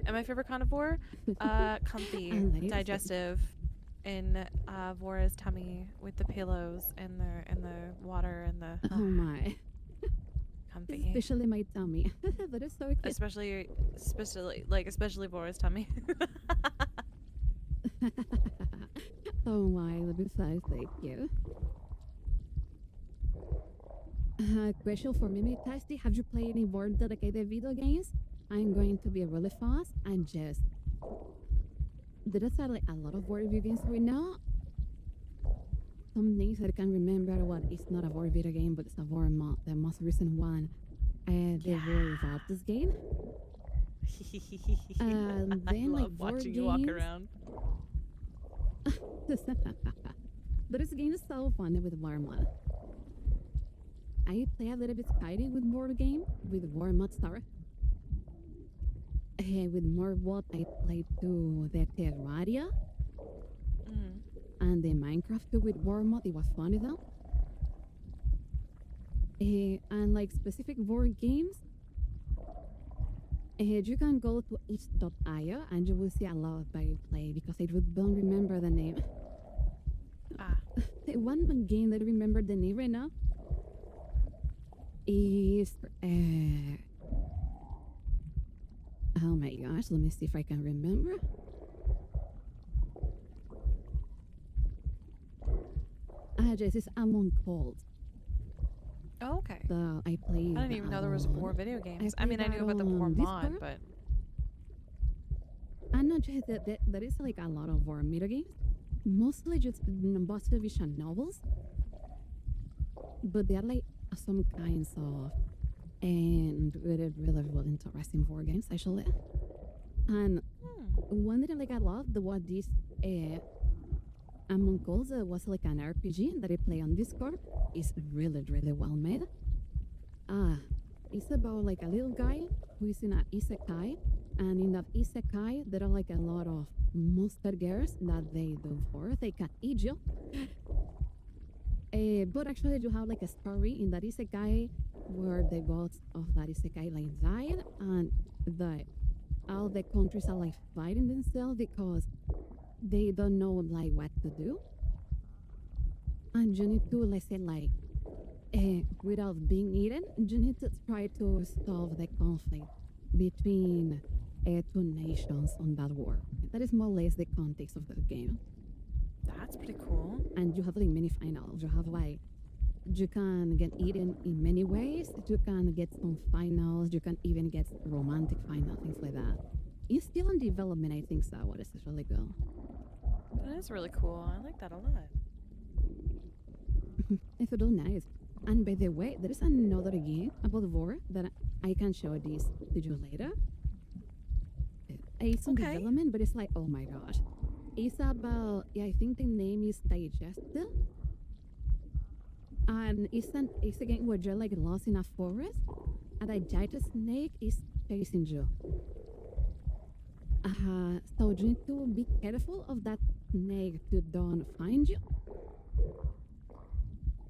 and my favorite kind of Vore, comfy, digestive. In Vora's tummy with the pillows and the water and the Oh my. comfy. Especially my tummy. That is so cute. Especially Vora's tummy. Oh my, that is so thank you. Question for Mimi Tasty. Have you played any board dedicated video games? I'm going to be really fast and just there are like a lot of board video games we know. Some things I can remember what it's not a board video game, but it's a board the most recent one. The Vore about this game. Then I love like watching board you walk games. around. But this game is so fun with Warmod. I play a little bit Skyrim with board game with Warmod Star. With more what I played to the Terraria and the Minecraft too with Warmod. It was funny though. And like specific board games, you can go to itch.io and you will see a lot that I play because I don't remember the name. The one game that I remember the name right now is oh my gosh, let me see if I can remember. Jess, it's Among Cold. Oh, okay. I played. I didn't even know there was on- Vore video games. I played mean, I knew that about the Vore on mod, Discord. but I know Jess, that there is like a lot of Vore video games, mostly just Buster Vision novels, but they're like some kinds of and really, really, really interesting Vore games actually. And one that like I loved was this Among Us was like an RPG that I play on Discord. It's really, really well made. It's about like a little guy who is in a isekai, and in that isekai there are like a lot of monster girls that they devour. They can eat you. But actually, you have like a story in that isekai where the gods of that isekai like died, and all the countries are like fighting themselves because they don't know like what to do, and you need to, let's say, like without being eaten, you need to try to solve the conflict between two nations on that war. That is more or less the context of the game. that's pretty cool. And you have like many finals. You have like you can get eaten in many ways. You can get some finals. You can even get romantic final things like that. It's still in development, I think so. What is this really good? That is really cool. I like that a lot. It's really nice. And by the way, there is another game about Vore that I can show this to you later. It's in Okay. development, but it's like, oh my gosh. It's about, yeah, I think the name is Digested. And it's a game where you're like lost in a forest, and a giant snake is chasing you. So you need to be careful of that snake to don't find you.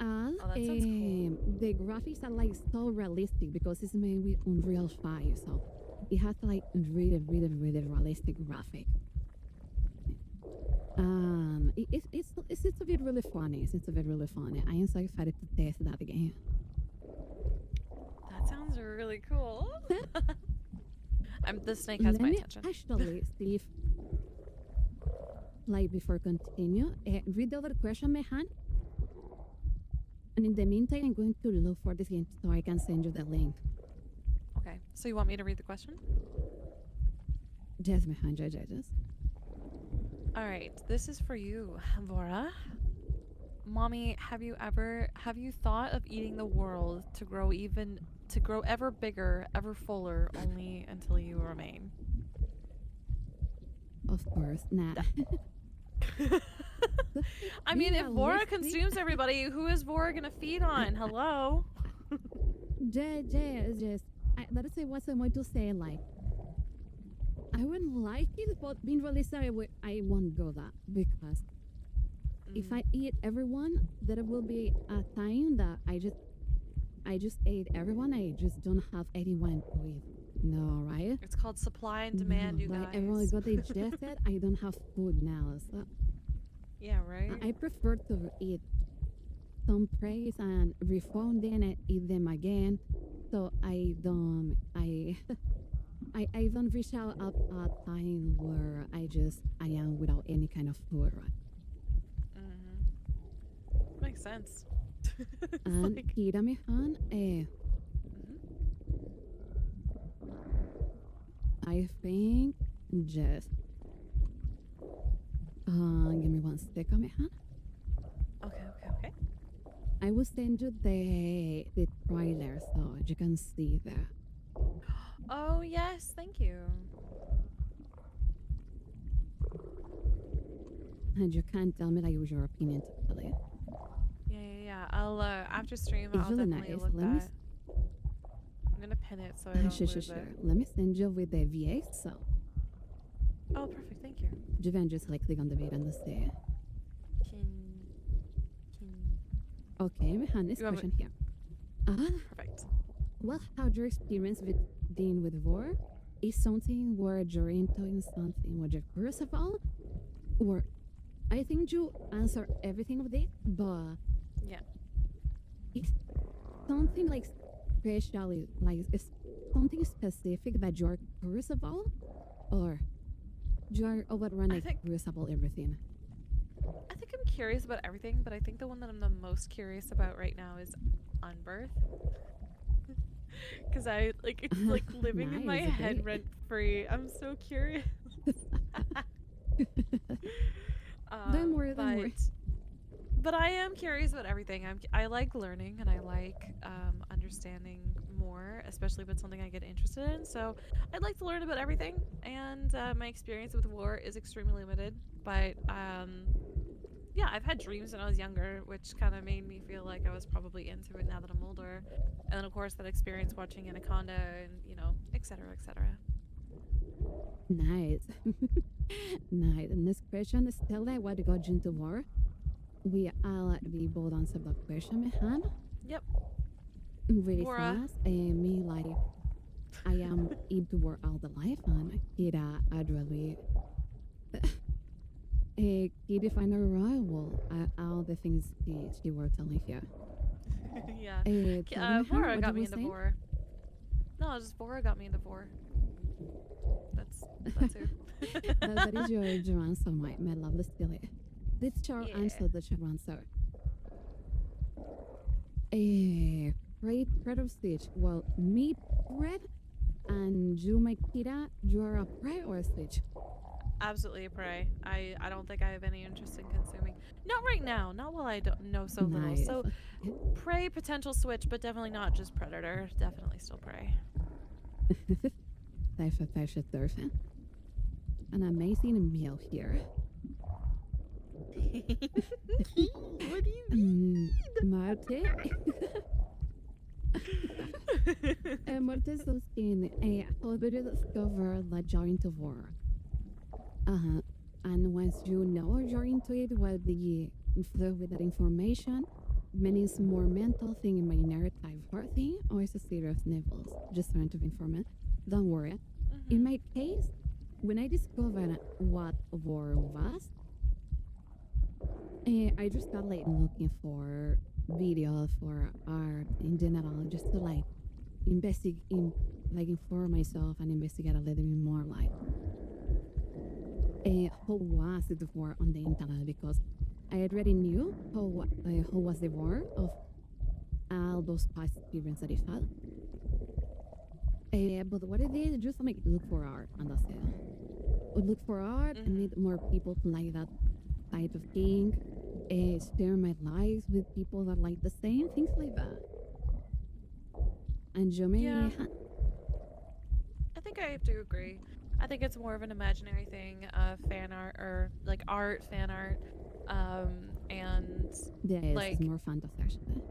And Oh, that sounds cool. the graphics are like so realistic because it's made with Unreal 5, so it has like really, really, really realistic graphic. It's a bit really funny. It's a bit really funny. I am so excited to test that game. That sounds really cool. The snake has Let my me attention. actually see if, like, before continue, read the other question, Mehan. And in the meantime, I'm going to look for this game so I can send you the link. Okay. So you want me to read the question? Yes, Mehan, yes. All right. This is for you, Vora. Mommy, have you thought of eating the world to grow ever bigger, ever fuller, only until you remain? Of course, nah. I mean, if Vora Realistic. consumes everybody, who is Vora gonna feed on? Hello? Yes. That is what I'm going to say. Like, I wouldn't like it, but being realistic, I won't go that because if I eat everyone, there will be a time that I just ate everyone. I just don't have anyone to eat. No, right? It's called supply and demand, you like guys. everyone got digested. I don't have food now, so Yeah, right? I prefer to eat some prey and reform them and eat them again. So I don't reach out at a time where I am without any kind of food, right? Makes sense. It's And like- Kiramihan, I think just give me 1 second, Mehan. Okay. I will send you the trailer so you can see that. Oh, yes, thank you. And you can tell me like your opinion totally. Yeah. I'll after stream, It's I'll really definitely nice. look Let me that. I'm gonna pin it so I don't Sure. lose it. Let me send you with the VA, so Oh, perfect. Thank you. you can just like click on the video and see. Okay, Mehan, next You have question here. Perfect. Well, how's your experience with dealing with Vore? Is something where you're into something what you're curious about? Or I think you answer everything of it, but Yeah. it's something like special, like it's something specific that you're curious about, or you're overrun I like think- curious about everything. I think I'm curious about everything, but I think the one that I'm the most curious about right now is Unbirth. Because it's like living in my Nice, head great. rent free. I'm so curious. Don't worry, don't but worry. but I am curious about everything. I like learning and I like understanding more, especially if it's something I get interested in. So I'd like to learn about everything. And my experience with Vore is extremely limited. But yeah, I've had dreams when I was younger, which kind of made me feel like I was probably into it now that I'm older. And then of course that experience watching Anaconda and etc. etc. Nice. Nice. And this question is still like what got you into war? We both answered that question, Mehan. Yep. Really Vore. fast. Me, like, I am into war all the life, and Kira, I'd really. Kira find a rival. All the things she were telling here. Yeah. Tell me, Vore what got you me were into saying? Vore. No, just Vore got me into Vore. That's who. That is your answer, my lovely silly. This short Yeah. answer, the short answer. Great bread of stitch. Well, meat bread, and you make Kira, you are a prey or a stitch? Absolutely a prey. I don't think I have any interest in consuming. Not right now. Not while I don't know so little. Nice. So prey potential switch, but definitely not just predator. Definitely still prey. Perfect. An amazing meal here. What do you mean? Marte. Marte so skin. How did you discover that you're into war? And once you know you're into it, well, the flow with that information, many is more mental thing, imaginary type hard thing, or it's a series of nibbles. Just trying to be informed. Don't worry. In my case, when I discovered what war was, I just started like looking for videos for art in general, just to like inform myself and investigate a little bit more like how was the war on the internet, because I already knew how was the war of all those past experiences that I had. But what I did just like look for art, and that's it. Look for art and meet more people who like that type of thing. Share my lives with people that like the same things like that. And you maybe Yeah. I think I have to agree. I think it's more of an imaginary thing, fan art or like art, fan art, and yes, like it's more fantasy actually.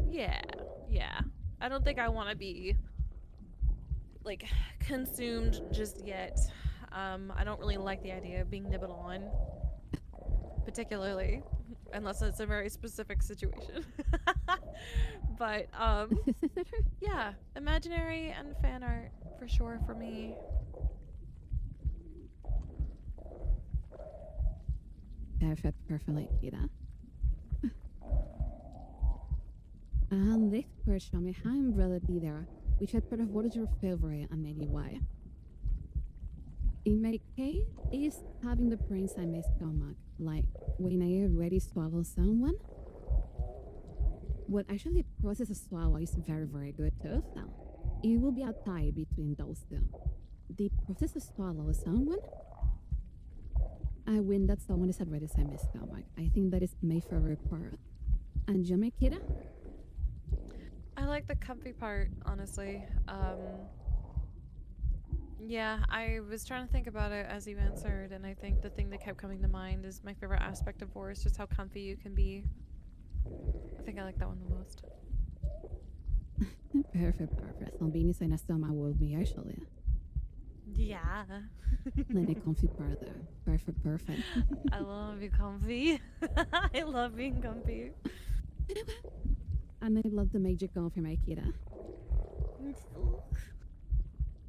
yeah. I don't think I want to be like consumed just yet. I don't really like the idea of being nibbled on, particularly unless it's a very specific situation. But yeah, imaginary and fan art for sure for me. Perfectly, Kira. And this question, I'm really there. Which part of what is your favorite and maybe why? In my case, is having the brains in my stomach. Like when I already swallow someone. Well, actually, the process of swallow is very, very good too. So it will be a tie between those two. The process of swallow someone. When that someone is already in my stomach. I think that is my favorite part. And you, my Kira? I like the comfy part, honestly. Yeah, I was trying to think about it as you answered, and I think the thing that kept coming to mind is my favorite aspect of Vore is just how comfy you can be. I think I like that one the most. Perfect. So being inside a stomach will be actually. Yeah. Let it comfy part there. Perfect. I love being comfy. I love being comfy. And I love the magic comfy, my Kira.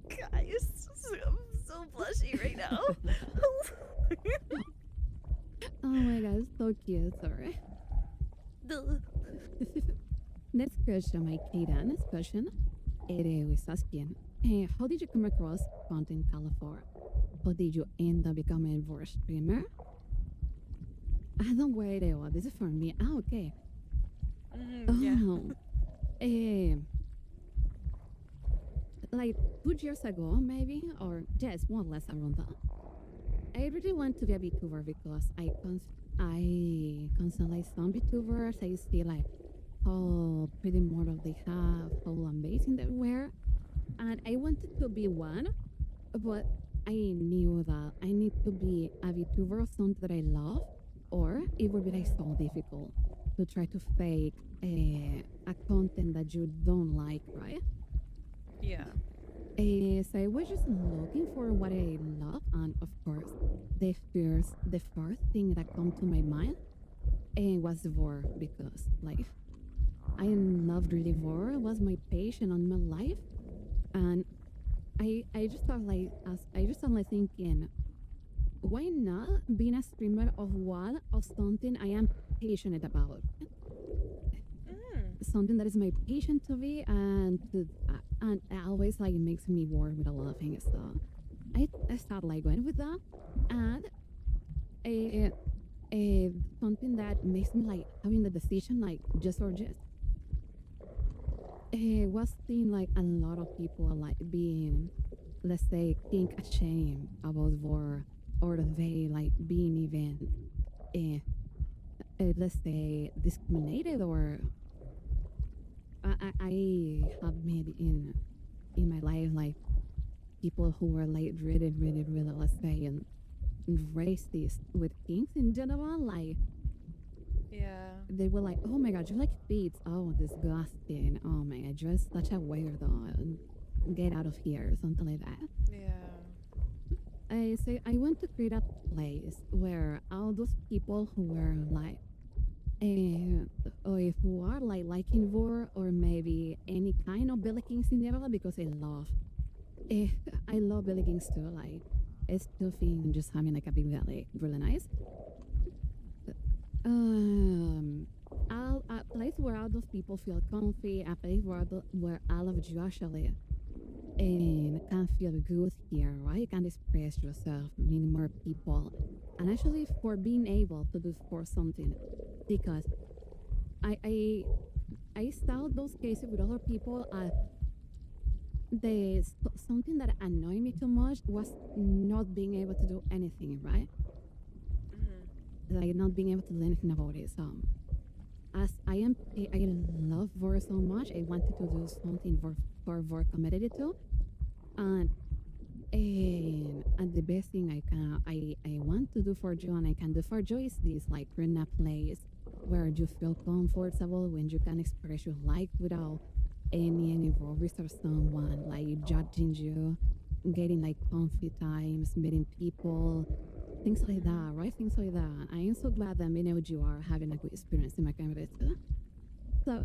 Guys, I'm so blushy right now. Oh my god, so cute. Sorry. Next question, my Kira. Next question. It is asking, how did you come across content California? How did you end up becoming a Vore streamer? don't worry, Leo. This is for me. Ah, okay. Yeah. Oh, eh, like 2 years ago, maybe, or just more or less around that. I really want to be a VTuber because I constantly some VTubers. I see like how pretty model they have, how amazing they were, and I wanted to be one, but I knew that I need to be a VTuber of something that I love, or it would be like so difficult to try to fake a content that you don't like, right? Yeah. So I was just looking for what I love, and of course, the first thing that come to my mind was Vore because like I loved really Vore. It was my passion on my life, and I just thought like as I just started like thinking, why not being a streamer of one of something I am passionate about, something that is my passion to be, and it always like makes me work with a lot of things. So I started like going with that, and a something that makes me like having the decision like just or just. Was seeing like a lot of people like being, let's say, think ashamed about war, or they like being even, let's say, discriminated, or I have met in my life like people who were like really, really, really, let's say, and racist with things in general, like Yeah. they were like, "Oh my god, you like feet? Oh, disgusting! Oh my god, you're such a weirdo! Get out of here!" Something like that. Yeah. I say I want to create a place where all those people who were like, or if who are like liking Vor, or maybe any kind of Billy Kings in general, because eh, I love Billy Kings too. Like, it's still feeling just having like a big belly, really nice. Um, a place where all those people feel comfy, a place where all of you actually can feel good here, right? You can express yourself, meet more people, and actually for being able to do for something, because I I I saw those cases with other people. Something that annoyed me too much was not being able to do anything, right? Like not being able to do anything about it. So as I love Vore so much. I wanted to do something for Vore community too, and and the best thing I want to do for you and I can do for you is this like create a place where you feel comfortable when you can express your like without any worries or someone like judging you, getting like comfy times, meeting people, things like that, right? Things like that. I am so glad that many of you are having a good experience in my community too. So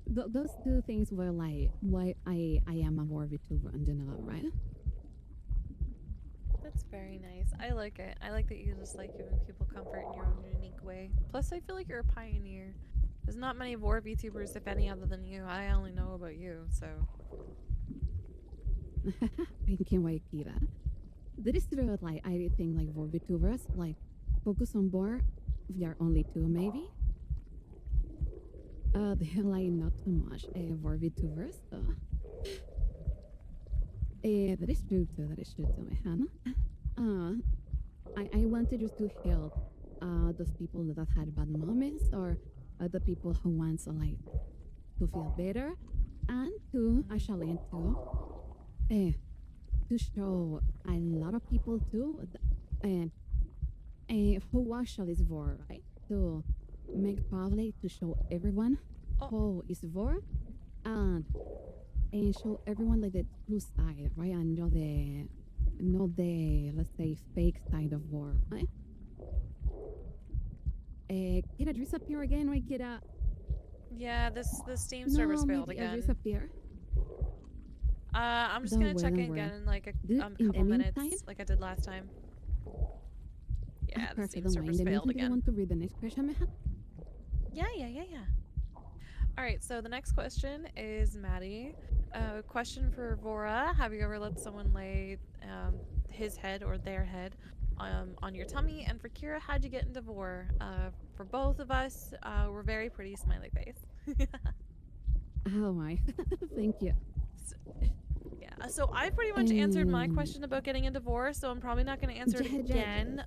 those two things were like why I am a war VTuber in general, right? That's very nice. I like it. I like that you just like giving people comfort in your own unique way. Plus, I feel like you're a pioneer. There's not many Vore VTubers, if any, other than you. I only know about you, so. Thank you, Waikira. That is true. Like I think like war VTubers like focus on war. We are only two, maybe. They're like not too much war VTubers. So. That is true too. That is true too, my Hannah. I wanted just to help those people that have had bad moments, or the people who want to like to feel better, and to actually to show a lot of people too, and who actually is Vore, right? To make public to show everyone who is Vore, and show everyone like the true side, right? And not the let's say fake side of Vore, right? Kira disappear again, right, Kira? Yeah, this Steam No, server's maybe failed again. disappear. I'm just gonna check in again in like a couple minutes, like I did last time. Yeah, the Steam server's failed again. Do you want to read the next question, Meha? Yeah. All right, so the next question is Maddie. Question for Vora. Have you ever let someone lay his head or their head on your tummy? And for Kira, how'd you get into Vore? For both of us, we're very pretty smiley face. Oh my, thank you. Yeah, so I pretty much answered my question about getting into Vore, so I'm probably not going to answer it again.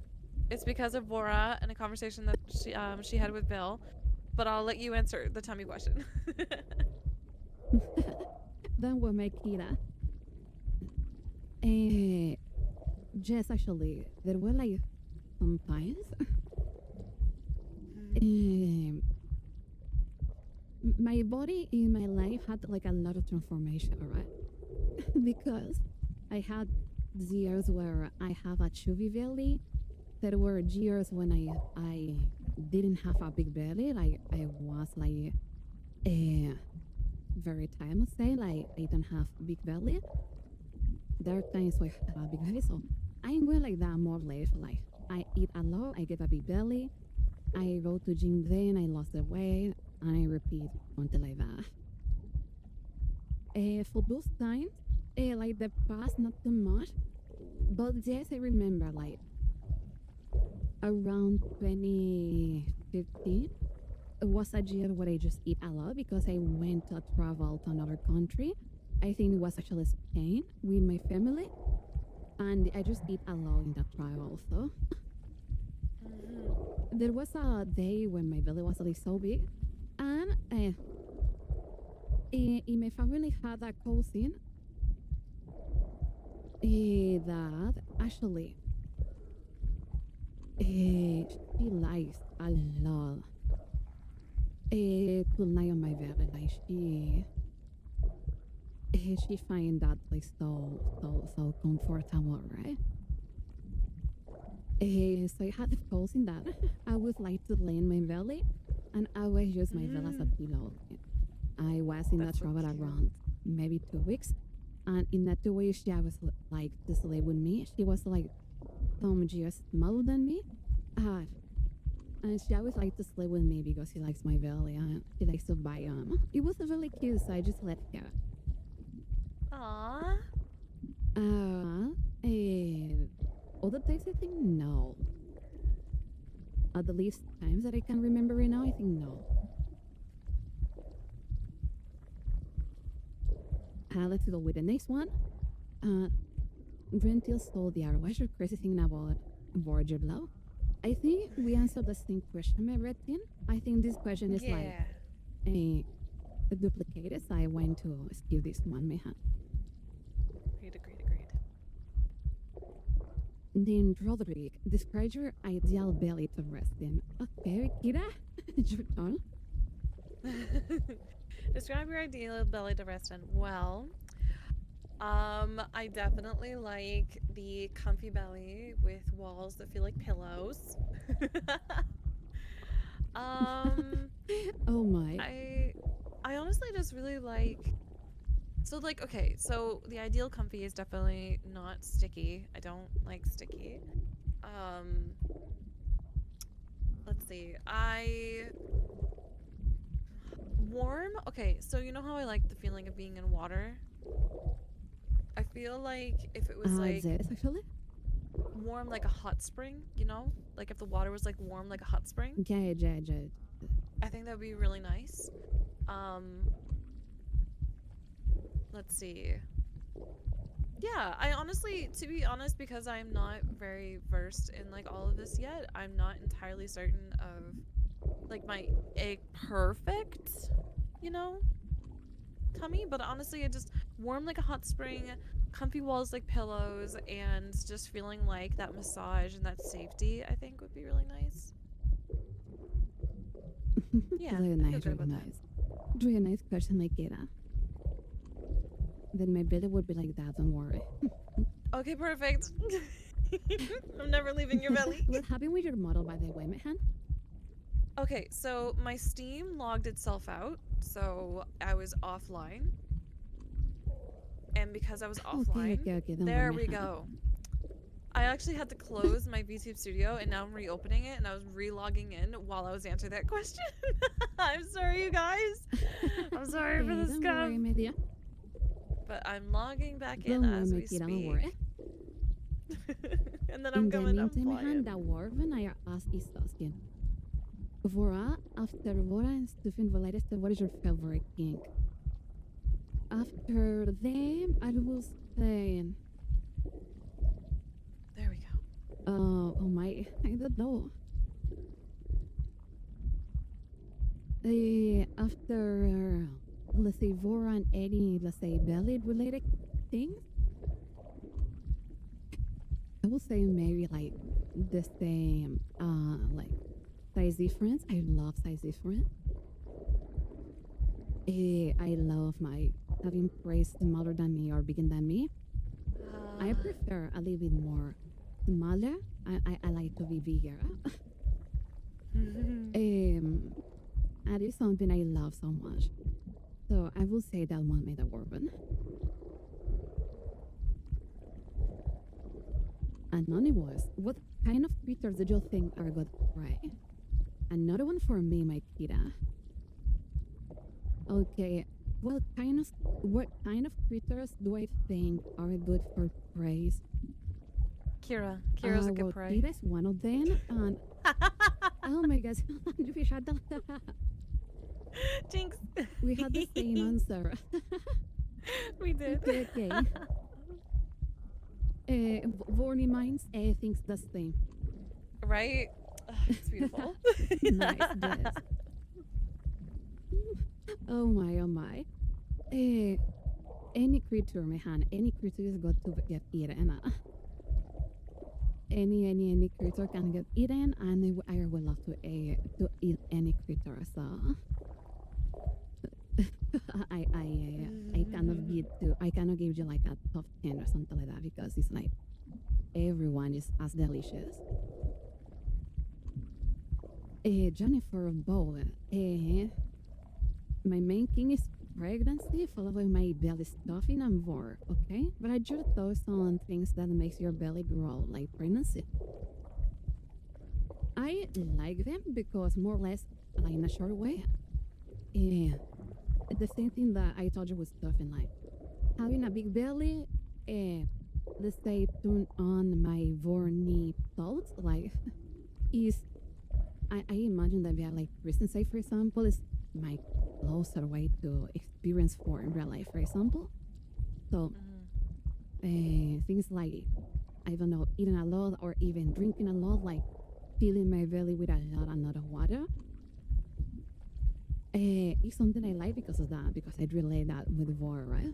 It's because of Vora and a conversation that she had with Bill, but I'll let you answer the tummy question. Then we'll make Kira. Yes, actually, there were like some times. My body in my life had like a lot of transformation, right? Because I had years where I have a chubby belly. There were years when I didn't have a big belly. Like I was like very tight, I must say. Like I don't have big belly. There are times where I have a big belly, so I'm well like that more or less. Like I eat a lot, I get a big belly. I go to gym then, I lost the weight, and I repeat until like that. For those times, like the past, not too much, but yes, I remember like around 2015, it was a year where I just eat a lot because I went to travel to another country. I think it was actually Spain with my family, and I just eat a lot in that travel. So there was a day when my belly was like so big, and in my family had a cousin that actually she likes a lot to lie on my belly. Like she find that like so comfortable, right? So I had the cousin that I would like to lay in my belly, and I would use my belly as a pillow. I was in that travel around maybe 2 weeks, and in that 2 weeks she was like to sleep with me. She was like some years smaller than me, and she always liked to sleep with me because she likes my belly and she likes to buy It was really cute, so I just let her. Aww. Other days I think no. At the least times that I can remember right now, I think no. Let's go with the next one. Rentil Soldier, what's your crazy thing about Borgia Blow? I think we answered the same question, Meretin. I think this question is like duplicated, so I went to skip this one, Mehan. Agreed. Then Roderick, describe your ideal belly to rest in. Okay, Kira, your turn. Describe your ideal belly to rest in. Well, I definitely like the comfy belly with walls that feel like pillows. Oh my. I honestly just really like. So like, okay, so the ideal comfy is definitely not sticky. I don't like sticky. Let's see. Warm? Okay, so you know how I like the feeling of being in water? I feel like if it was like actually? warm like a hot spring, you know? Like if the water was like warm like a hot spring. Yeah. I think that would be really nice. Let's see. Yeah, I honestly, to be honest, because I'm not very versed in like all of this yet, I'm not entirely certain of like a perfect, you know, tummy, but honestly it just warm like a hot spring, comfy walls like pillows, and just feeling like that massage and that safety I think would be really nice. Yeah, really nice. Really nice question, like Kira. Then my belly would be like that, don't worry. Okay, perfect. I'm never leaving your belly. What happened with your model, by the way, Mehan? Okay, so my Steam logged itself out, so I was offline. And because I was offline, okay, there we go. I actually had to close my VTube Studio, and now I'm reopening it, and I was re-logging in while I was answering that question. I'm sorry, you guys. I'm sorry for the scum. But I'm logging back in as we speak. And then In I'm the coming. I'm meantime, flying. the warven I ask is asking. Vora, after Vora and Stefan related to what is your favorite king? After them, I will say, There we go. oh my, I don't know. After, let's say, Vora and any, let's say, belly related things, I will say maybe like the same, like size difference. I love size difference. I love my having praise smaller than me or bigger than me. I prefer a little bit more smaller. I like to be bigger. That is something I love so much. So I will say that one made a Warben. Anonymous, what kind of creatures did you think are good prey? Another one for me, my Kira. Okay, what kind of creatures do I think are good for praise? Kira's a good prey. Kira is one of them, and oh my gosh, you shut down. Jinx. We had the same answer. We did. Okay. Vorny Minds thinks the same. Right? It's beautiful. Nice, yes. Oh my. Any creature, man, any creature is got to get eaten. Any creature can get eaten, and I would love to eat any creature. So I cannot give you like a top 10 or something like that because it's like everyone is as delicious. Jennifer Bow. My main king is pregnancy, followed by my belly stuffing and Vore, okay? But I just thought on things that makes your belly grow, like pregnancy. I like them because more or less, like in a short way, the same thing that I told you with stuffing, like having a big belly, let's say turn on my Vorny thoughts, like is I imagine that we are like prison safe, for example, is my closer way to experience for in real life, for example. So things like, I don't know, eating a lot or even drinking a lot, like filling my belly with a lot of water. It's something I like because of that, because I relate that with Vore, right?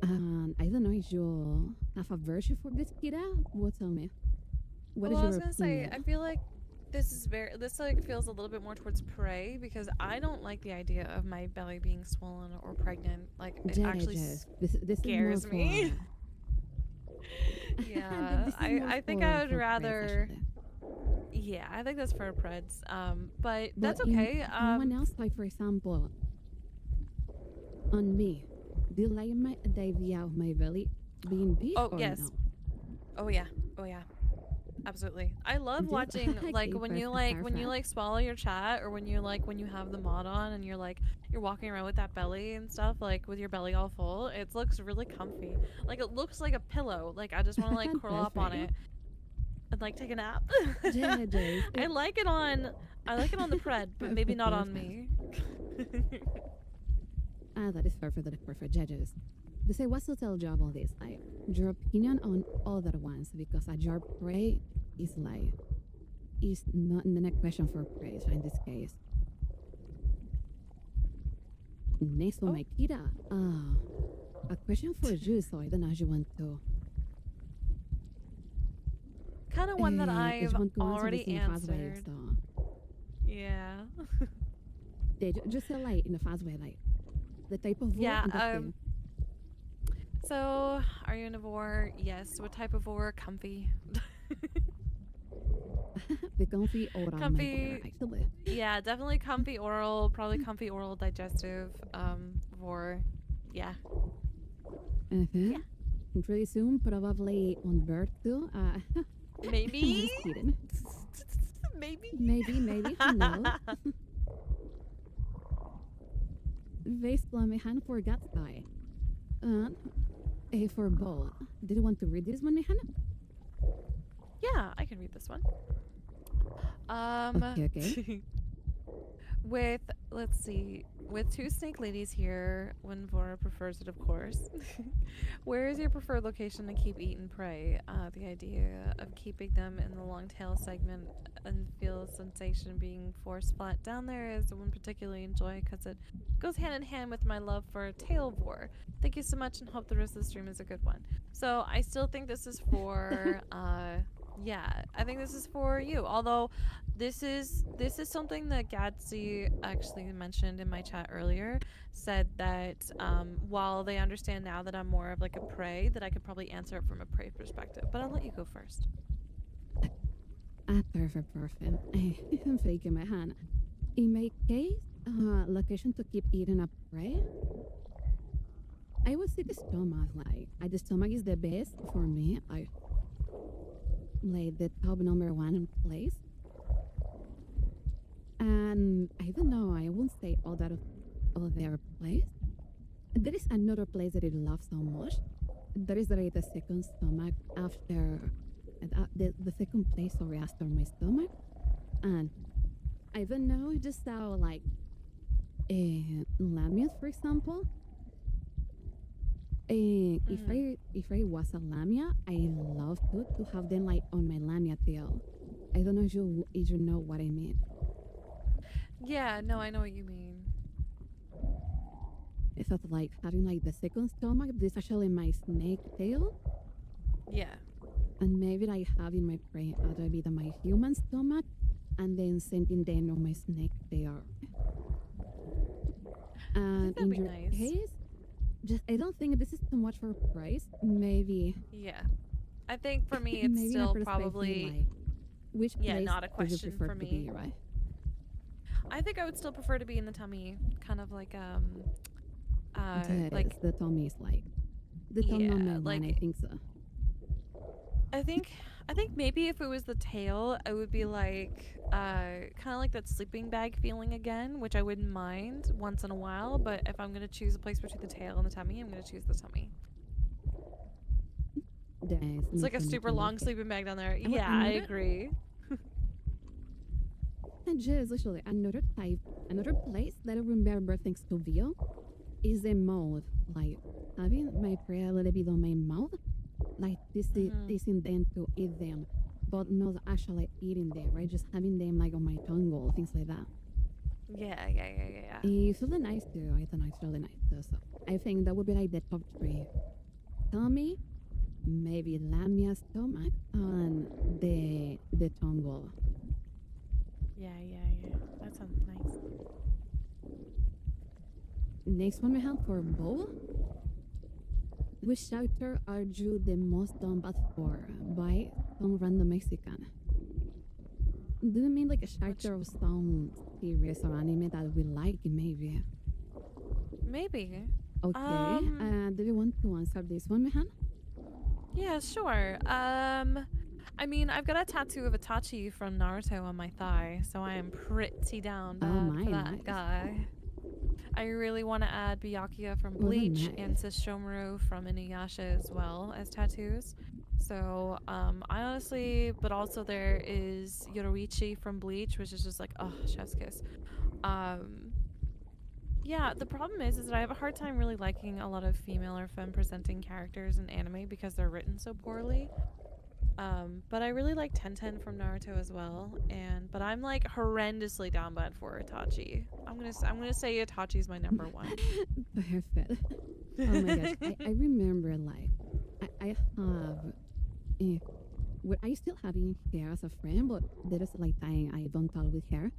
And I don't know if you have a version for this, Kira. What tell me? What is I your was gonna opinion? say, I feel like this like feels a little bit more towards prey because I don't like the idea of my belly being swollen or pregnant. Like it actually this scares is me. Yeah, I think I would rather. Yeah, I think that's for preds. But that's okay. No one else, like for example, on me, do you like the idea of my belly being big? Oh or yes. No? Oh yeah. Oh yeah. Absolutely. I love watching like Okay, when you perfect. like swallow your chat or when you have the mod on and you're walking around with that belly and stuff, like with your belly all full. It looks really comfy. Like it looks like a pillow. Like I just want to like curl up on it and like take a nap. I like it on the pred, but maybe not on me. That is perfect. That is perfect. Judges. They say, what's the tell you about this? Like, your opinion on other ones, because a jar prey is like, is not the next question for praise in this case. Next one, my Kira. A question for you, so I don't know if you want to. Kind of one that I've already answered. Yeah. Just say like in a fast way, like the type of Vore. So, are you in a Vore? Yes. What type of Vore? Comfy. The comfy oral. Comfy. Actually. Yeah, definitely comfy oral. Probably comfy oral digestive. Vore. Yeah. Yeah. Pretty soon, probably on birth too. Maybe. Just kidding. Maybe. Maybe. Who knows? Basically, my hand forgot die. For both. Did you want to read this one, Mehana? Yeah, I can read this one. Okay. With, let's see, with two snake ladies here, when Vora prefers it, of course. Where is your preferred location to keep eat and prey? The idea of keeping them in the long tail segment and feel sensation being forced flat down there is the one particularly enjoy because it goes hand in hand with my love for tail Vore. Thank you so much and hope the rest of the stream is a good one. So I still think this is for, yeah, I think this is for you. Although this is something that Gadsy actually mentioned in my chat earlier. Said that while they understand now that I'm more of like a prey, that I could probably answer it from a prey perspective. But I'll let you go first. Perfect. I'm faking my hand. In my case, location to keep eating a prey, I would say the stomach. Like, the stomach is the best for me. I like the top number one place. And I don't know, I won't say all that of their place. There is another place that I love so much. That is the second stomach after the second place, sorry, after my stomach. And I don't know, it just sound like lamia, for example. If I was a lamia, I love to have them like on my lamia tail. I don't know if you know what I mean. Yeah, no, I know what you mean. It's not like having like the second stomach. This is actually my snake tail. Yeah. And maybe I have in my brain other bit of my human stomach, and then sending them on my snake tail. And in your case, just I don't think this is too much for price. Maybe. Yeah. I think for me it's still probably like, which place not a question for me. To be, right? I think I would still prefer to be in the tummy, kind of like like the tummy is like the tummy on my like, line, I think so. I think maybe if it was the tail, it would be like kind of like that sleeping bag feeling again, which I wouldn't mind once in a while. But if I'm gonna choose a place between the tail and the tummy, I'm gonna choose the tummy. It's like a super long sleeping bag down there. Yeah, I agree. And just literally another place that I remember thanks to Vio is the mouth. Like having my prey a little bit on my mouth, like this in them to eat them, but not actually eating them, right? Just having them like on my tongue or things like that. Yeah. It's really nice too. I don't know, it's really nice too. So I think that would be like the top 3. Tummy, maybe lamia stomach, and the tongue. Yeah. That sounds nice. Next one we have for Bo. Which character are you the most done bad for by some random Mexican? Do you mean like a character of some series or anime that we like, maybe? Maybe. Okay. Do you want to answer this one, Mehan? Yeah, sure. I mean, I've got a tattoo of Itachi from Naruto on my thigh, so I am pretty down bad for that guy. I really want to add Byakuya from Bleach and Sesshomaru from Inuyasha as well as tattoos. So, I honestly, but also there is Yoruichi from Bleach, which is just like, oh, chef's kiss. Yeah, the problem is that I have a hard time really liking a lot of female or femme presenting characters in anime because they're written so poorly. But I really like Tenten from Naruto as well, but I'm like horrendously down bad for Itachi. I'm gonna say Itachi's my number 1. Perfect. Oh my gosh, I remember like I have well, I still have in here as a friend, but there is like time I don't talk with her.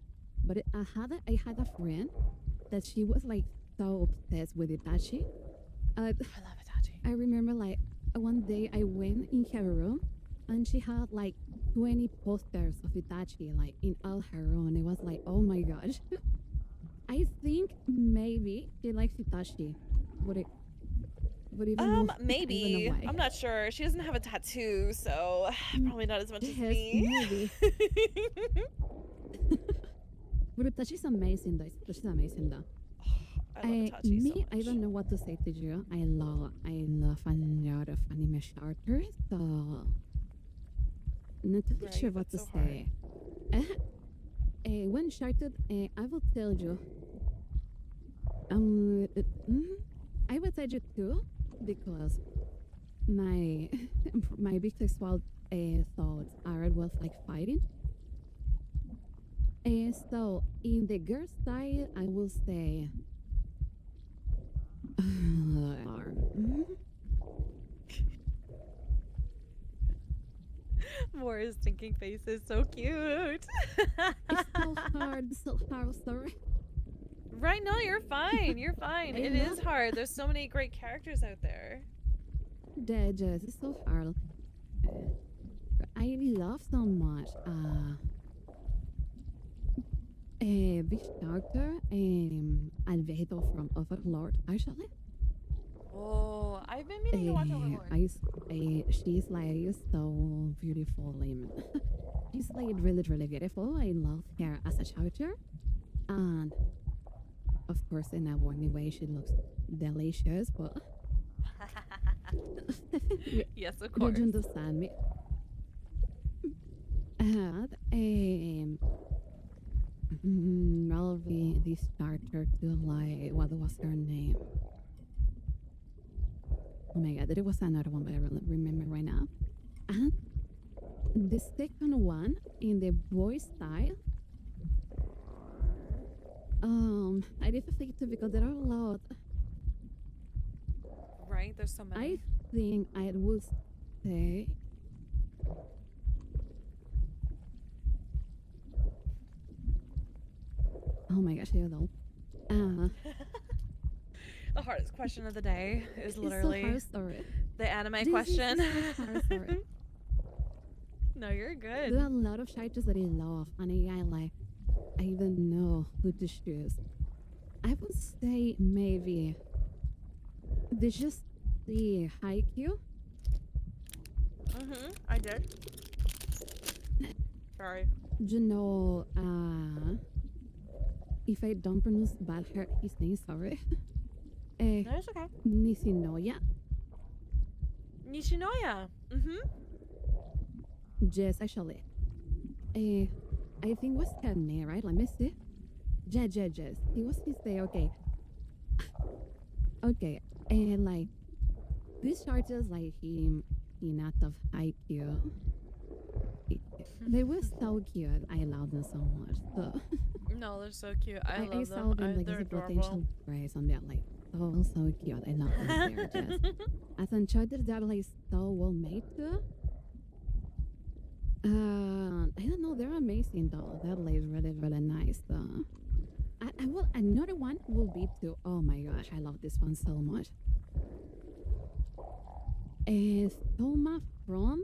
But I had a friend that she was like so obsessed with Itachi. I love Itachi. I remember like one day I went in her room and she had like 20 posters of Itachi like in all her room. It was like, oh my gosh. I think maybe she likes Itachi. Would even maybe. I'm not sure. She doesn't have a tattoo, so probably not as much as me. Maybe. But Itachi's amazing though. Itachi's amazing though. I love Itachi so much. I don't know what to say to you. I love a lot of anime characters. So not too Right, sure what that's to so hard. say. When started, I will tell you. I will tell you too, because my my biggest wild thoughts are was like fighting. So in the girl style, I will say. Vore's thinking face is so cute. It's so hard, so hard. Sorry. Right, no, you're fine. You're fine. I It know. is hard. There's so many great characters out there. Judges, it's so hard. I love so much. This character, Albedo from Overlord, actually. Oh, I've been meaning to watch Overlord. She's like so beautiful. She's like really, really beautiful. I love her as a character. And of course, in a warning way, she looks delicious, but Yes, of you course. understand me. Probably this starter to like, what was her name? Oh my god, there was another one, but I don't remember right now. And the second one in the boy style. I did think too because there are a lot. Right, there's so many. I think I would say. Oh my gosh, I don't know. The hardest question of the day is It's literally so hard, sorry. the anime This is question. so hard, sorry. No, you're good. There are a lot of characters that I love, and I don't know who to choose. I would say maybe there's just the Haikyuu. I did. Sorry. You know, if I don't pronounce bad his name, sorry. No, it's okay. Nishinoya. Nishinoya. Yes, actually. I think what's her name, right? Let me see. Yes. He was his name, okay. Okay, and like, these characters, like him, in out of IQ, they were so cute. I love them so much. So No, they're so cute. I I love saw them. them like They're as a adorable. potential race, and they're like so cute. I love them. They're just as an character that like so well made too. I don't know. They're amazing though. They're like really nice though. I will another one will be too. Oh my gosh, I love this one so much. Toma from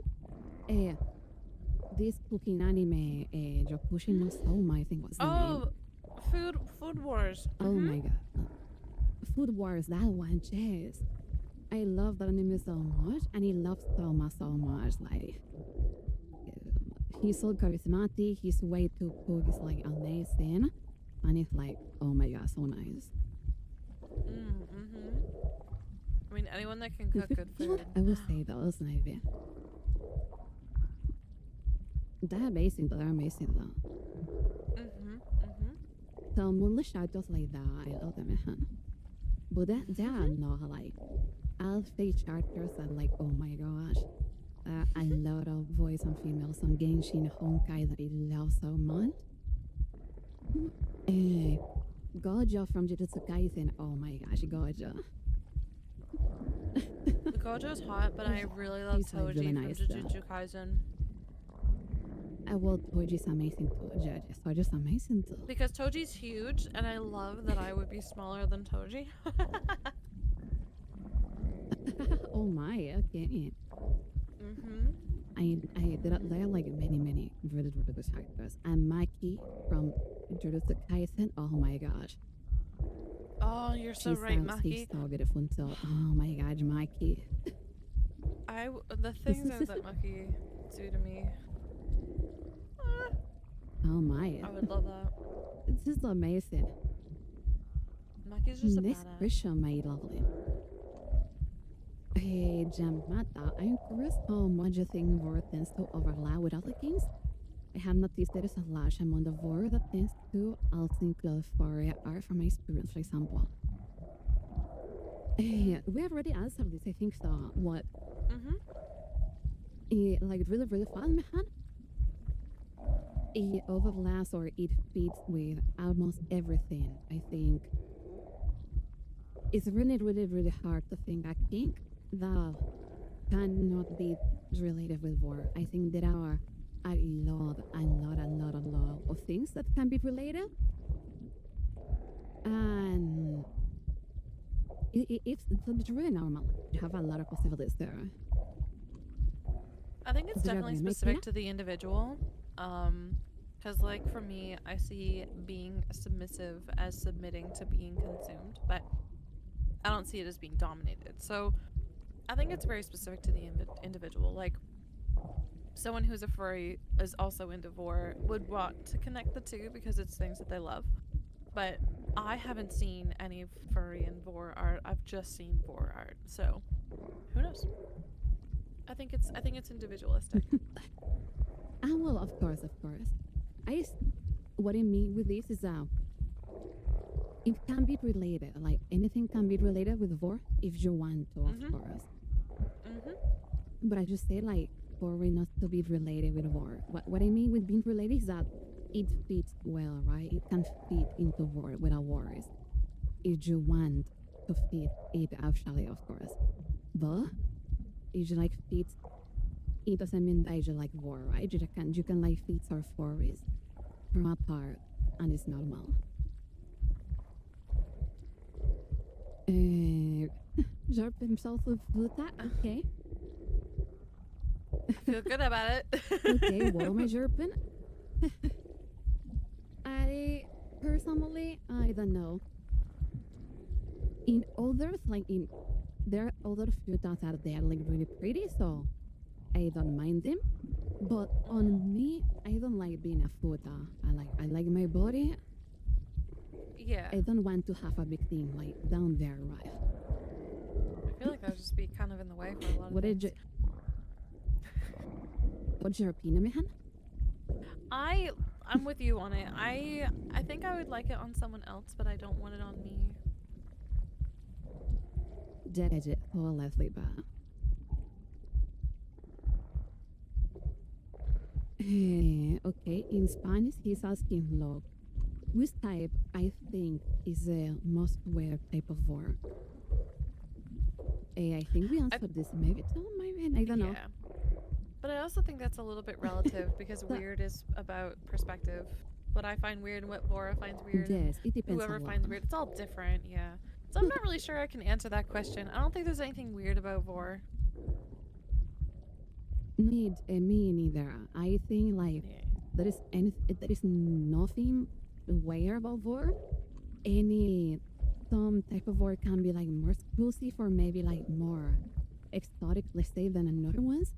this cooking anime, Yokushi no Soma, I think was the name. Food Wars. Oh my god. Food Wars, that one, yes. I love that anime so much, and I love Soma so much. Like, he's so charismatic, his way to cook is like amazing, and it's like, oh my god, so nice. I mean, anyone that can cook good food. I will say those, maybe. They're amazing though. So more shadows like that, I love them, man. But they are not like alpha characters that like, oh my gosh. A lot of boys and females on Genshin Honkai that I love so much. Gojo from Jujutsu Kaisen, oh my gosh, Gojo. Gojo's hot, but I really love He's, like, Toji really from nice, Jujutsu Kaisen. Well, Toji's amazing too. Toji's amazing too. Because Toji's huge, and I love that I would be smaller than Toji. Oh my, okay. There are like many really good characters. And Maki from Jujutsu Kaisen, oh my gosh. Oh, you're so right, She's Maki. so beautiful too. Oh my god, Maki. The things that Maki do to me. Oh my. I would love that. It's just amazing. Maki's just a Next badass. question, my lovely. Hey, Jamata, I'm curious how much you think Vore tends to overlap with other games. I have noticed there is a large amount of Vore that tends to also include Vore art from my experience, for example. We have already answered this, I think so. What? Like really, really fun, man. It overlaps or it fits with almost everything. I think it's really, really, really hard to think a kink that cannot be related with war. I think there are a lot of things that can be related, and it's really normal. You have a lot of possibilities there. I think it's Did you definitely agree, specific Makina? to the individual. Because like for me, I see being submissive as submitting to being consumed, but I don't see it as being dominated. So I think it's very specific to the individual. Like someone who's a furry is also into Vore would want to connect the two because it's things that they love. But I haven't seen any furry and Vore art. I've just seen Vore art. So who knows? I think it's individualistic. Well, of course. What I mean with this is it can be related. Like anything can be related with Vore if you want to, of course. But I just say like Vore not to be related with Vore. What I mean with being related is that it fits well, right? It can fit into Vore without worries. If you want to fit it actually, of course. But if you like fit, it doesn't mean that you like Vore, right? You can like fit or forests from apart, and it's normal. Jerp himself with that, okay. Feel good about it. Okay, what am I jerping? I personally, I don't know. In others, there are other filters out there like really pretty, so I don't mind them. But on me, I don't like being a futa. I like my body. Yeah. I don't want to have a big thing like down there, right? I feel like that would just be kind of in the way for a lot of What things. did you? What's your opinion, man? I'm with you on it. I think I would like it on someone else, but I don't want it on me. Judge or Leslie ba? Okay, in Spanish he's asking log. Which type I think is the most weird type of work? I think we answered this maybe too, maybe I don't know. Yeah. But I also think that's a little bit relative because weird is about perspective. What I find weird and what Vora finds weird. Yes, it depends. Whoever a lot. finds weird, it's all different, yeah. So I'm not really sure I can answer that question. I don't think there's anything weird about Vore. Me neither. I think like Yeah. there is nothing weird about work. Some type of work can be like more exclusive or maybe like more exotic, let's say, than another ones.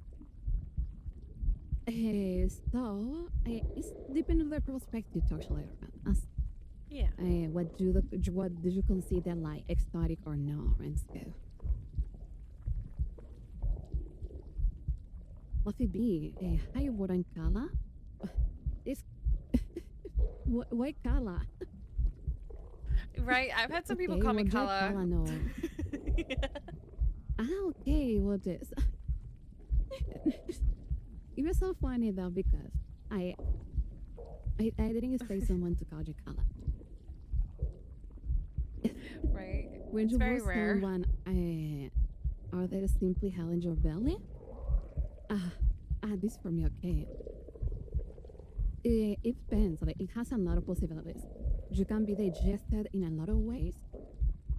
So it's depending on the perspective actually. As Yeah. what do you consider like exotic or not, and stuff. What it be? Hi, Warren Kala. It's why Kala? Right? I've had some people Okay, call me well, Kala. Kala, no. Okay, well, this. It was so funny though because I didn't expect someone to call you Kala. Right? When It's you very voice rare. someone, are they simply hell in your belly? This for me, okay. It depends. Like, it has a lot of possibilities. You can be digested in a lot of ways.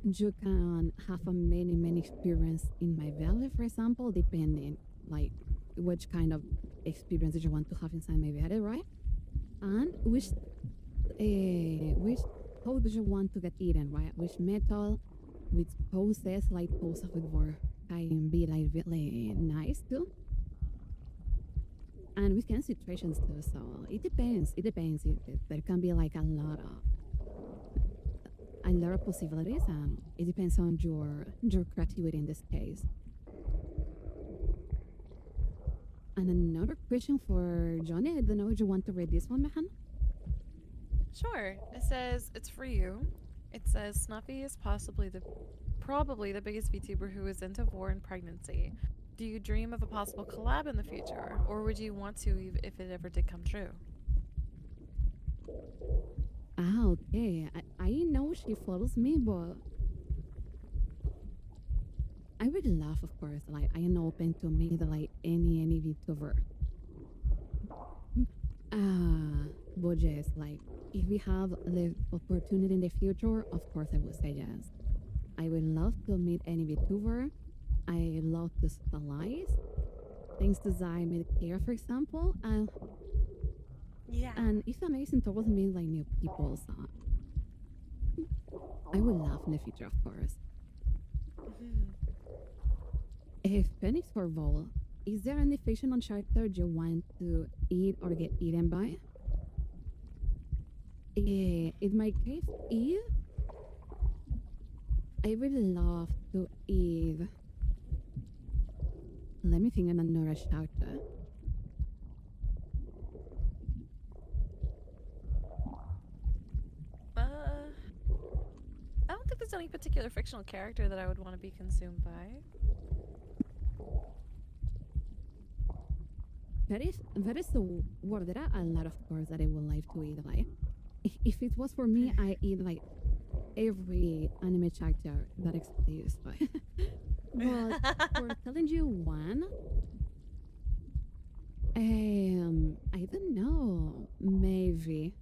You can have a many experience in my belly, for example, depending like which kind of experiences you want to have inside my belly, right? And which how do you want to get eaten, right? Which metal, which poses, like poses with more can be like really nice too. And with kind of situations too, so it depends. There can be like a lot of possibilities, and it depends on your creativity in this case. And another question for Johnny. I don't know if you want to read this one, Mehan. Sure. It says it's for you. It says Snuffy is probably the biggest VTuber who is into Vore and pregnancy. Do you dream of a possible collab in the future, or would you want to if it ever did come true? Ah, okay. I know she follows me, but I would love, of course. Like, I am open to meet like any VTuber. But yes, like if we have the opportunity in the future, of course I would say yes. I would love to meet any VTuber. I love to socialize. Things to I made here, for example. Yeah. And it's amazing to also meet like new people. So I would love in the future, of course. If Phoenix for Vol, is there any fictional character you want to eat or get eaten by? In my case, Eve, I would love to eat. Let me think of another character. I don't think there's any particular fictional character that I would want to be consumed by. That is the word. There are a lot of course that I would like to eat. Like, if it was for me, I eat like every anime character that exists. But for telling you one, I don't know. Maybe.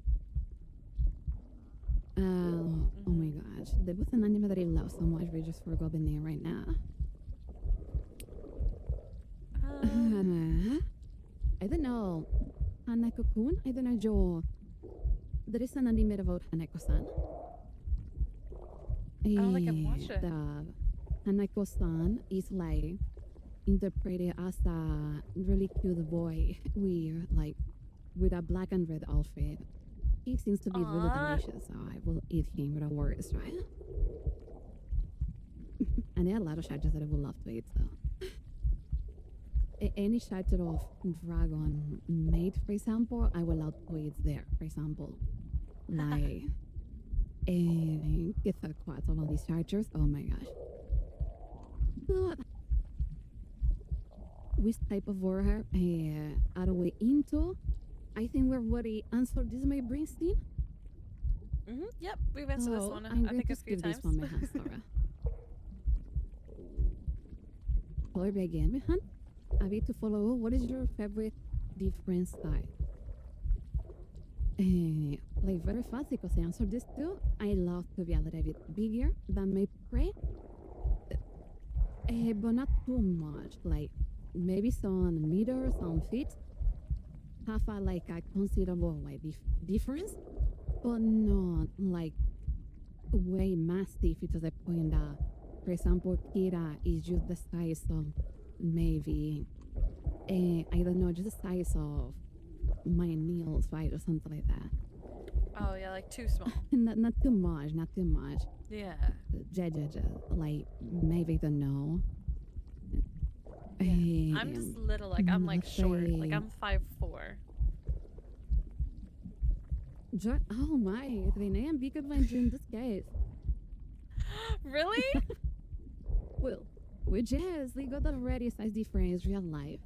Oh my gosh, there was an anime that I love so much. We just forgot the name right now. I don't know. Hanako-kun? I don't know, Joe. There is an anime about Hanako-san. I don't think I've watched it. Hanako-san is like interpreted as a really cute boy with a black and red outfit. He seems to be really delicious, so I will eat him without worries, right? And there are a lot of characters that I would love to eat, so. Any character of dragon made, for example, I would love to eat there, for example. Like, Quetzalcoatl, all of these characters, oh my gosh. But, which type of warrior are we into? I think we've already answered this, my Brinstein. Yep, we've answered this one. I'm I think a few times. this one, Mehan, Laura. Follow me again, Mehan. A bit to follow. What is your favorite different style? Like very fast because I answered this too. I love to be a little bit bigger than my prey, but not too much. Like maybe some meters, some feet. Have a considerable difference, but not like way massive to the point that, for example, Kira is just the size of maybe I don't know, just the size of my nails, right, or something like that. Oh yeah, like too small. not too much, Yeah. like maybe I don't know. Yeah. I'm just little, like I'm like short, like I'm 5'4". Oh my, Renee and Vika went in this case. Really? Well, yes, we got already a size difference real life.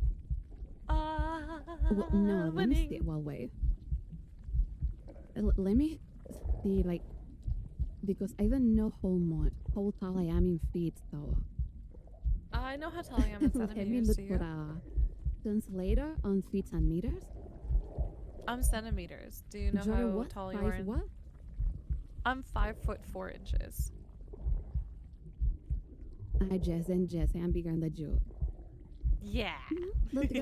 No, let me see. Well, wait. Let me see, like, because I don't know how tall I am in feet, so. I know how tall I am in Let me centimeters. look Do you? for a translator on feet and meters. I'm centimeters. Do you know how tall you are? What? I'm 5'4". Jess, I am bigger than you. Yeah. Let's go.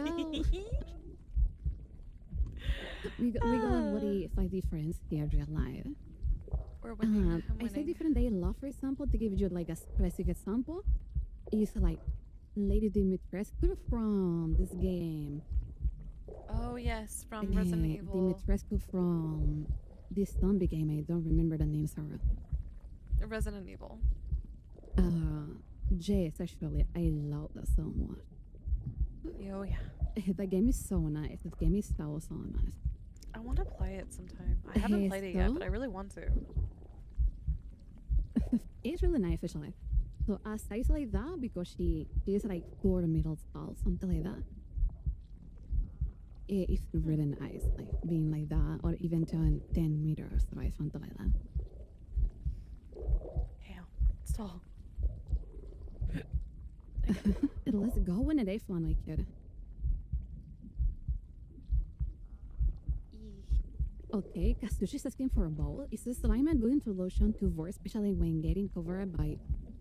we got already size difference here, real life. We're winning. I'm I say winning. different day love, for example, to give you like a specific example, is like Lady Dimitrescu from this game. Oh yes, from Resident Evil. Dimitrescu from this zombie game. I don't remember the name, sorry. Resident Evil. Yes, actually, I love that so much. Oh yeah. The game is so nice. The game is so nice. I want to play it sometime. I haven't played it yet, but I really want to. It's really nice, actually. So a size like that, because she is like 4 meters tall, something like that. It's really nice, like being like that, or even 10 meters, right? Something like that. Damn, it's tall. Let's go when it is fun, like kid. Okay, Kasushi's asking for a bowl. Is the slime a good introduction to Vore, especially when getting covered by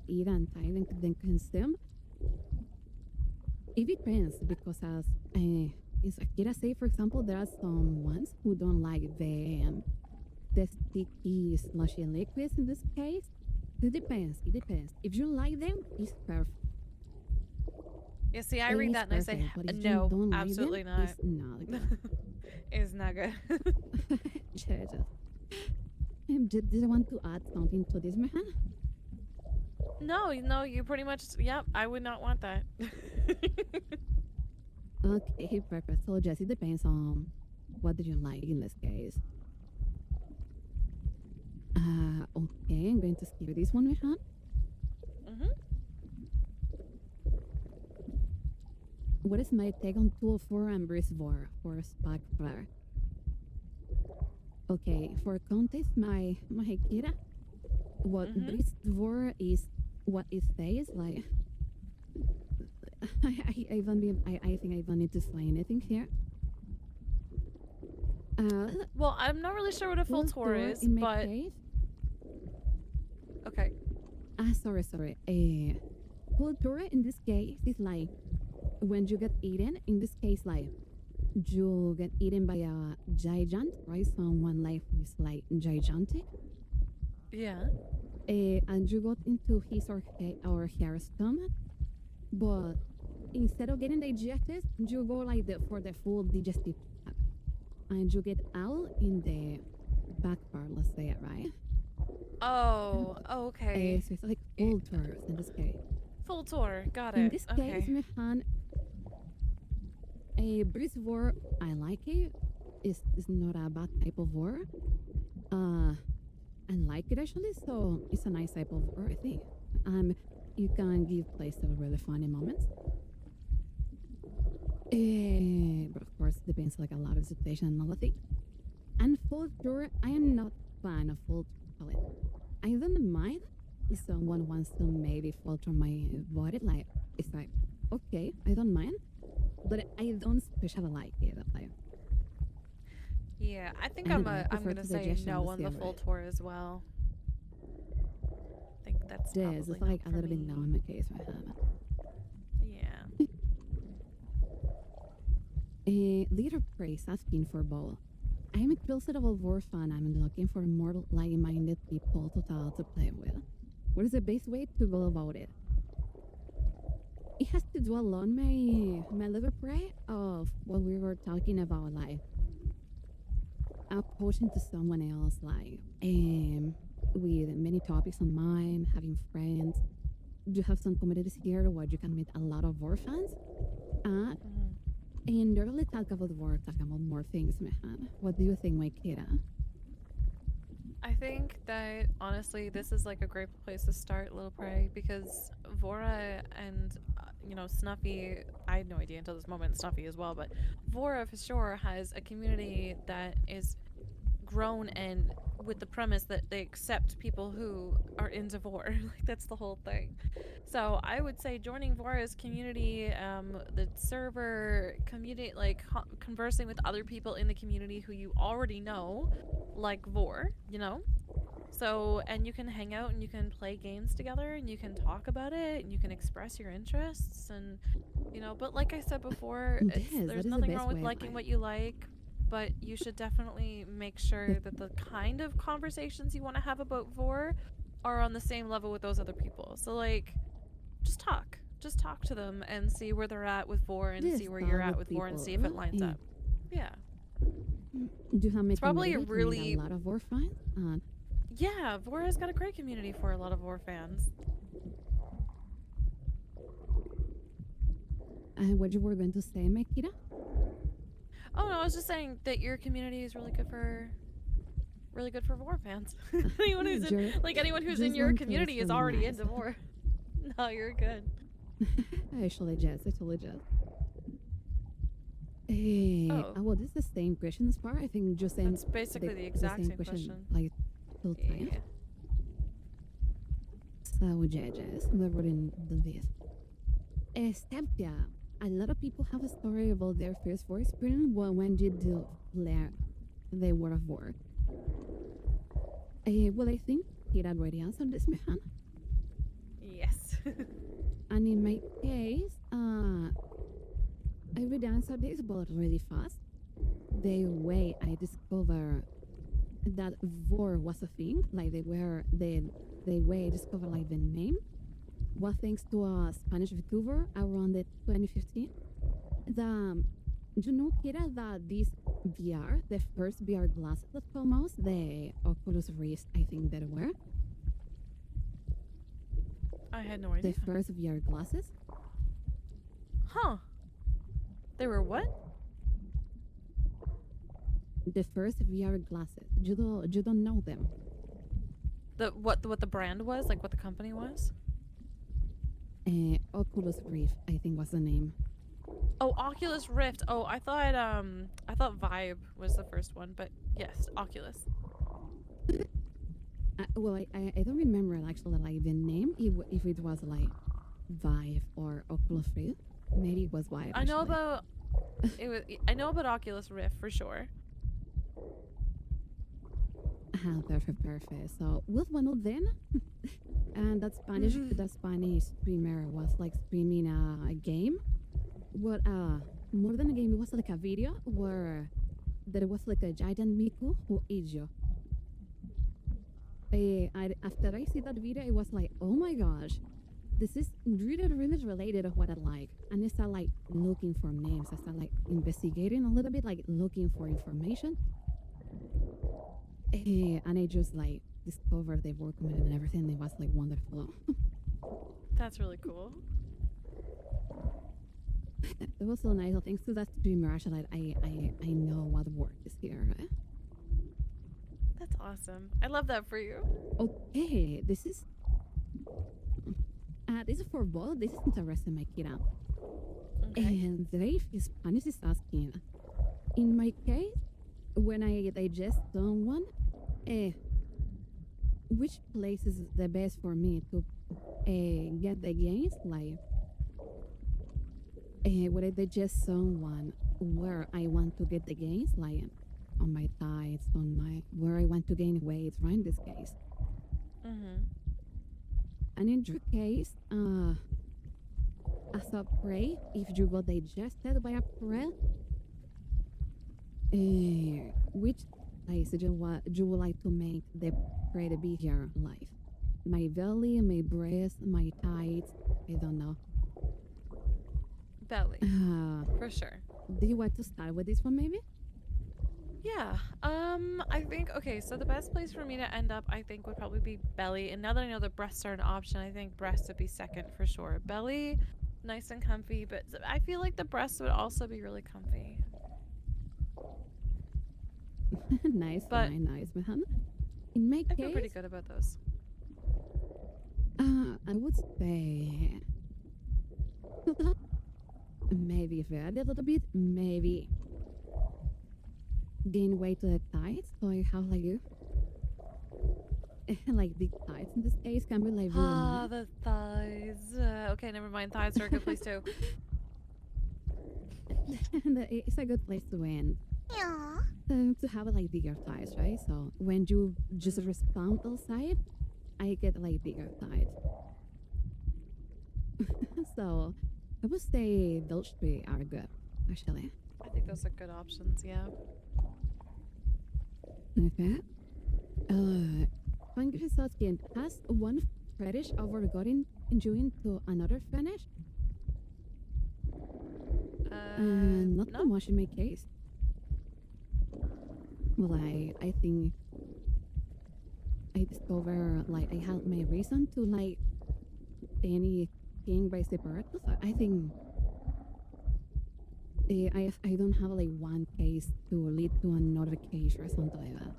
it and tied and then consumed? It depends, because as Akira say, for example, there are some ones who don't like the sticky slushy liquids in this case. It depends. If you like them, it's perfect. Yeah, see, I read that and I say, no, absolutely not. It's not good. It's not good. Did I want to add something to this, man? No, you pretty much, yep, I would not want that. Okay, perfect. So, Jess, it depends on what did you like in this case. Okay, I'm going to skip this one, Mehan. What is my take on 204 and Breeze Vore for Spark Flare? Okay, for context, my Kira, what Breeze Vore is, what it says, like, I think I don't need to say anything here. Well, I'm not really sure what a full tour is, in my but case, okay. Sorry. Full tour in this case is like when you get eaten. In this case, like you get eaten by a giant, right? Someone like who is like gigantic. Yeah. And you got into his or her stomach, but instead of getting digested, you go like for the full digestive tract, and you get out in the back part. Let's say it right. Oh, okay. So it's like full tours in this case. Full tour, got it. In this okay. case, Mehan, a Breeze Vore, I like it. It's not a bad type of Vore. I like it actually, so it's a nice type of Vore, I think. You can give place to really funny moments. But of course, it depends like a lot of situation and all the thing. And full tour, I am not fan of full tour. I don't mind if someone wants to maybe filter my body, like it's like okay, I don't mind, but I don't especially like it. Like, yeah, I think I'm gonna say no on the full tour as well. I think that's probably it's like a little bit me. no in my case right now. Yeah. Leader Praise asking for ball. I'm a considerable Vore fan. I'm looking for more like-minded people to play with. What is the best way to go about it? It has to do a lot my little prey of what we were talking about, like approaching to someone else, like with many topics on mind, having friends. You have some communities here where you can meet a lot of Vore fans. And really talk about Vore, talk about more things, Mehan. What do you think, my Kira? I think that honestly, this is like a great place to start, Little Prey, because Vore and Snuffy. I had no idea until this moment, Snuffy as well, but Vore for sure has a community that is grown and with the premise that they accept people who are into Vore. Like that's the whole thing. So I would say joining Vore's community, the server community, like conversing with other people in the community who you already know, like Vore, So, and you can hang out and you can play games together and you can talk about it and you can express your interests and, but like I said before, there's nothing wrong with liking what you like, but you should definitely make sure that the kind of conversations you want to have about Vore are on the same level with those other people. So like, just talk to them and see where they're at with Vore and see where you're at with Vore and see if it lines up. Yeah. Do you have it's probably a lot of Vore fans? Yeah, Vore has got a great community for a lot of Vore fans. What you were going to say, Makita? Oh no, I was just saying that your community is really good for Vore fans. anyone who's in, anyone who's in your community is already into Vore. No, you're good. Actually, Jess. Well, this is the same question as far. I think just That's basically the exact same question. Like, two times. Yeah. So, Jess, we're in this. Stepia, a lot of people have a story about their first Vore experience when you do learn the word of Vore. Well, I think he already answered this, man. Yes. And in my case, I would answer this, but really fast. The way I discovered that Vore was a thing, like the way I discovered like the name, was thanks to a Spanish VTuber around the 2015. You know, Kira, that this VR, the first VR glasses that come out, the Oculus Rift, I think they were. I had no idea. The first VR glasses. Huh. They were what? The first VR glasses. You don't know them. What the brand was? Like what the company was? Oculus Rift, I think was the name. Oh, Oculus Rift. Oh, I thought Vibe was the first one, but yes, Oculus. Well, I don't remember actually like the name. If it was like Vive or Oculus Rift, maybe it was Vive. I know about I know about Oculus Rift for sure. Perfect. So with one of them, and that Spanish streamer was like streaming a game. What more than a game, it was like a video where there was like a giant Miku who ate you. After I see that video, it was like, oh my gosh, this is really related to what I like. And I start like looking for names. I start like investigating a little bit, like looking for information. And I just like discovered the work community and everything. It was like wonderful. That's really cool. It was so nice. Thanks to that streamer, actually, I know what work is here. That's awesome. I love that for you. Okay, this is for both. This is interesting, my kid. Okay. And Dave Spanish is asking. In my case, when I digest someone, which place is the best for me to get the gains? Like, when I digest someone, where I want to get the gains, like on my thighs, where I want to gain weight, right? In this case. Mhm. And in your case, as a prey, if you got digested by a prey, which place you would like to make the prey to be here live? My belly, my breast, my thighs, I don't know. Belly. For sure. Do you want to start with this one maybe? Yeah. I think okay, so the best place for me to end up I think would probably be belly. And now that I know that breasts are an option, I think breasts would be second for sure. Belly, nice and comfy, but I feel like the breasts would also be really comfy. Nice, man. In my I case, feel pretty good about those. I would say maybe a little bit, maybe gain weight to the thighs, so I have like you. Like big thighs in this case can be like really nice. The thighs. Okay, never mind. Thighs are a good place too. And it's a good place to end. To have like bigger thighs, right? So when you just respond outside, I get like bigger thighs. So I would say those three are good, actually. I think those are good options, yeah. Okay. Thank you, asking. Has one fetish overgotten you to another fetish? Not no. too much in my case. Well, I think I discover like I have my reason to like anything by separate. So I think I don't have like one case to lead to another case or something like that.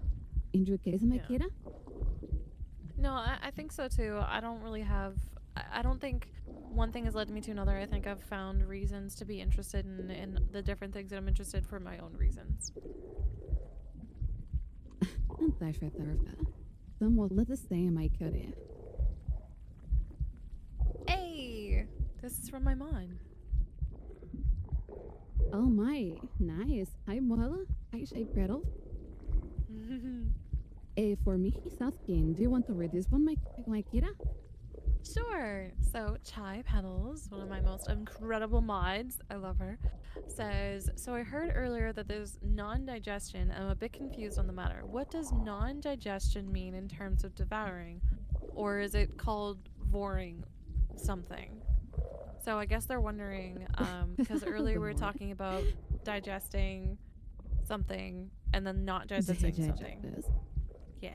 In your case, Yeah. Makira? No, I think so too. I don't really have. I don't think one thing has led me to another. I think I've found reasons to be interested in the different things that I'm interested for my own reasons. Inte därför. De var lite same, Makira. Hey, this is from my mom. Oh my, nice. Hi, Mola. Hi, Shape Rattle. For me, he's asking, do you want to read this one, Makira? Sure. So Chai Petals, one of my most incredible mods, I love her, says, so I heard earlier that there's non-digestion. I'm a bit confused on the matter. What does non-digestion mean in terms of devouring? Or is it called voring something? So I guess they're wondering, because earlier we were talking about digesting something and then not digesting something. Yeah.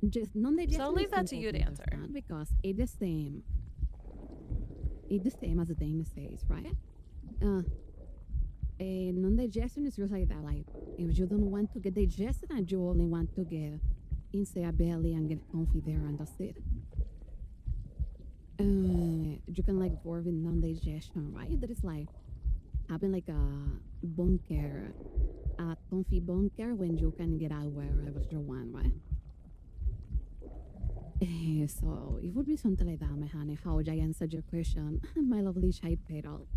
Just non-digestion. So I'll leave that to you to answer. Because it's the same. It's the same as the Danish says, right? Non-digestion is just like that. Like, if you don't want to get digested and you only want to get inside your belly and get comfy there and that's it. You can like work with non-digestion, right? That is like having like a bunker, a comfy bunker when you can get out wherever you want, right? So it would be something like that, my honey. How would I answer your question, my lovely Shade Petal?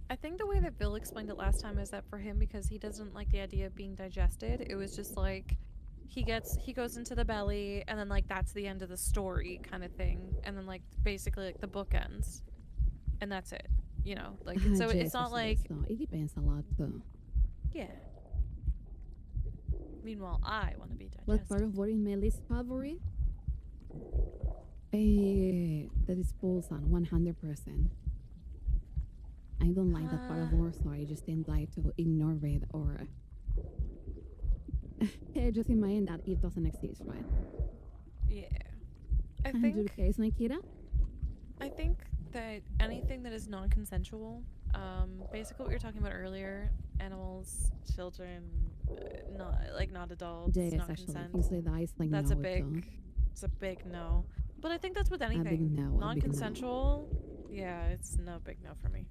I think the way that Bill explained it last time is that for him, because he doesn't like the idea of being digested, it was just like he goes into the belly and then like that's the end of the story kind of thing, and then like basically like the book ends and that's it, you know, like so it's not like it depends a lot though. Yeah. Meanwhile, I want to be digested. What part of what is my least favorite? That is Pulsan, 100%. I don't like that part of war, so I just tend like to ignore it or just imagine that it doesn't exist, right? Yeah. I think your case, Nikita? I think that anything that is non-consensual, basically what you're talking about earlier, animals, children, not adults, yes, not actually, consent. things like that is like That's no, it's a big no. But I think that's with anything. No, non-consensual, yeah, it's no big no for me.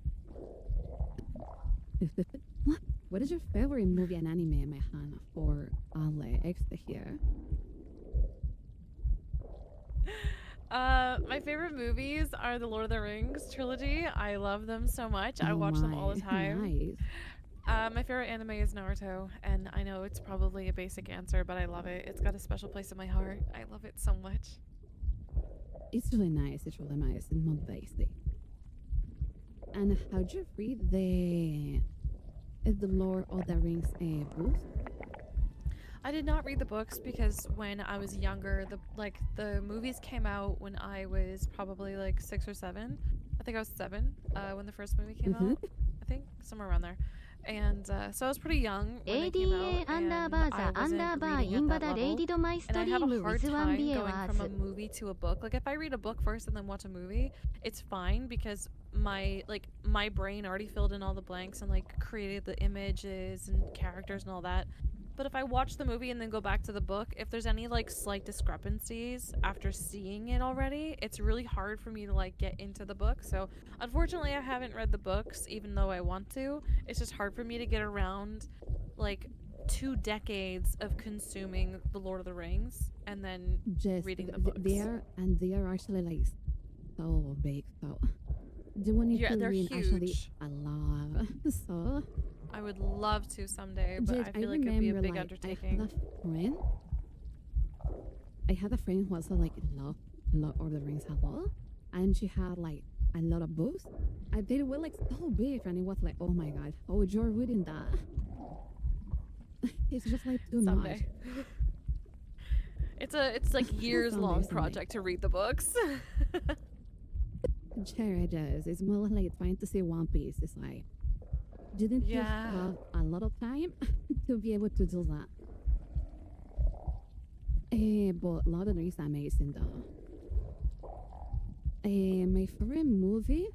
What is your favorite movie and anime, my Hannah, for Alex here? My favorite movies are the Lord of the Rings trilogy. I love them so much. I watch them all the time. Nice. My favorite anime is Naruto, and I know it's probably a basic answer, but I love it. It's got a special place in my heart. I love it so much. It's really nice. It's really nice. It's not basic. And how'd you read the Lord of the Rings books? I did not read the books because when I was younger, the movies came out when I was probably like 6 or 7. I think I was 7 when the first movie came out. I think somewhere around there. And so I was pretty young when they came out, and I wasn't reading at that level. And I have a hard time going from a movie to a book. Like if I read a book first and then watch a movie, it's fine because my brain already filled in all the blanks and like created the images and characters and all that. But if I watch the movie and then go back to the book, if there's any like slight discrepancies after seeing it already, it's really hard for me to like get into the book. So unfortunately I haven't read the books even though I want to. It's just hard for me to get around like 2 decades of consuming The Lord of the Rings and then reading the books. They are actually like so big, so do we need to read actually a lot. So I would love to someday, but I feel like it'd be a big undertaking. I had a friend who also like loved Lord of the Rings a lot, and she had like a lot of books. They were like so big, and it was like, oh my god, oh you're reading that? It's just like too much. It's like years long project to read the books. Sure, it is. It's more like trying to see One Piece. It's like, didn't you have a lot of time to be able to do that? But Lord of the Rings is amazing though. My favorite movie,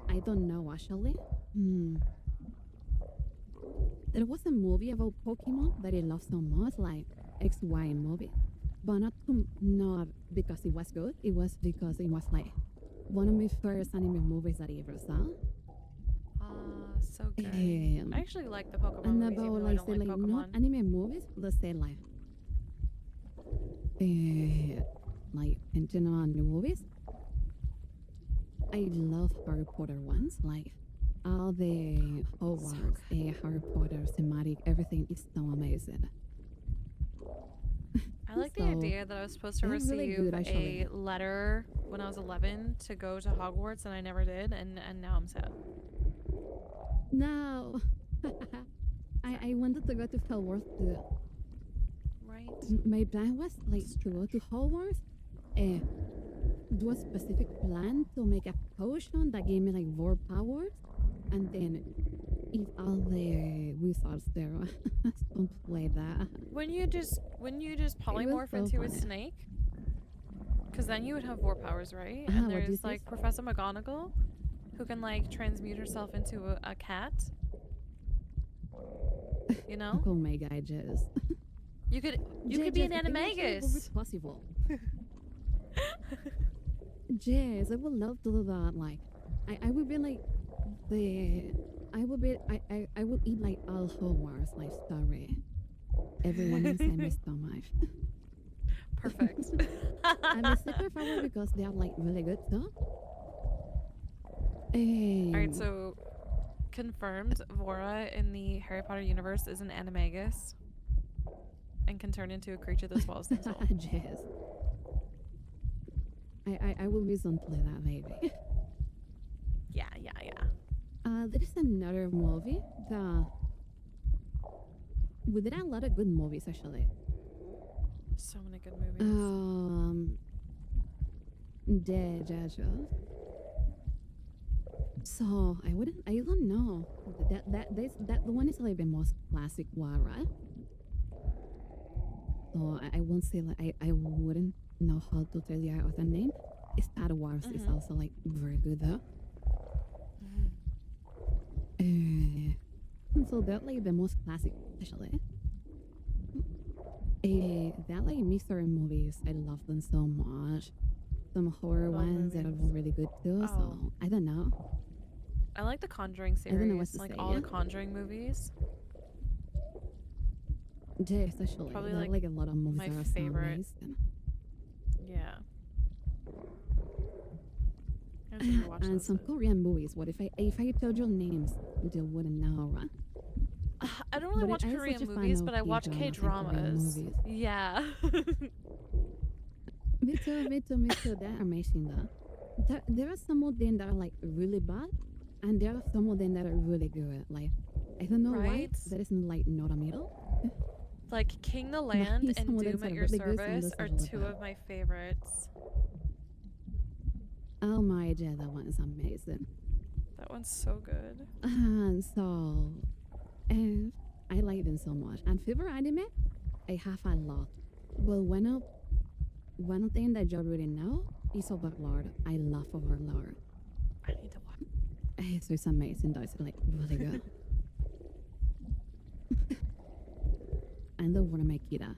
I don't know actually. Hmm. There was a movie about Pokemon that I love so much, like XY movie. But not because it was good, it was because it was like one of my first anime movies that I ever saw. So good. I actually like the Pokemon And movies, about even though I like don't say like like Pokemon. not anime movies, let's say like in general new movies. I love Harry Potter ones, like all the Hogwarts, Harry Potter thematic, everything is so amazing. I like the So, idea that I was supposed to they're receive really good, actually. a letter when I was 11 to go to Hogwarts, and I never did, and now I'm sad. No, I wanted to go to Hogwarts too. Right. My plan was like to go to Hogwarts, do a specific plan to make a potion that gave me like Vore powers, and then eat all the wizards there. Don't play that. When you just polymorph so into a funny. snake, because then you would have Vore powers, right? Ah, And what there's is like this? Professor McGonagall, who can like transmute herself into a cat. You know, Oh my god, Jess. you could be an Jess, I think actually it would be animagus. possible. Jess, I would love to do that. Like, I would be like I would eat like all Hogwarts, like story. Everyone inside my stomach. Perfect. I'm a sucker for it because they are like really good too. All right, so confirmed, Vora in the Harry Potter universe is an animagus and can turn into a creature that swallows things whole. Jess. I will recently that maybe. Yeah. There is another movie that we did a lot of good movies actually. So many good movies. Yeah. So I don't know. That the one is like the most classic one, right? So I won't say like I wouldn't know how to tell you other name. Star Wars is also like very good though. So they're like the most classic actually. That like mystery movies, I love them so much. Some horror ones that are really good too. So I don't know. I like the Conjuring series. I don't know what to like say, all the yeah? Conjuring movies. Yeah, especially Probably, there are like, like a lot of movies my that are favorite. so amazing. Yeah. I should watch And those some then. Korean movies. What if I told you names, you wouldn't know, right? I don't really But watch I am Korean such a fan movies, of but I watch K-dramas and Korean K-dramas. movies. Yeah. Me too. They're amazing though. There are some of them that are like really bad, and there are some of them that are really good. Like I don't know why Right? there isn't like not a middle. Like King the Land Nice, and some of them Doom at are Your really good, some Service of them are are really two bad. of my favorites. Oh my god, that one is amazing. That one's so good. And so, and I like them so much. And favorite anime, I have a lot. Well, one of them that you already know is Overlord. I love Overlord. I need to watch. So it's amazing. Though. It's like really good. And the one make Kira.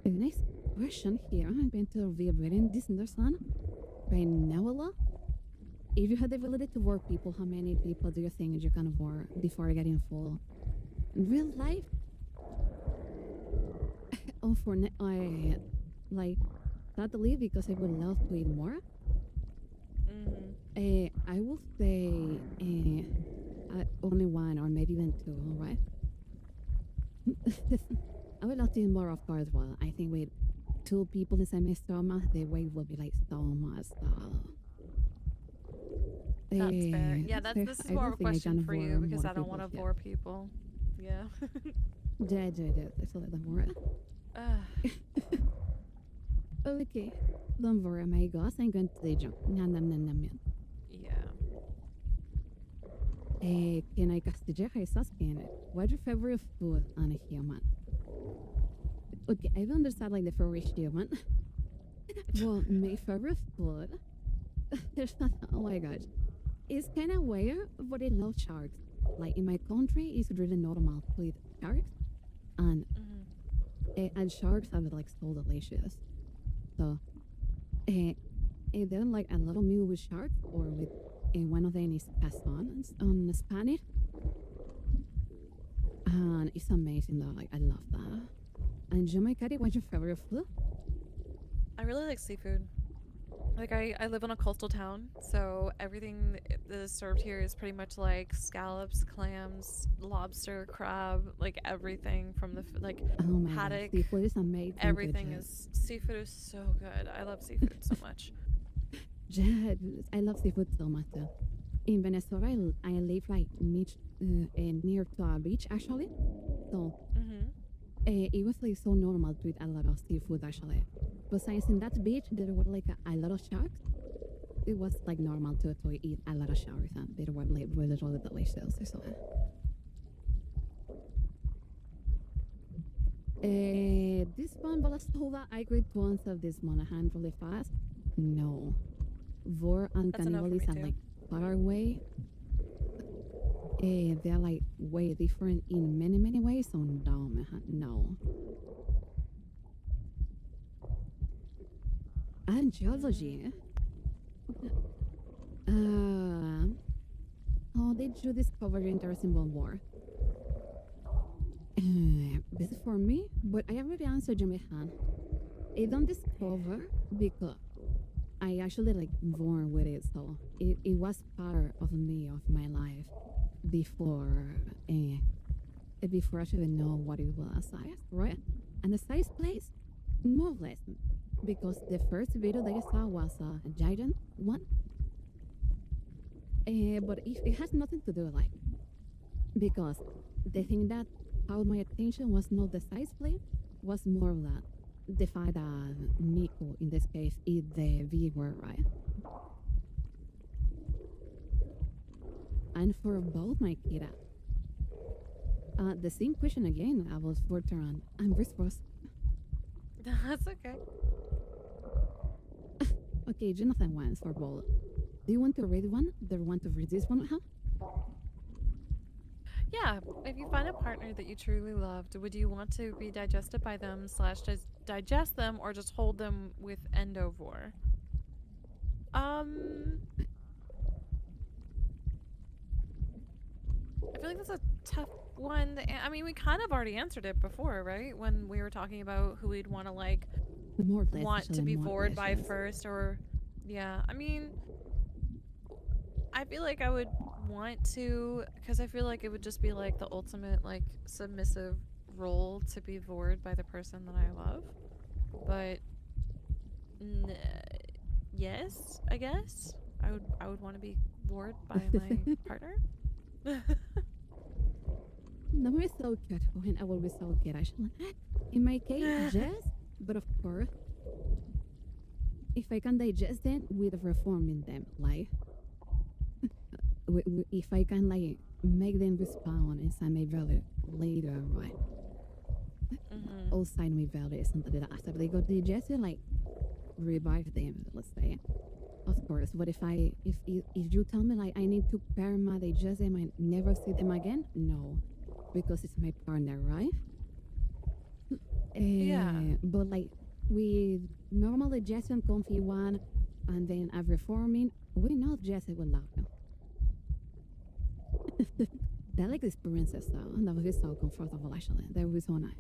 The next question here, I'm going to be reading this next one by Nawala. If you had the ability to work people, how many people do you think you can work before getting full? In real life? Oh, for I like sadly because I would love to eat more. I will say only one or maybe even two. Right? I would love to eat more, of course. Well, I think with two people inside my stomach, the weight will be like so much. That's fair. Yeah, this is more of a question for you because I don't want to bore people. Yeah. Yeah, that's a little more. Okay, don't worry, my gosh, I'm going to the jump. Yeah. Can I castigate Jesus? What's your favorite food on a human? Okay, I don't understand like the favorite human. Well, my favorite food Oh my gosh. It's kind of weird, but I love sharks. Like in my country, it's really normal to eat sharks, and and sharks are like so delicious. So, then like a little meal with sharks, or with one of them is cazón on Spanish, and it's amazing though. Like I love that. And Jamaica, what's your favorite food? I really like seafood. Like I live in a coastal town, so everything that is served here is pretty much like scallops, clams, lobster, crab, like everything from the like Oh my god, haddock. seafood is amazing. Everything is seafood is so good. I love seafood so much. Yes, I love seafood so much too. In Venezuela, I live like near to a beach actually, so it was like so normal to eat a lot of seafood actually. But since in that beach there were like a lot of sharks, it was like normal to eat a lot of sharks, and they were like really really delicious. So. This one, Balastova, I agree to answer this Monahan really fast. No. Vore and That's enough for me cannibalism too. like far away. They are like way different in many many ways. So no, man, no. And geology. How did you discover your interest in war? This is for me, but I already answered Jamaican. I don't discover because I actually like born with it, so it was part of me, of my life before before I should know what it was, right? And the size plays more or less because the first video that I saw was a giant one. But it has nothing to do like because the thing that caught my attention was not the size plate, was more that the fact that Nico in this case is the viewer, right? And for both my kidda, the same question again. I was for turn and response. That's okay. Okay, Jonathan wants for both. Do you want to read one? Do you want to read this one? Huh? Yeah, if you find a partner that you truly loved, would you want to be digested by them / just digest them or just hold them with endovore? I feel like that's a tough one. I mean, we kind of already answered it before, right? When we were talking about who we'd want to like More or less, want to actually, be more or vored less, by yes. first, or yeah. I mean, I feel like I would want to, because I feel like it would just be like the ultimate like submissive role to be vored by the person that I love. But yes, I guess I would want to be vored by my partner. That was so cute. When I will be so cute, actually. In my case, yes, but of course, if I can digest them with reforming them, like if I can like make them respond inside my belly later, right? Outside my belly, something like that. After they got digested, like revive them, let's say. Of course, but if you tell me like I need to perma digest them and never see them again, no, because it's my partner, right? Yeah. But like with normal digestion, comfy one, and then a reforming, we not just it will love them. That like experiences though, and that was so comfortable actually. That was so nice.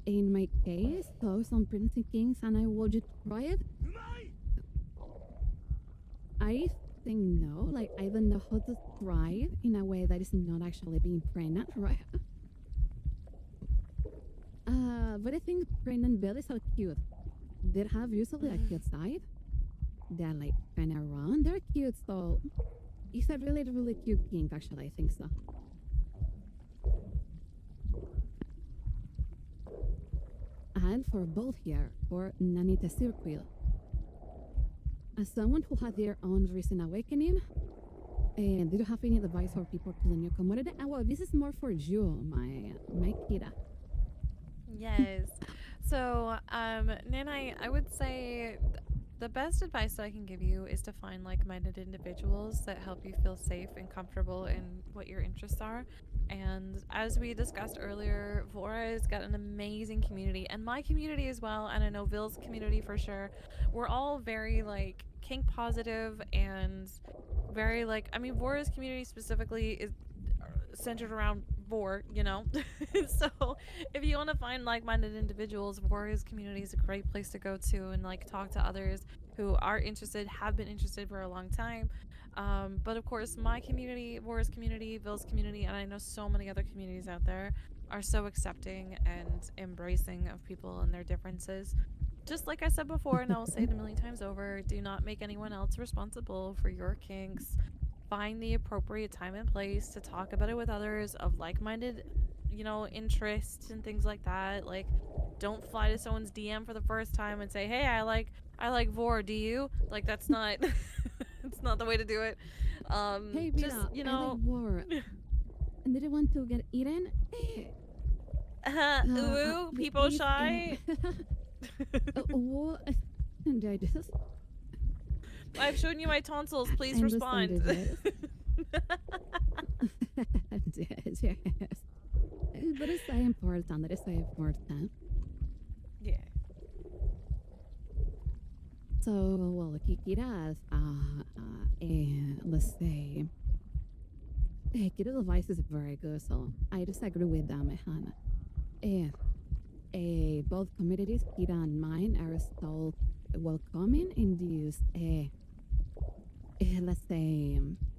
In my case, those on Prince Kings, and I would just try it. I think no, like I don't know how to try it in a way that is not actually being pregnant, right? But I think pregnant bellies are cute. They have usually a cute side. They're like kind of round. They're cute, so it's a really, really cute kink. Actually, I think so. And for both here, for Nanita Circle, as someone who had their own recent awakening, and did you have any advice for people to the new community? Well, this is more for you, my kidda. Yes. So, Nanai, I would say the best advice that I can give you is to find like-minded individuals that help you feel safe and comfortable in what your interests are. And as we discussed earlier, Vora has got an amazing community, and my community as well, and I know Ville's community for sure. We're all very like kink positive and very like, I mean, Vora's community specifically is centered around Vore, you know? So if you want to find like-minded individuals, Vore's community is a great place to go to and like talk to others who are interested, have been interested for a long time. But of course, my community, Vore's community, Ville's community, and I know so many other communities out there are so accepting and embracing of people and their differences. Just like I said before, and I will say it a million times over, do not make anyone else responsible for your kinks. Find the appropriate time and place to talk about it with others of like-minded, interests and things like that. Like, don't fly to someone's DM for the first time and say, "Hey, I like Vore. Do you?" Like, that's not, it's not the way to do it. Hey, Just Vira, I like war. And did you want to get eaten? ooh, people please, shy. What? And I just I've shown you my tonsils. Please I respond. understand yes, yes. That is so important. That is so important. Yeah. So, well, Kikira's, let's say, Kira's advice is very good. So I disagree with them, Hannah. Both communities, Kira and mine, are so welcoming in this. Let's say,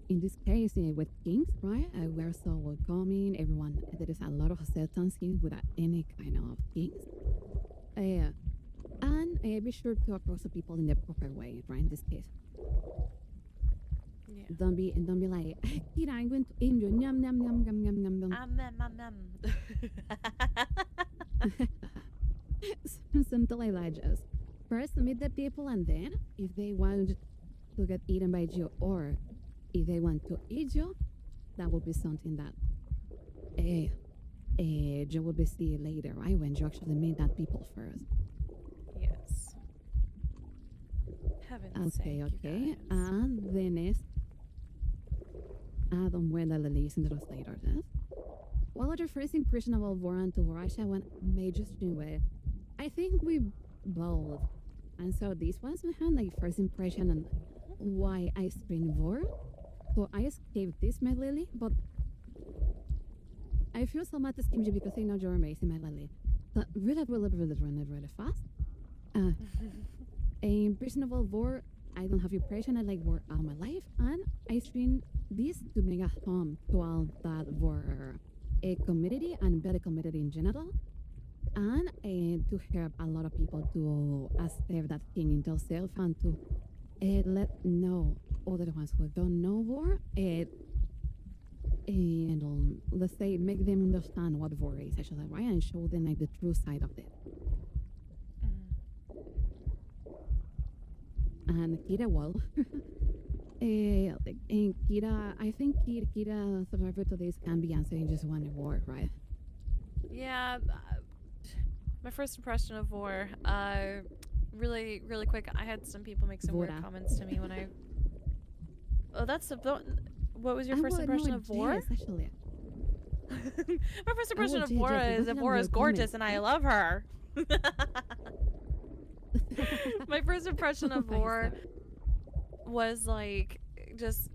in this case, with kings, right? We're so welcoming. Everyone, there is a lot of acceptance here without any kind of kings. And be sure to approach the people in the proper way, right? In this case, Yeah. don't be like, Kira, I'm going to aim you. Yum yum yum yum yum yum yum. Something like that. Just first meet the people, and then if they want to get eaten by you, or if they want to eat you, that will be something that you will be see later, right? When you actually meet that people first. Yes. Heaven's sake, you Okay. guys. And the next, don't wear the listen to us later. Yes. What was your first impression about Voran to Vorasha when major stream with? I think we both answered this ones behind like first impression and why I stream Vor. So I escaped this, my Lily, but I feel so much to skip you because I know you're amazing, my Lily. So really fast. Impression about Vor, I don't have impression. I like Vor all my life, and I stream this to make a home to all that Vor a community and better community in general, and to help a lot of people to accept that thing in themselves and to let know other ones who don't know Vor, and let's say make them understand what Vor is actually, right, and show them like the true side of it. And Kira, well, and Kira, I think Kira survivor to this can be answered in just one word, right? Yeah, my first impression of Vore, really, really quick. I had some people make some weird Vora. comments to me when I. Oh, that's the. What was your first well, impression no, of Vore? yes, actually. My first impression of Jay, Vora Jay, is that what Vora are is your gorgeous comments, and I huh? love her. My first impression of Nice, Vore sorry. was like just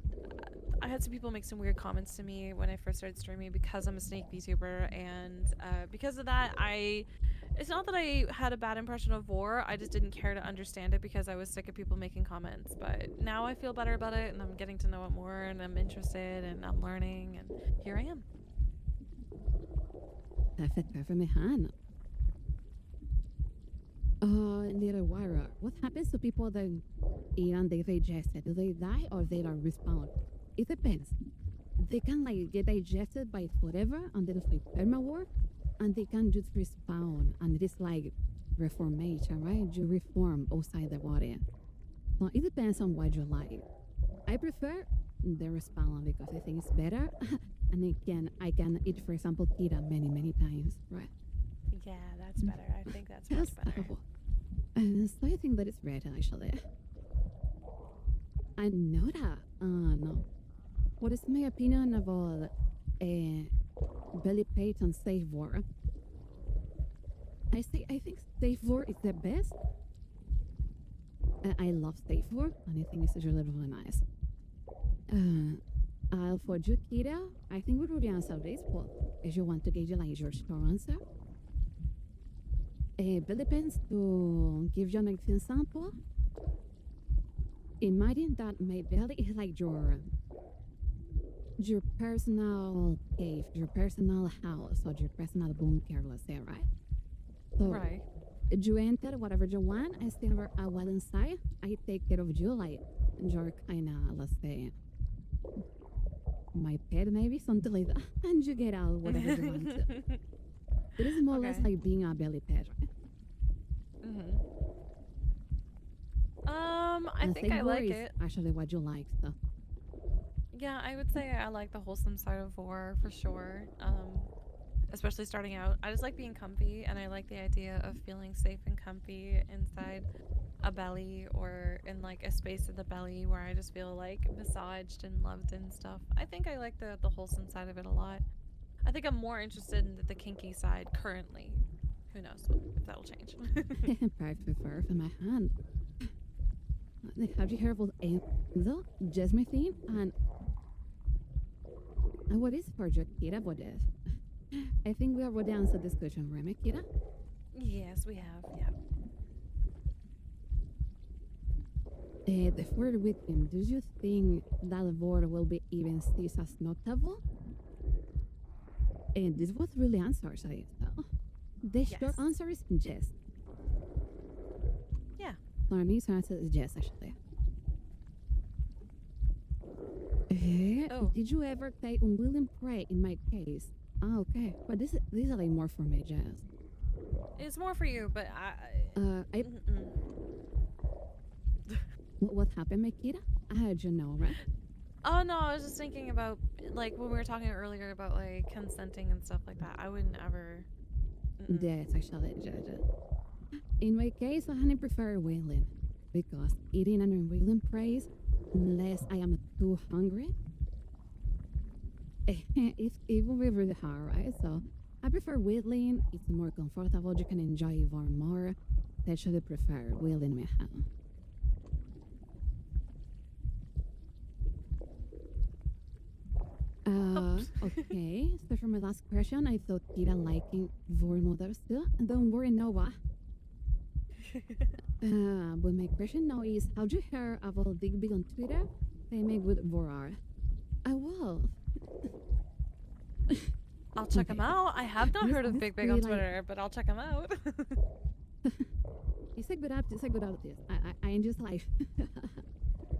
I had some people make some weird comments to me when I first started streaming because I'm a snake VTuber, and because of that, it's not that I had a bad impression of Vore, I just didn't care to understand it because I was sick of people making comments. But now I feel better about it, and I'm getting to know it more, and I'm interested, and I'm learning, and here I am. Perfect, man. Little Wire, what happens to people that eat and they digest it? Do they die or they don't respawn? It depends. They can like get digested by whatever and then it's like permawar, and they can just respawn, and it is like reformation, right? You reform outside the water. So it depends on what you like. I prefer the respawn because I think it's better, and I can eat, for example, Kira many times, right? Yeah, that's better. I think that's Yes. much better. So I think that it's red actually. I know that. No. What is my opinion about belly paint on Safe Vore? I think Safe Vore is the best. I love Safe Vore, and I think it's really really nice. For Jukita, I think we already answered this, but if you want to get your store answer, it depends to give you an example. Imagine that my belly is like your personal cave, your personal house, or your personal bunker, let's say, right? So Right. you enter whatever you want. I stay a while inside. I take care of you, like you're kind of, let's say, my pet, maybe something like that, and you get out whatever you want to. It is more or less Okay. like being a belly pet, right? I And think I Vore like is it. actually what you like, so. Yeah, I would say I like the wholesome side of Vore for sure. Especially starting out. I just like being comfy, and I like the idea of feeling safe and comfy inside a belly or in like a space of the belly where I just feel like massaged and loved and stuff. I think I like the wholesome side of it a lot. I think I'm more interested in the kinky side currently. Who knows if that'll change. Perfect for my hand. Have you heard about Enzo, Jasmine thing, and what is for Kira? What is? I think we already answered this question, right, Kira? Yes, we have. Yeah. The further with him, do you think that word will be even seen as notable? And this was really answers, I thought. The short Yes. answer is yes. Yeah. For me, the answer is yes, actually. Oh. Did you ever take unwilling prey in my case? Ah, okay. But this is like more for me, Jess. It's more for you, but What happened, Makita? I heard you know, right? Oh no, I was just thinking about like when we were talking earlier about like consenting and stuff like that. I wouldn't ever. Yes, actually, in my case, I prefer willing because eating an unwilling prey, unless I am too hungry, it will be really hard, right? So I prefer willing. It's more comfortable. You can enjoy it more. I actually prefer willing my hand. Okay, so for my last question, I thought Kira liking Vore mothers too. And don't worry, Nova. But my question now is, how do you hear about Digby on Twitter? They make with Vore. I will. I'll check them out. I have not heard of This Big Big really, on Twitter, but I'll check them out. It's a good app. It's a good app. I just like.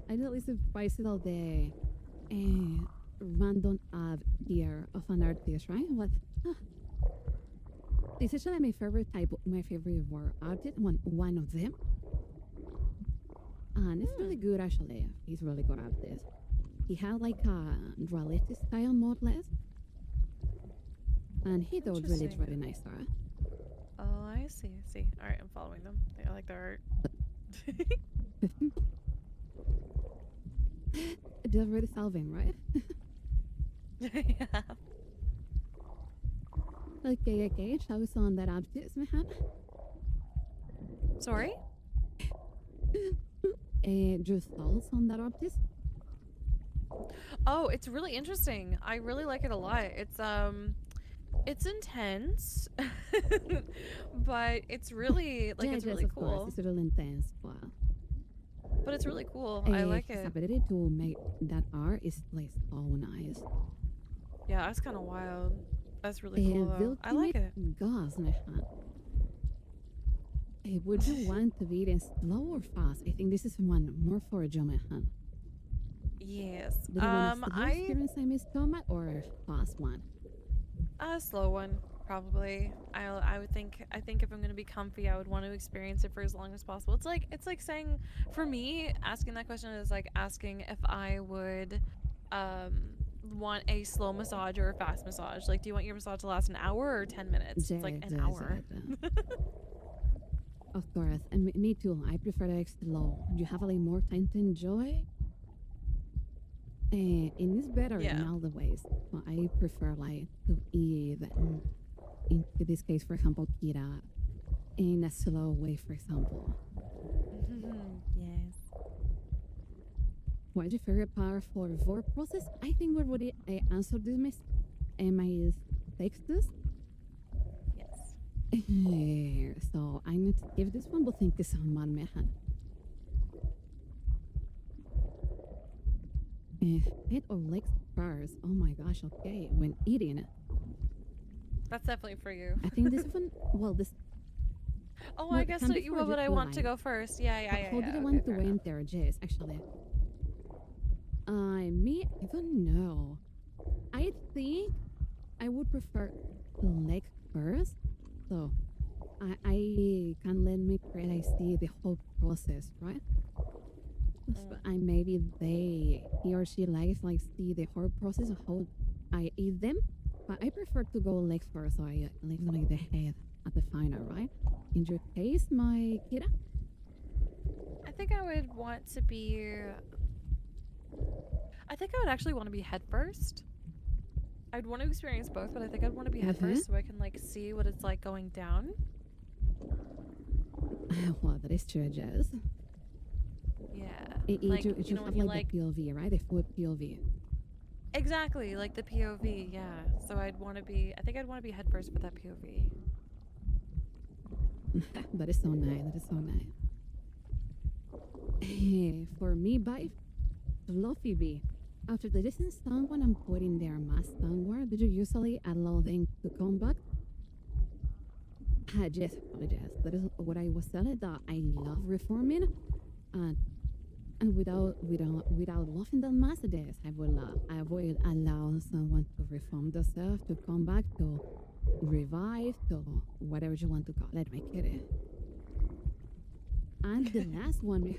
I don't listen spicy all the random app here of an artist, right? What? It's actually my favorite type. My favorite word artist. One of them. And it's really good actually. He's really good at this. He had like a realistic style more or less. And he does really, Interesting. really nice art. Oh, I see. I see. All right, I'm following them. I like their art. Just really solving, right? Yeah. Okay. Shall we on that artist, man? Sorry. Just thoughts on that artist? Oh, it's really interesting. I really like it a lot. It's intense, but it's really like it's really of course. cool. It's really intense. Wow. But it's really cool. I like His it. ability to make that art is like so nice. Yeah, that's kind of wild. That's really cool. Though. I like it. Gosh, would you want to be it slow or fast? I think this is one more for Jomahan. Yes. Do you want a slow experience I miss Toma or a fast one? A slow one, probably. I would think. I think if I'm gonna be comfy, I would want to experience it for as long as possible. It's like saying, for me, asking that question is like asking if I would want a slow massage or a fast massage? Like, do you want your massage to last an hour or 10 minutes? It's like an hour. Of course, and me too. I prefer like slow. You have like more time to enjoy. And it's better in all the ways. But I prefer like to eat, in this case, for example, Kira, in a slow way, for example. Yes. What is your favorite part for Vore process? I think we already answered this my texts. Yes. So I need to give this one, but thank you so much, man. Head or legs first? Oh my gosh, okay. When eating, That's definitely for you. I think this one, well, this. Oh, well, I guess can be you for would I you, want to like, go first. Yeah. How did I Okay, want to fair enough. enter, Jess, actually? Me, I don't know. I think I would prefer leg first. So I can let me try I see the whole process, right? So I maybe he or she likes like see the whole process of how I eat them. But I prefer to go legs first, so I leave like the head at the final, right? In your case, my Kira? I think I would want to be. I think I would actually want to be head first. I'd want to experience both, but I think I'd want to be head first so I can like see what it's like going down. Well, that is true, Jess. Yeah. You you have know, when like the POV, right? The full POV. Exactly, like the POV, yeah. So I think I'd want to be head first for that POV. That is so nice. That is so nice. For me, by Fluffy Bee. After the distance someone and putting their mask downward, do you usually allow them to come back? Yes, apologize. That is what I was telling, that I love reforming, and without loving the mask, yes, I will allow someone to reform themselves, to come back, to revive, to whatever you want to call it, my kitty. And the last one we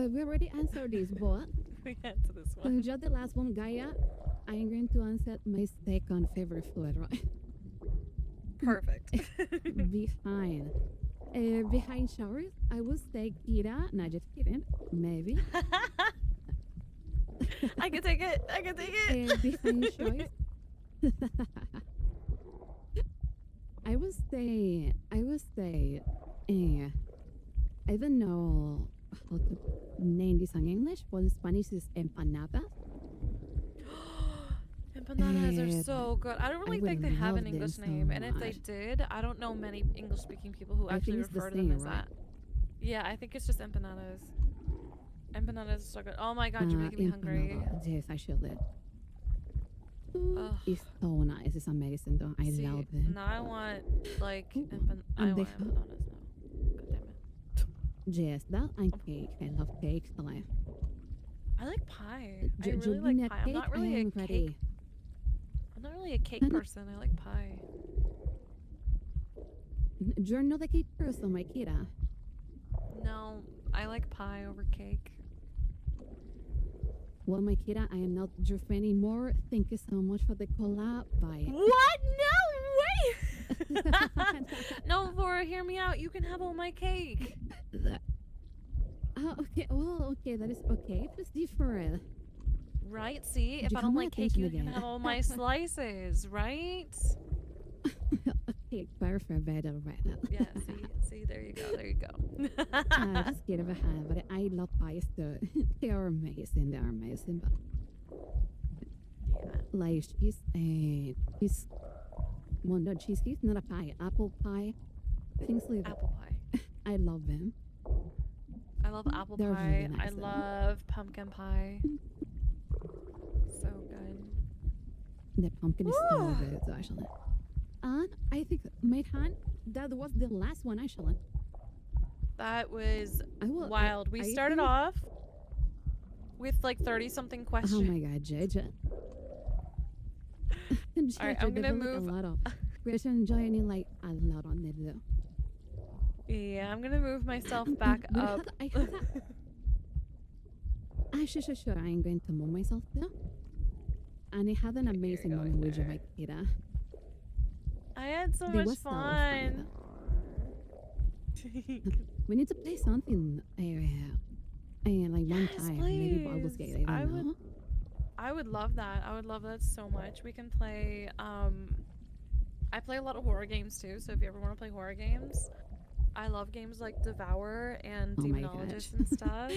we already answered this, but We answer this so one. just the last one, Gaia, I'm going to answer my second favorite food, right? Perfect. Behind showers, I would say Kira. Not just kidding, maybe. I can take it. Behind showers, I would say, I don't know how to name this in English, but in Spanish is empanada. Empanadas are so good. I don't really think they have love an English them name, so and if they much. did, I don't know many English-speaking people who I actually think it's the refer to them same, as right? that. Yeah, I think it's just empanadas. Empanadas are so good. Oh my god, you're making me hungry. Empanada. Yes, I should it. Ugh. It's so nice. It's amazing, though. I See, love it. now I want like Ooh, I and want they empanadas now. God damn it. Yes, that and cake. I love cake. I like pie. I You really give me like a pie. I'm cake, not I really am a ready. cake. I'm not really a cake person. I like pie. You're not a cake person, my Kira. No, I like pie over cake. Well, my Kira, I am not your fan anymore. Thank you so much for the collab. Bye. What? No way! No, Vora, hear me out. You can have all my cake. Okay. Well, okay. That is okay. It's different. Right? See? If You I have don't my like cake, attention you can again. have all my slices, right? Okay, perfect. Better right now. Yeah, see, there you go. Just kidding behind, but I love pies too. They are amazing. But Yeah. like cheese, well, no cheesecake, not a pie. Apple pie, things like that. Apple pie. I love them. I love apple They're pie. really I nice, though. love pumpkin pie. So good. The pumpkin is so Woo! good, actually. And I think, my hand, that was the last one, actually. That was I will, wild. We I started think- off with like 30-something Oh questions. my god, JJ. Alright, I'm gonna move. A lot of questions joining, like a lot on it though. Yeah, I'm gonna move myself back But up. I had Sure. I'm going to move myself too. And I had an amazing moment with you, my kidda. I had so It much was so fun. We need to play something. Like one Yes, time, maybe Baldur's please. Gate. I don't know. I would love that. I would love that so much. We can play. I play a lot of horror games too. So if you ever want to play horror games, I love games like Devour and Oh my Demonologist gosh. and stuff.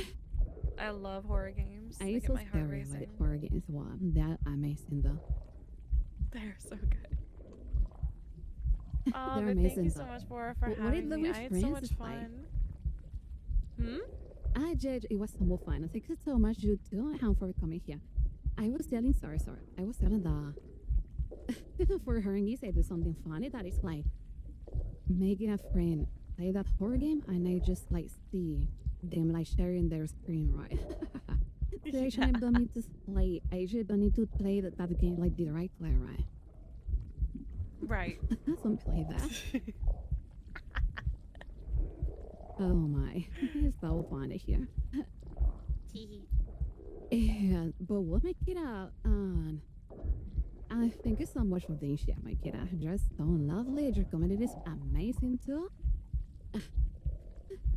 I love horror games. I They used get to my heart scary racing. with horror games. Wow, they're amazing though. They're so good. Oh, They're but amazing. thank you so though. much for What did having the me. wish I had so much friends like? fun. Hmm? I judge it was so fun. Thank you so much, you too, and for coming here. I was telling sorry. I was telling the for her and he said something funny that is like making a friend play that horror game and I just like see them like sharing their screen, right? They actually don't need to play. I actually don't need to play that game like directly, right? Right. Don't play that. Oh my, it's so funny here. Yeah, but we'll make it out. I thank you so much for being here, my kid. You're so lovely. Your community is amazing too.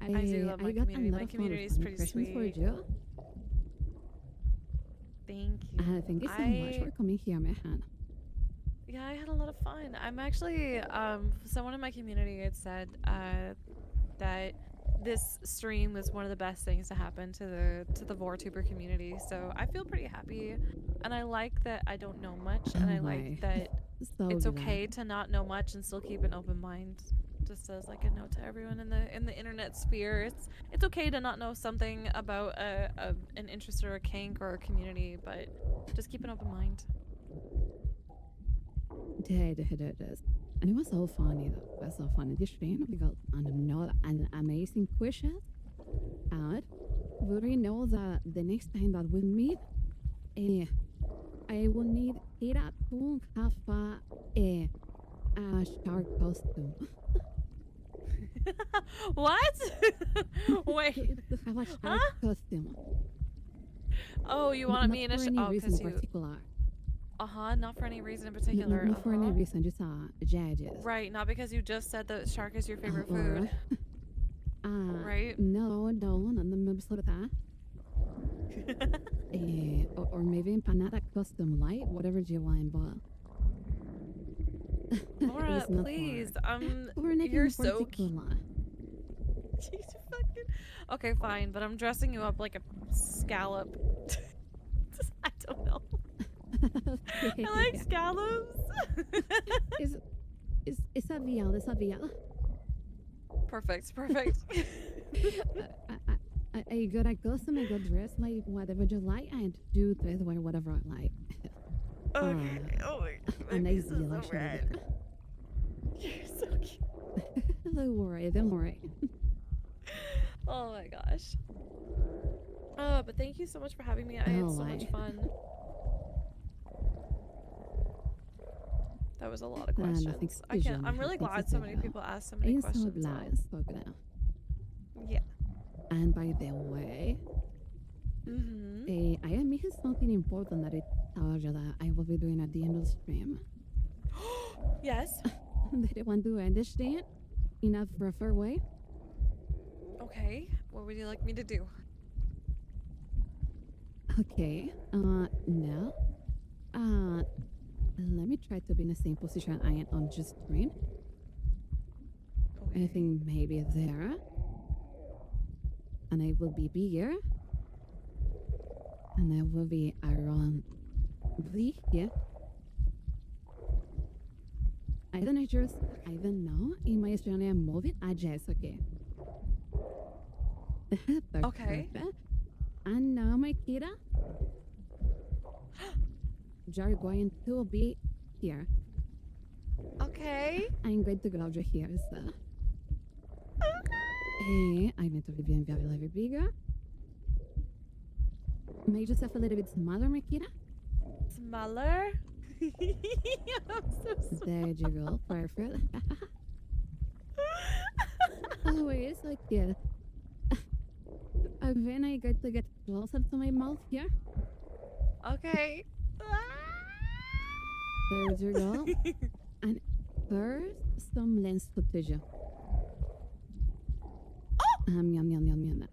I do love my got community. a lot My of community is fun pretty questions for sweet. you. Thank you. Thank you so much for coming here, man. Yeah, I had a lot of fun. I'm actually someone in my community had said that this stream was one of the best things to happen to the VoreTuber community. So I feel pretty happy, and I like that I don't know much, and I like that So it's glad. okay to not know much and still keep an open mind. Just as like a note to everyone in the internet sphere, it's okay to not know something about an interest or a kink or a community, but just keep an open mind. It is. And it was so funny though. It was so funny. This stream, we got an amazing questions. And we already know that the next time that we meet, I will need Kira to have a shark costume. What? Wait. To have a shark costume. Oh, you want me in a Not for any reason because in you particular. not for any reason in particular. Not for any reason, just judges. Right, not because you just said that shark is your favorite food. Right? No, not the members of that. Or maybe empanada custom light, whatever you want, but Laura, it's not please. for anything You're in so particular. Jesus fucking. Okay, fine, but I'm dressing you up like a scallop. I don't know. I like scallops. It's a veal. It's a veal. Perfect. I got a custom. I got dressed like whatever you like, and do dress whatever I like. Okay. Oh my god. A nice veal, so red. You're so cute. Don't worry. Oh my gosh. Oh, but thank you so much for having me. I had so much fun. That was a lot of questions. I'm really glad so many people asked so many questions. So glad. Yeah. And by the way, I am missing something important that I told you that I will be doing at the end of the stream. Yes. That I want to understand in a proper way. Okay. What would you like me to do? Okay. Now, let me try to be in the same position I am on just screen. Okay. I think maybe there. And I will be bigger. And I will be around here. I don't know. In my Australian movie, I just okay. Okay. And now, my kidda, you're going to be here. Okay. I'm going to glove you here, so. I'm going to be very bigger. Make yourself a little bit smaller, my kidda. Smaller? I'm so sorry. There you go. Perfect. Oh, it's so cute. When I get to get closer to my mouth here, Okay. there's your girl. And first, some lens footage. Yum, yum, yum, yum.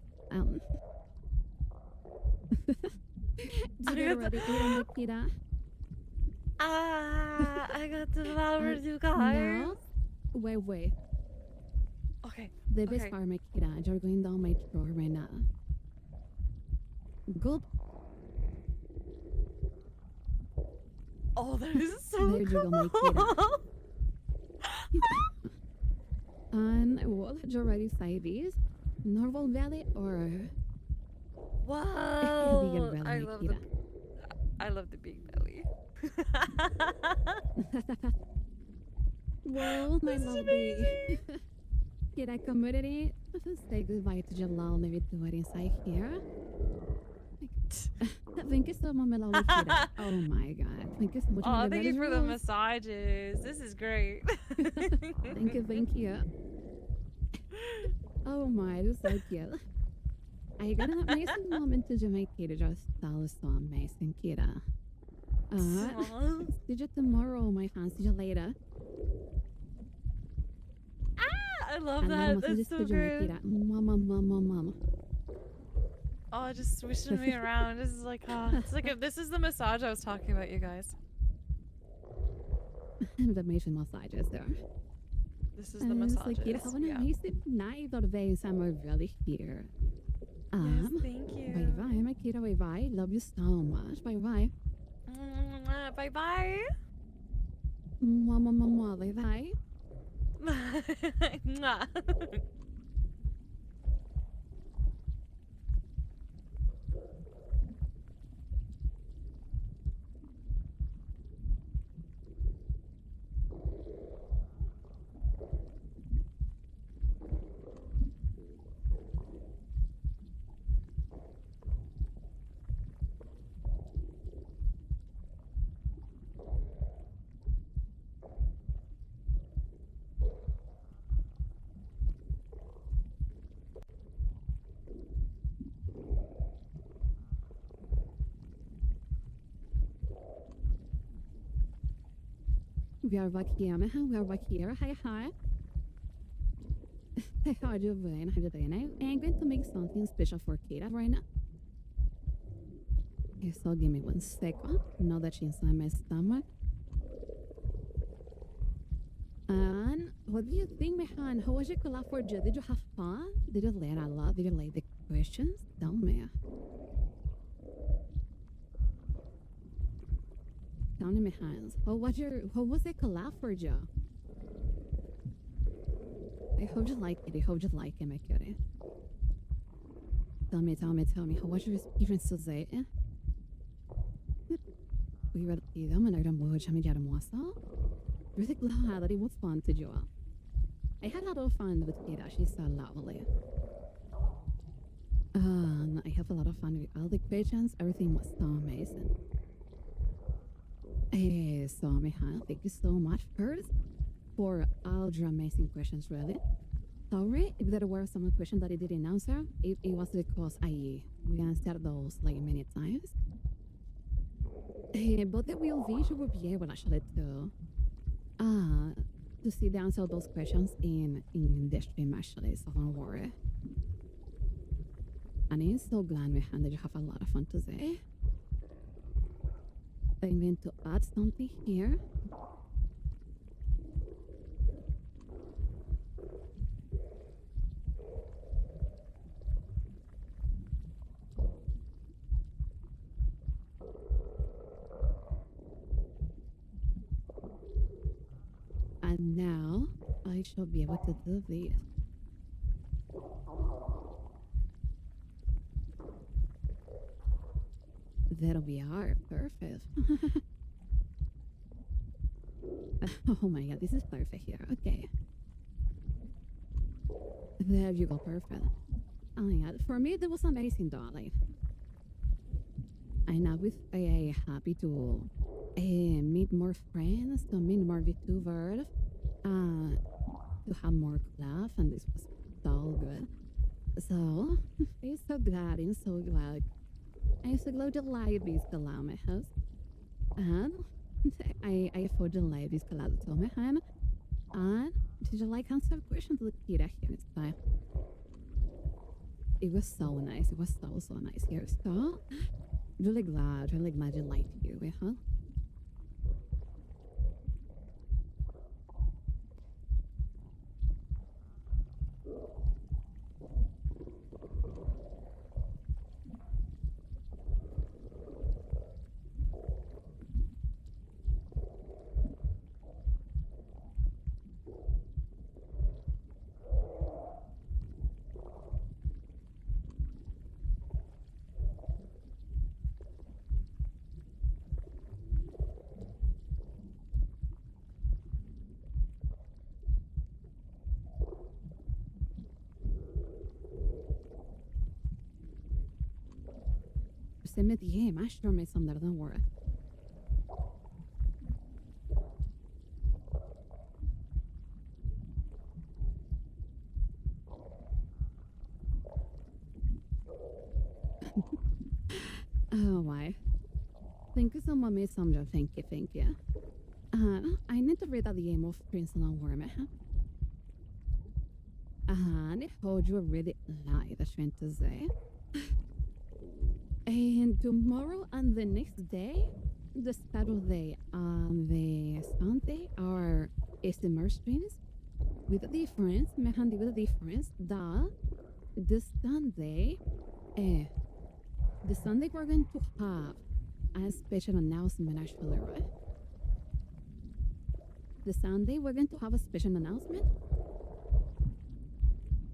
Did you already eat on the pita? I got devoured, you guys. No. Wait. Okay. The best Okay. part, my kida. You're going down my throat right now. Gulp. Oh, that is so There you go, my cool. And what did you already say this? Normal belly or Wow. bigger belly, I my love kida? I love the big belly. Well, my This is lovely amazing. kida community, let's say goodbye to Jalal maybe to what inside here. Thank you so much, my lovely kida. Oh my god. Thank you so much. Oh, my thank you for the Rose. massages. This is great. Thank you. Oh my, this is so cute. I got an amazing moment to Jamaica to just tell us so amazing, Kira. Aw. See you tomorrow, my fans. See you later. I love And that. vamos a That's so good. Kira. Mama. Oh, just swishing me around. This is like, it's like if this is the massage I was talking about, you guys. The amazing massages there. This is the It's massages. like, Kira, have an Yeah. amazing night or day. Summer really here. Yes, thank you. Bye bye, my Kira. Bye bye. Love you so much. Bye bye. Bye bye. Mama. Bye bye. We are back here, man. We are back here. Hi. How are you doing? How are you doing? I'm going to make something special for Kira right now. Okay, so give me 1 second. Now that she's inside my stomach. And what do you think, Mehan? How was your collab for you? Did you have fun? Did you learn a lot? Did you like the questions? Tell me. Tell me, Mehan. How was the collab for you? I hope you like it. My cutie. Tell me. How was your experience today? ويبقى من أقرب وجه من جرم واسع. Really glad that it was fun to do. I had a lot of fun with Kira. She's so lovely. I have a lot of fun with all the questions. Everything was so amazing. So, Mehan, thank you so much first for all your amazing questions, really. Sorry if there were some questions that I didn't answer. It was because we answered those like many times. But the will be, you will be able actually to see the answer of those questions in the stream actually, so don't worry. And I'm so glad, Mehan, that you have a lot of fun today. I'm going to add something here. And now I shall be able to do this. That'll be art. Perfect. Oh my god, this is perfect here. Okay. There you go, perfect. Oh my god, for me, that was amazing, darling. And now with happy to meet more friends, to meet more VTubers, to have more collabs, and this was so good. So, I'm so glad, I'm so glad. I'm so glad to live is the llama house. And I thought the live is the llama to my hand. And did you like answer questions to the kid here this time? It was so nice. It was so nice here. So, really glad you liked you, huh? Send me the game. I sure made some there, don't worry. Oh my. Thank you so much, Miss Sandra. Thank you. I need to read out the game of Prince and Worm. And it holds you really light, I trying to say. And tomorrow and the next day, the Saturday and the Sunday are SMR streams with the difference, the Sunday, the Sunday we're going to have a special announcement actually, right? The Sunday we're going to have a special announcement.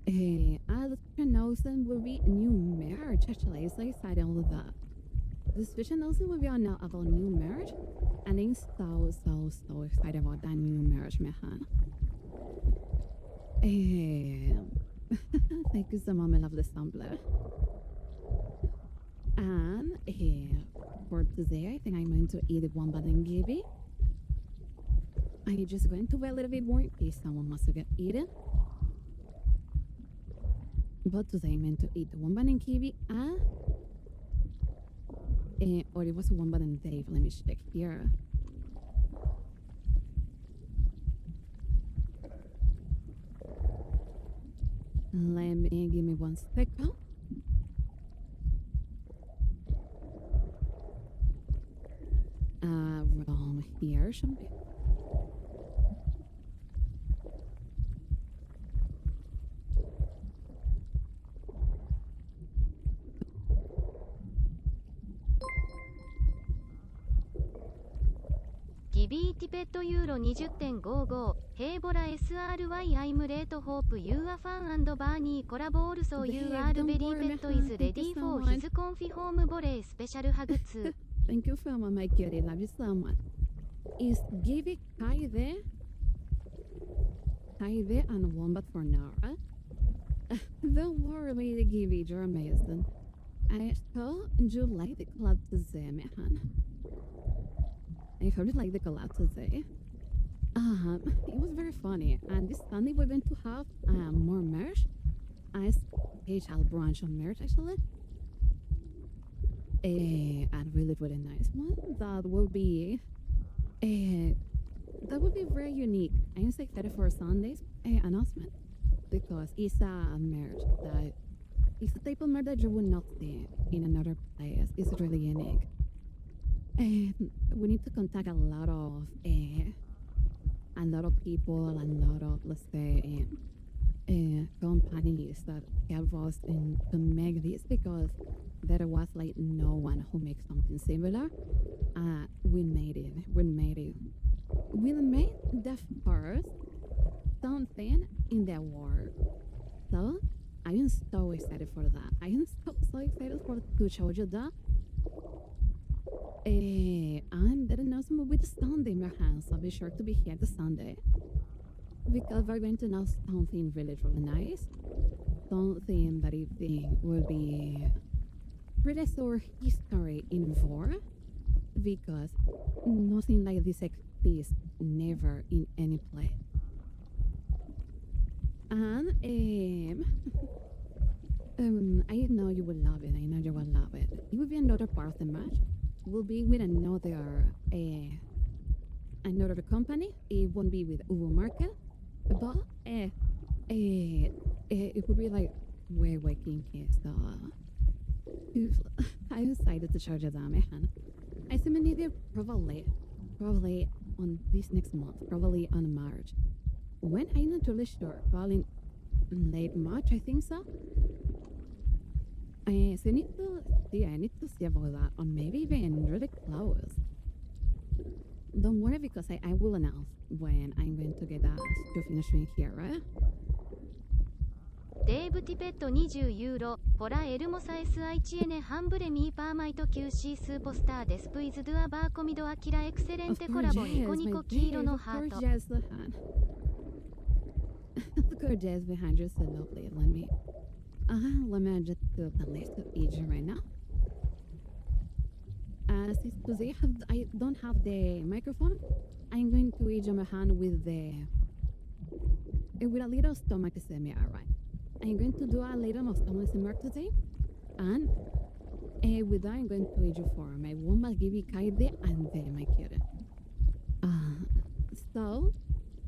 The special announcement will be new merch actually. So excited all of that. The special announcement will be on now about new merch. And I'm so excited about that new merch, man. Thank you so much, my lovely sampler. And for today, I think I'm going to eat one button gibby. I'm just going to wait a little bit more in case someone wants to get eaten. But today I'm going to eat one button kiwi or it was one button Dave. Let me check here. Give me 1 second. Wrong here, should be.ギビーティペットユーロ 20.55 ヘイボラ SRY I'm late hope you are fan and Barney コラボ also you are very pet is ready for his confi home volley special hug 2 Thank you so much, my cutie. Love you so much. Is Gibby Kaide and Wombat for Nara? Don't worry, Lady Gibby, you're amazing. I so you like the club to say, man. I heard you like the collab today. It was very funny. And this Sunday we're going to have more merch. A special branch of merch actually. A really nice one. That will be very unique. I'm so excited for Sunday's announcement because it's a merch that it's a type of merch that you would not see in another place. It's really unique. We need to contact a lot of people, a lot of, let's say, companies that help us to make this because there was like no one who makes something similar. We made it. We made the first something in the world. So I am so excited for that. I am so excited to show you that. And that announcement will be the Sunday, my hands. So be sure to be here the Sunday. Because we're going to know something really nice. Something that I think will be precursor history in Vore. Because nothing like this exists never in any place. And I know you will love it. I know you will love it. It will be another part of the match. Will be with another company. It won't be with Uber Market, but it would be like way kinky. So I decided to charge it down, man. I see many there probably on this next month, probably on March. When I'm not really sure, probably late March, I think so. So I need to see about that, or maybe even really close. Don't worry because I will announce when I'm going to get that to finish doing here, right? デーブティペット20ユーロ、ホラエルモサ SI チエネハンブレミーパーマイト QC スーポスターデスプイズドゥアバーコミドアキラエクセレンテコラボニコニコ黄色のハート。The gorgeous behind you is so lovely. Let me just do the list of each right now. Since today I don't have the microphone, I'm going to eat my hand with a little stomach SMR, right? I'm going to do a little stomach SMR today, and with that I'm going to eat you for my woman give you kaide and then my cute. So,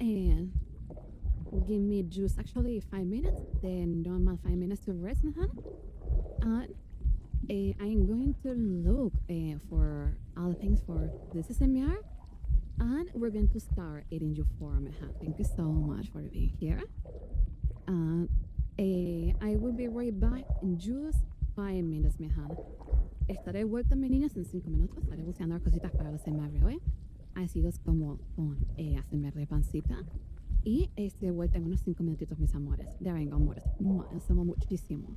give me just actually 5 minutes, then normal 5 minutes to rest my hand, and I'm going to look for all the things for this SMR, and we're going to start eating you for my hand. Thank you so much for being here. I will be right back in just 5 minutes, mi hand. Estaré vuelta, mis niñas, en 5 minutos. Estaré buscando cositas para los SMR hoy. Así es como con ASMR pancita. Y estoy de vuelta en unos 5 minutitos, mis amores. Ya vengo, amores. Los amo muchísimo.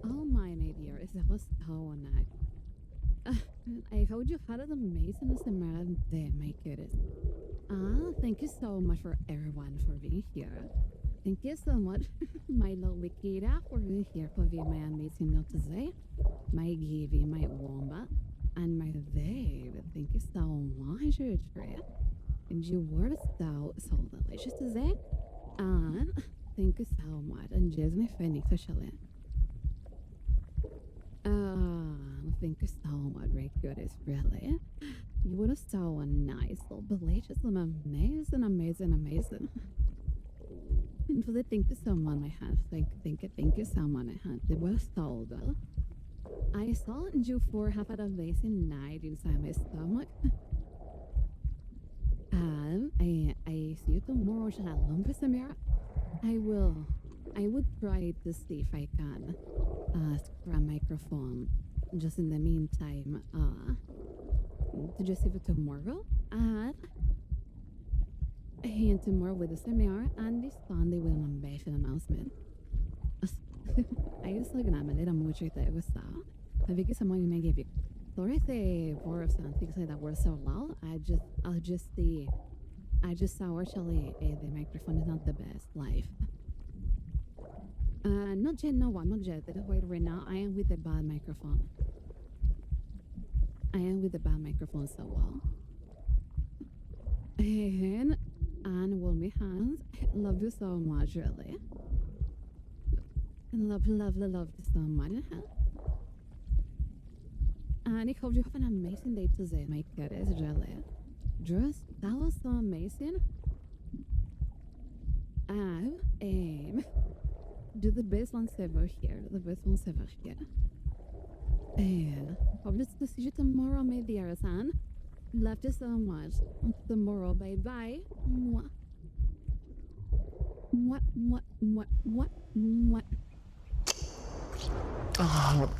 Oh my dears, that was so nice. I hope you had an amazing summer day, my goodness. Thank you so much for everyone for being here. Thank you so much, my lovely Kira, for being here for being my amazing note today. My Givy, my Womba, and my Dave. Thank you so much, Trey. And you were so delicious today. And thank you so much. And just my Phoenix, actually. Thank you so much, Rick. Goodness, really. You were so nice, so delicious, and amazing. And for the thank you so much, my hand. Thank you so much, my hand. It was so good. I saw you for have an amazing night inside my stomach. I see you tomorrow, Shalom, Samira. I would try to see if I can for a microphone just in the meantime to just see it tomorrow and tomorrow with the seminar and this Sunday with an amazing announcement. I såg namnet mucho y te gustaba. I think someone may give you. Sorry if the Vore things like that were so loud. I just saw actually the microphone is not the best live. Not yet, no one, not yet. Wait, right now I am with the bad microphone. So well. And hold me hands. Love you so much, really. Love you so much. And I hope you have an amazing day today, my goodness, really. Just, that was so amazing. Do the best ones ever here. And hope to see you tomorrow, my dear son. Love you so much. Until tomorrow. Bye bye. Mwah. What? Oh.